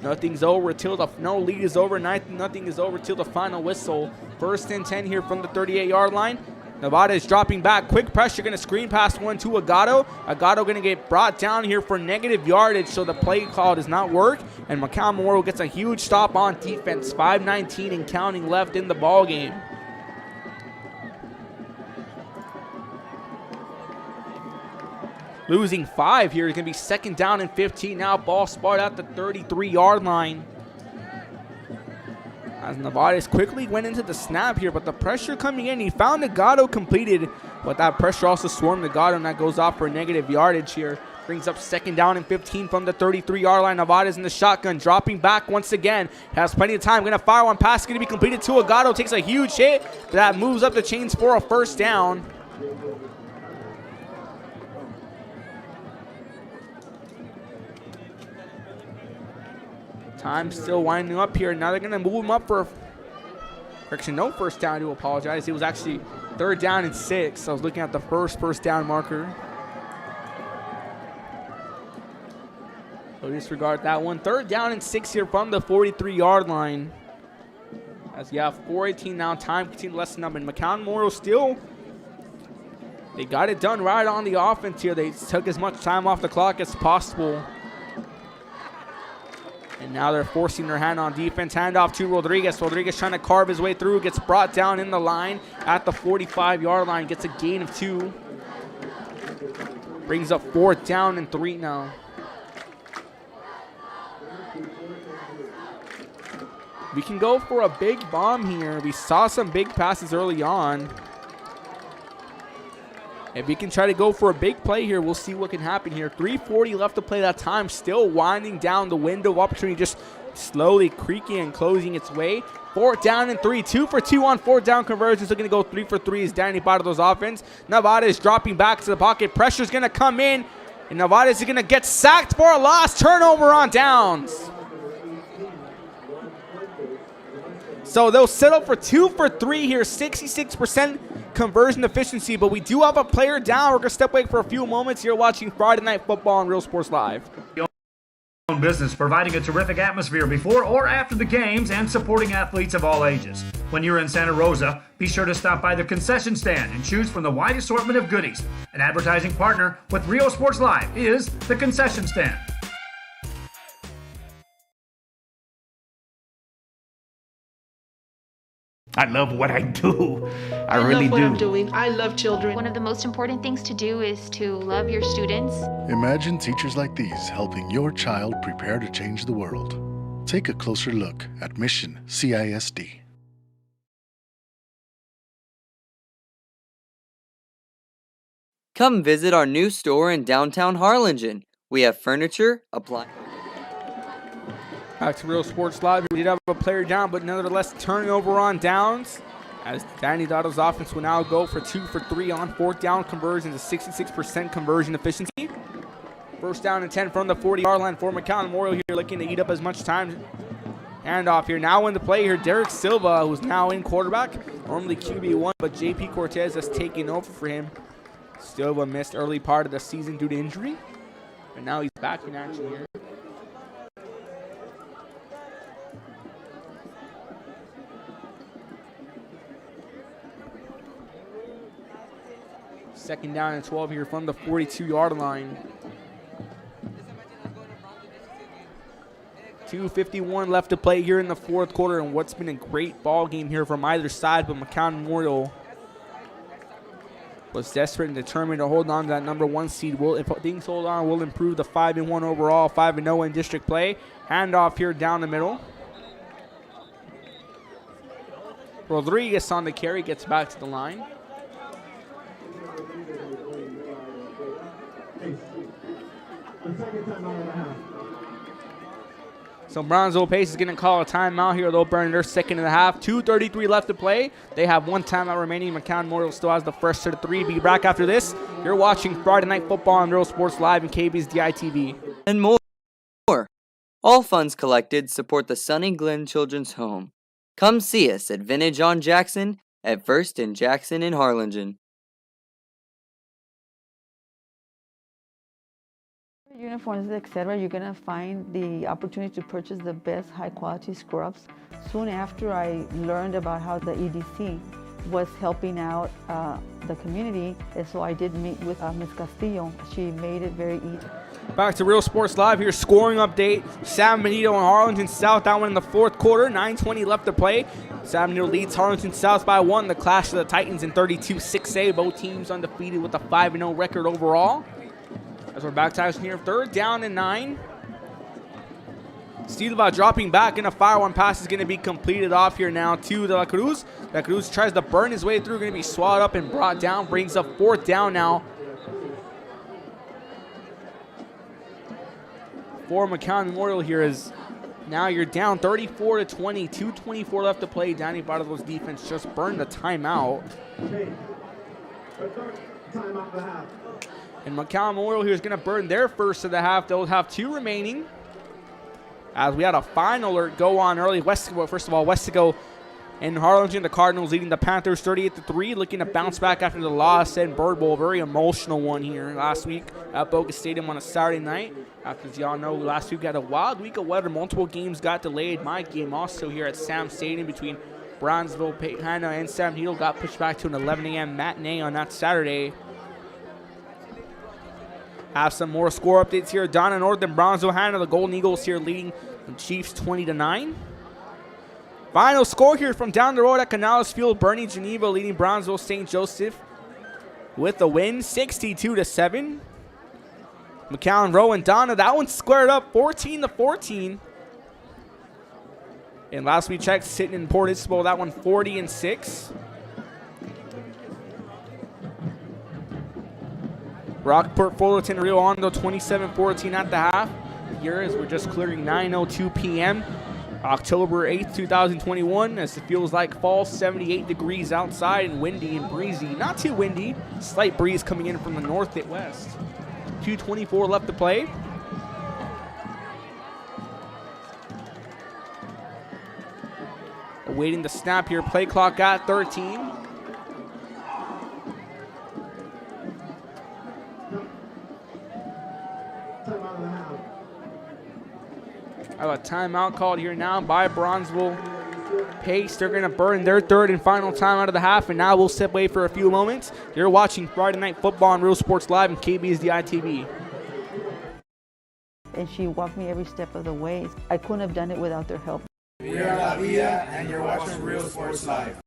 nothing's over till no lead is over. Nothing is over till the final whistle. 1st and 10 here from the 38-yard line. Nevada is dropping back. Quick pressure, going to screen pass one to Agado. Agado going to get brought down here for negative yardage, so the play call does not work. And McAllen Memorial gets a huge stop on defense. 5:19 and counting left in the ball game. Losing 5 here. It's going to be 2nd down and 15 now. Ball spotted at the 33-yard line. As Nevares quickly went into the snap here, but the pressure coming in, he found Agado completed, but that pressure also swarmed Agado, and that goes off for negative yardage here. Brings up 2nd down and 15 from the 33-yard line. Nevares in the shotgun, dropping back once again. Has plenty of time. Going to fire one pass, going to be completed to Agado. Takes a huge hit, but that moves up the chains for a 1st down. Time still winding up here. Now they're going to move him up for, correction, no 1st down, I do apologize. It was actually 3rd down and 6. I was looking at the first down marker. So disregard that one. 3rd down and 6 here from the 43-yard line. As you have 4:18 now, time continues less than up. And McAllen Memorial still, they got it done right on the offense here. They took as much time off the clock as possible. And now they're forcing their hand on defense. Handoff to Rodriguez. Rodriguez trying to carve his way through. Gets brought down in the line at the 45-yard line. Gets a gain of 2. Brings up 4th down and 3 now. We can go for a big bomb here. We saw some big passes early on. If we can try to go for a big play here, we'll see what can happen here. 3:40 left to play. That time still winding down. The window of opportunity just slowly creaking and closing its way. 4th down and 3. 2 for 2 on 4th down conversions. Looking to go 3 for 3 is Danny Pardo's offense. Nevada is dropping back to the pocket. Pressure's going to come in. And Nevada is going to get sacked for a loss. Turnover on downs. So they'll settle for 2 for 3 here. 66% conversion efficiency, but we do have a player down. We're going to step away for a few moments. You're watching Friday Night Football on Real Sports Live. Business, providing a terrific atmosphere before or after the games and supporting athletes of all ages. When you're in Santa Rosa, be sure to stop by the concession stand and choose from the wide assortment of goodies. An advertising partner with Real Sports Live is the concession stand. I love what I do. I really love what I'm do. doing. I love children. One of the most important things to do is to love your students. Imagine teachers like these helping your child prepare to change the world. Take a closer look at Mission CISD. Come visit our new store in downtown Harlingen. We have furniture, appliances. Back to Real Sports Live. We did have a player down, but nevertheless turnover on downs, as Danny Dottle's offense will now go for 2 for 3 on fourth down conversions, a 66% conversion efficiency. First down and 10 from the 40-yard line for McAllen Memorial here, looking to eat up as much time. Handoff here. Now in the play here, Derek Silva, who's now in quarterback. Normally QB1, but JP Cortez has taken over for him. Silva missed early part of the season due to injury, and now he's back in action here. Second down and 12 here from the 42-yard line. 2:51 left to play here in the fourth quarter, and what's been a great ball game here from either side, but McAllen Memorial was desperate and determined to hold on to that number 1 seed. If things hold on, will improve the 5-1 overall, 5-0 in district play. Handoff here down the middle. Rodriguez on the carry, gets back to the line. So Brownsville Pace is going to call a timeout here. They'll burn their second and a half. 2:33 left to play. They have 1 timeout remaining. McAllen Memorial still has the first set of 3. Be back after this. You're watching Friday Night Football on Real Sports Live and KB's DITV. And more. All funds collected support the Sunny Glen Children's Home. Come see us at Vintage on Jackson at First and Jackson in Harlingen. Uniforms, etc., you're going to find the opportunity to purchase the best high-quality scrubs. Soon after I learned about how the EDC was helping out the community, and so I did meet with Ms. Castillo. She made it very easy. Back to Real Sports Live here. Scoring update. San Benito and Harlingen South. That one in the fourth quarter. 9:20 left to play. San Benito leads Harlingen South by 1. The clash of the Titans in 32-6A. Both teams undefeated with a 5-0 record overall. As we're back to action here, 3rd down and 9. Silva dropping back, and a fire one pass is going to be completed off here now to De La Cruz. De La Cruz tries to burn his way through, going to be swatted up and brought down. Brings up 4th down now for McAllen Memorial here, as now you're down 34-20, 2:24 left to play. Danny Bartolo's defense just burned the timeout. And McAllen Memorial here is going to burn their first of the half. They'll have 2 remaining. As we had a fine alert go on early. Westigo, first of all, Westigo and Harlingen, the Cardinals leading the Panthers 38-3, looking to bounce back after the loss in Bird Bowl. Very emotional one here last week at Boca Stadium on a Saturday night. After, as y'all know, last week we had a wild week of weather. Multiple games got delayed. My game also here at Sam Stadium between Brownsville, Hanna, and San Benito got pushed back to an 11 a.m. matinee on that Saturday. Have some more score updates here. Donna North and Brownsville Hanna, the Golden Eagles here leading the Chiefs 20-9. Final score here from down the road at Canales Field. Bernie Geneva leading Brownsville St. Joseph with the win, 62-7. McAllen, Rowe, and Donna, that one squared up 14-14. And last we checked, sitting in Port Isabel, that one 40-6. Rockport Fullerton Rio Hondo 27-14 at the half. Here as we're just clearing 9:02 p.m. October 8th, 2021, as it feels like fall, 78 degrees outside and windy and breezy. Not too windy, slight breeze coming in from the north at west. 2:24 left to play. Awaiting the snap here, play clock at 13. I have a timeout called here now by Brownsville Pace. They're going to burn their 3rd and final timeout of the half, and now we'll step away for a few moments. You're watching Friday Night Football on Real Sports Live and KB's DITV. And she walked me every step of the way. I couldn't have done it without their help. We are La Villa, and you're watching Real Sports Live.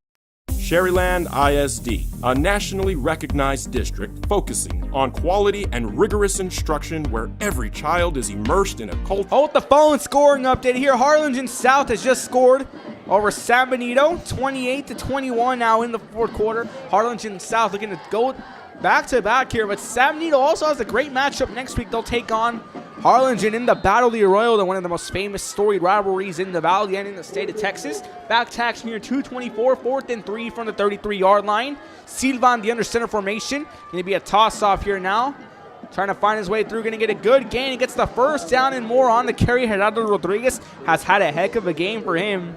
Sherryland ISD, a nationally recognized district focusing on quality and rigorous instruction where every child is immersed in a culture. Hold the phone, scoring update here. Harlingen South has just scored over San Benito, 28-21 now in the fourth quarter. Harlingen South looking to go back-to-back here, but San Benito also has a great matchup next week. They'll take on Harlingen in the Battle of the Arroyo, one of the most famous storied rivalries in the Valley and in the state of Texas. Back tax near 2:24, 4th and 3 from the 33-yard line. Silvan, the under center formation. Going to be a toss-off here now. Trying to find his way through, going to get a good gain. He gets the first down and more on the carry. Gerardo Rodriguez has had a heck of a game for him.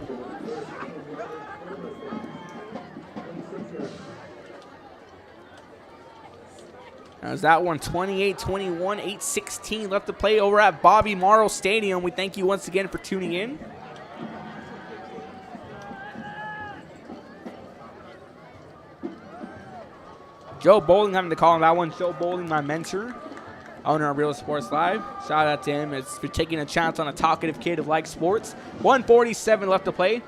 As that one, 28-21, 8:16 left to play over at Bobby Morrow Stadium. We thank you once again for tuning in. Joe Bowling having to call on that one. Joe Bowling, my mentor, owner of Real Sports Live. Shout out to him for taking a chance on a talkative kid who likes sports. 1:47 left to play.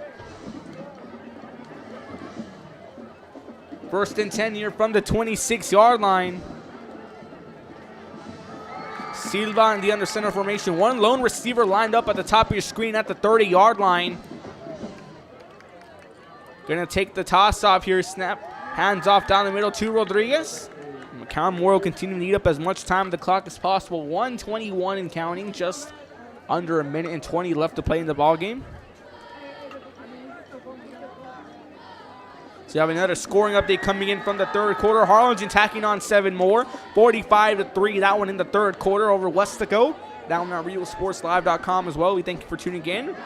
First and 10 here from the 26-yard line. Silva in the under center formation. One lone receiver lined up at the top of your screen at the 30-yard line. Gonna take the toss off here. Snap. Hands off down the middle to Rodriguez. McAllen Morrow continuing to eat up as much time on the clock as possible. 1:21 and counting. Just under a minute and 20 left to play in the ball game. So you have another scoring update coming in from the third quarter. Harlingen tacking on 7 more. 45-3, that one in the third quarter over Westaco. Down on RealSportsLive.com as well. We thank you for tuning in.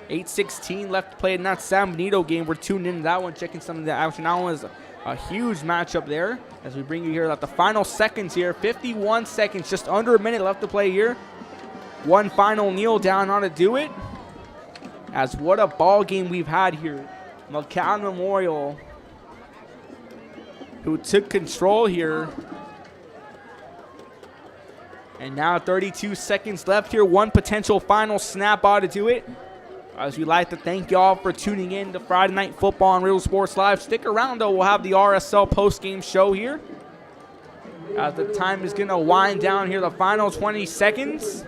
8:16 left to play in that San Benito game. We're tuned into that one, checking some of the action. That one is a huge matchup there as we bring you here at the final seconds here. 51 seconds, just under a minute left to play here. One final kneel down on to do it. As what a ball game we've had here. McAllen Memorial, who took control here. And now 32 seconds left here. One potential final snap ought to do it. As we'd like to thank y'all for tuning in to Friday Night Football on Real Sports Live. Stick around though, we'll have the RSL post-game show here. As the time is gonna wind down here, the final 20 seconds.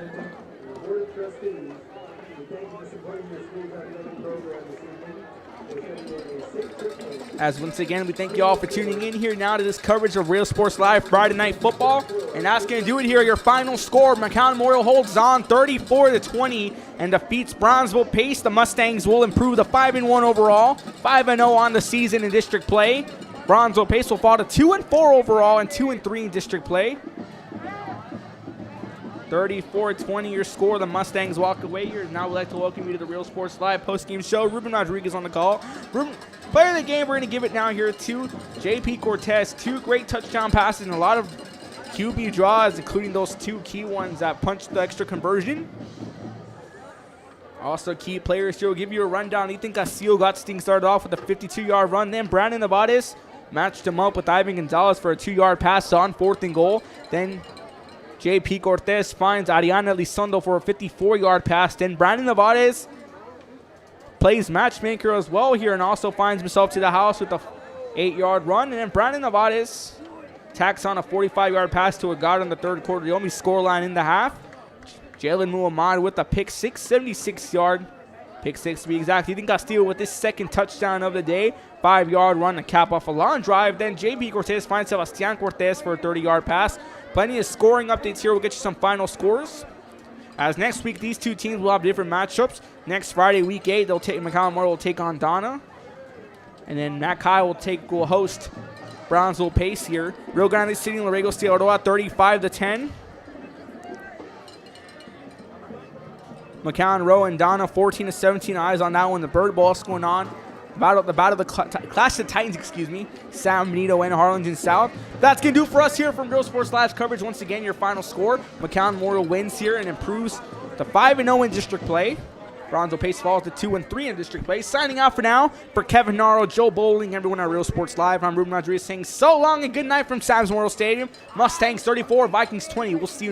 As once again, we thank you all for tuning in here now to this coverage of Real Sports Live Friday Night Football. And that's going to do it here. Your final score, McAllen Memorial holds on 34-20 and defeats Brownsville Pace. The Mustangs will improve to 5-1 overall, 5-0 on the season in district play. Brownsville Pace will fall to 2-4 overall and 2-3 in district play. 34-20 your score. The Mustangs walk away here. Now we'd like to welcome you to the Real Sports Live post-game show. Ruben Rodriguez on the call. Ruben, player of the game, we're going to give it now here to J.P. Cortez. 2 great touchdown passes and a lot of QB draws, including those 2 key ones that punched the extra conversion. Also key players here will give you a rundown. Ethan Castillo got things started off with a 52-yard run. Then Brandon Nevades matched him up with Ivan Gonzalez for a 2-yard pass on 4th and goal. Then J.P. Cortez finds Ariana Elizondo for a 54-yard pass. Then Brandon Nevades plays matchmaker as well here and also finds himself to the house with a 8-yard run. And then Brandon Nevades tacks on a 45-yard pass to a guard in the third quarter. The only scoreline in the half. Jalen Muhammad with a pick 6, 76-yard. Pick 6 to be exact. Ethan Castillo with his second touchdown of the day. 5-yard run to cap off a long drive. Then J.P. Cortez finds Sebastian Cortez for a 30-yard pass. Plenty of scoring updates here. We'll get you some final scores. As next week, these 2 teams will have different matchups. Next Friday, week 8, McAllen Memorial will take on Donna. And then Matt Kyle will host Brownsville Pace here. Rio Grande City and Laredo State Aurora 35-10. McAllen Rowe and Donna 14-17. Eyes on that one. The Bird Ball's going on. The battle of the Clash of Titans, San Benito and Harlingen South. That's going to do it for us here from Real Sports Live's coverage. Once again, your final score. McAllen Memorial wins here and improves to 5-0 in district play. Brownsville Pace falls to 2-3 in district play. Signing out for now, for Kevin Naro, Joe Bowling, everyone at Real Sports Live. I'm Ruben Rodriguez saying so long and good night from Sam's Memorial Stadium. Mustangs 34, Vikings 20. We'll see you next.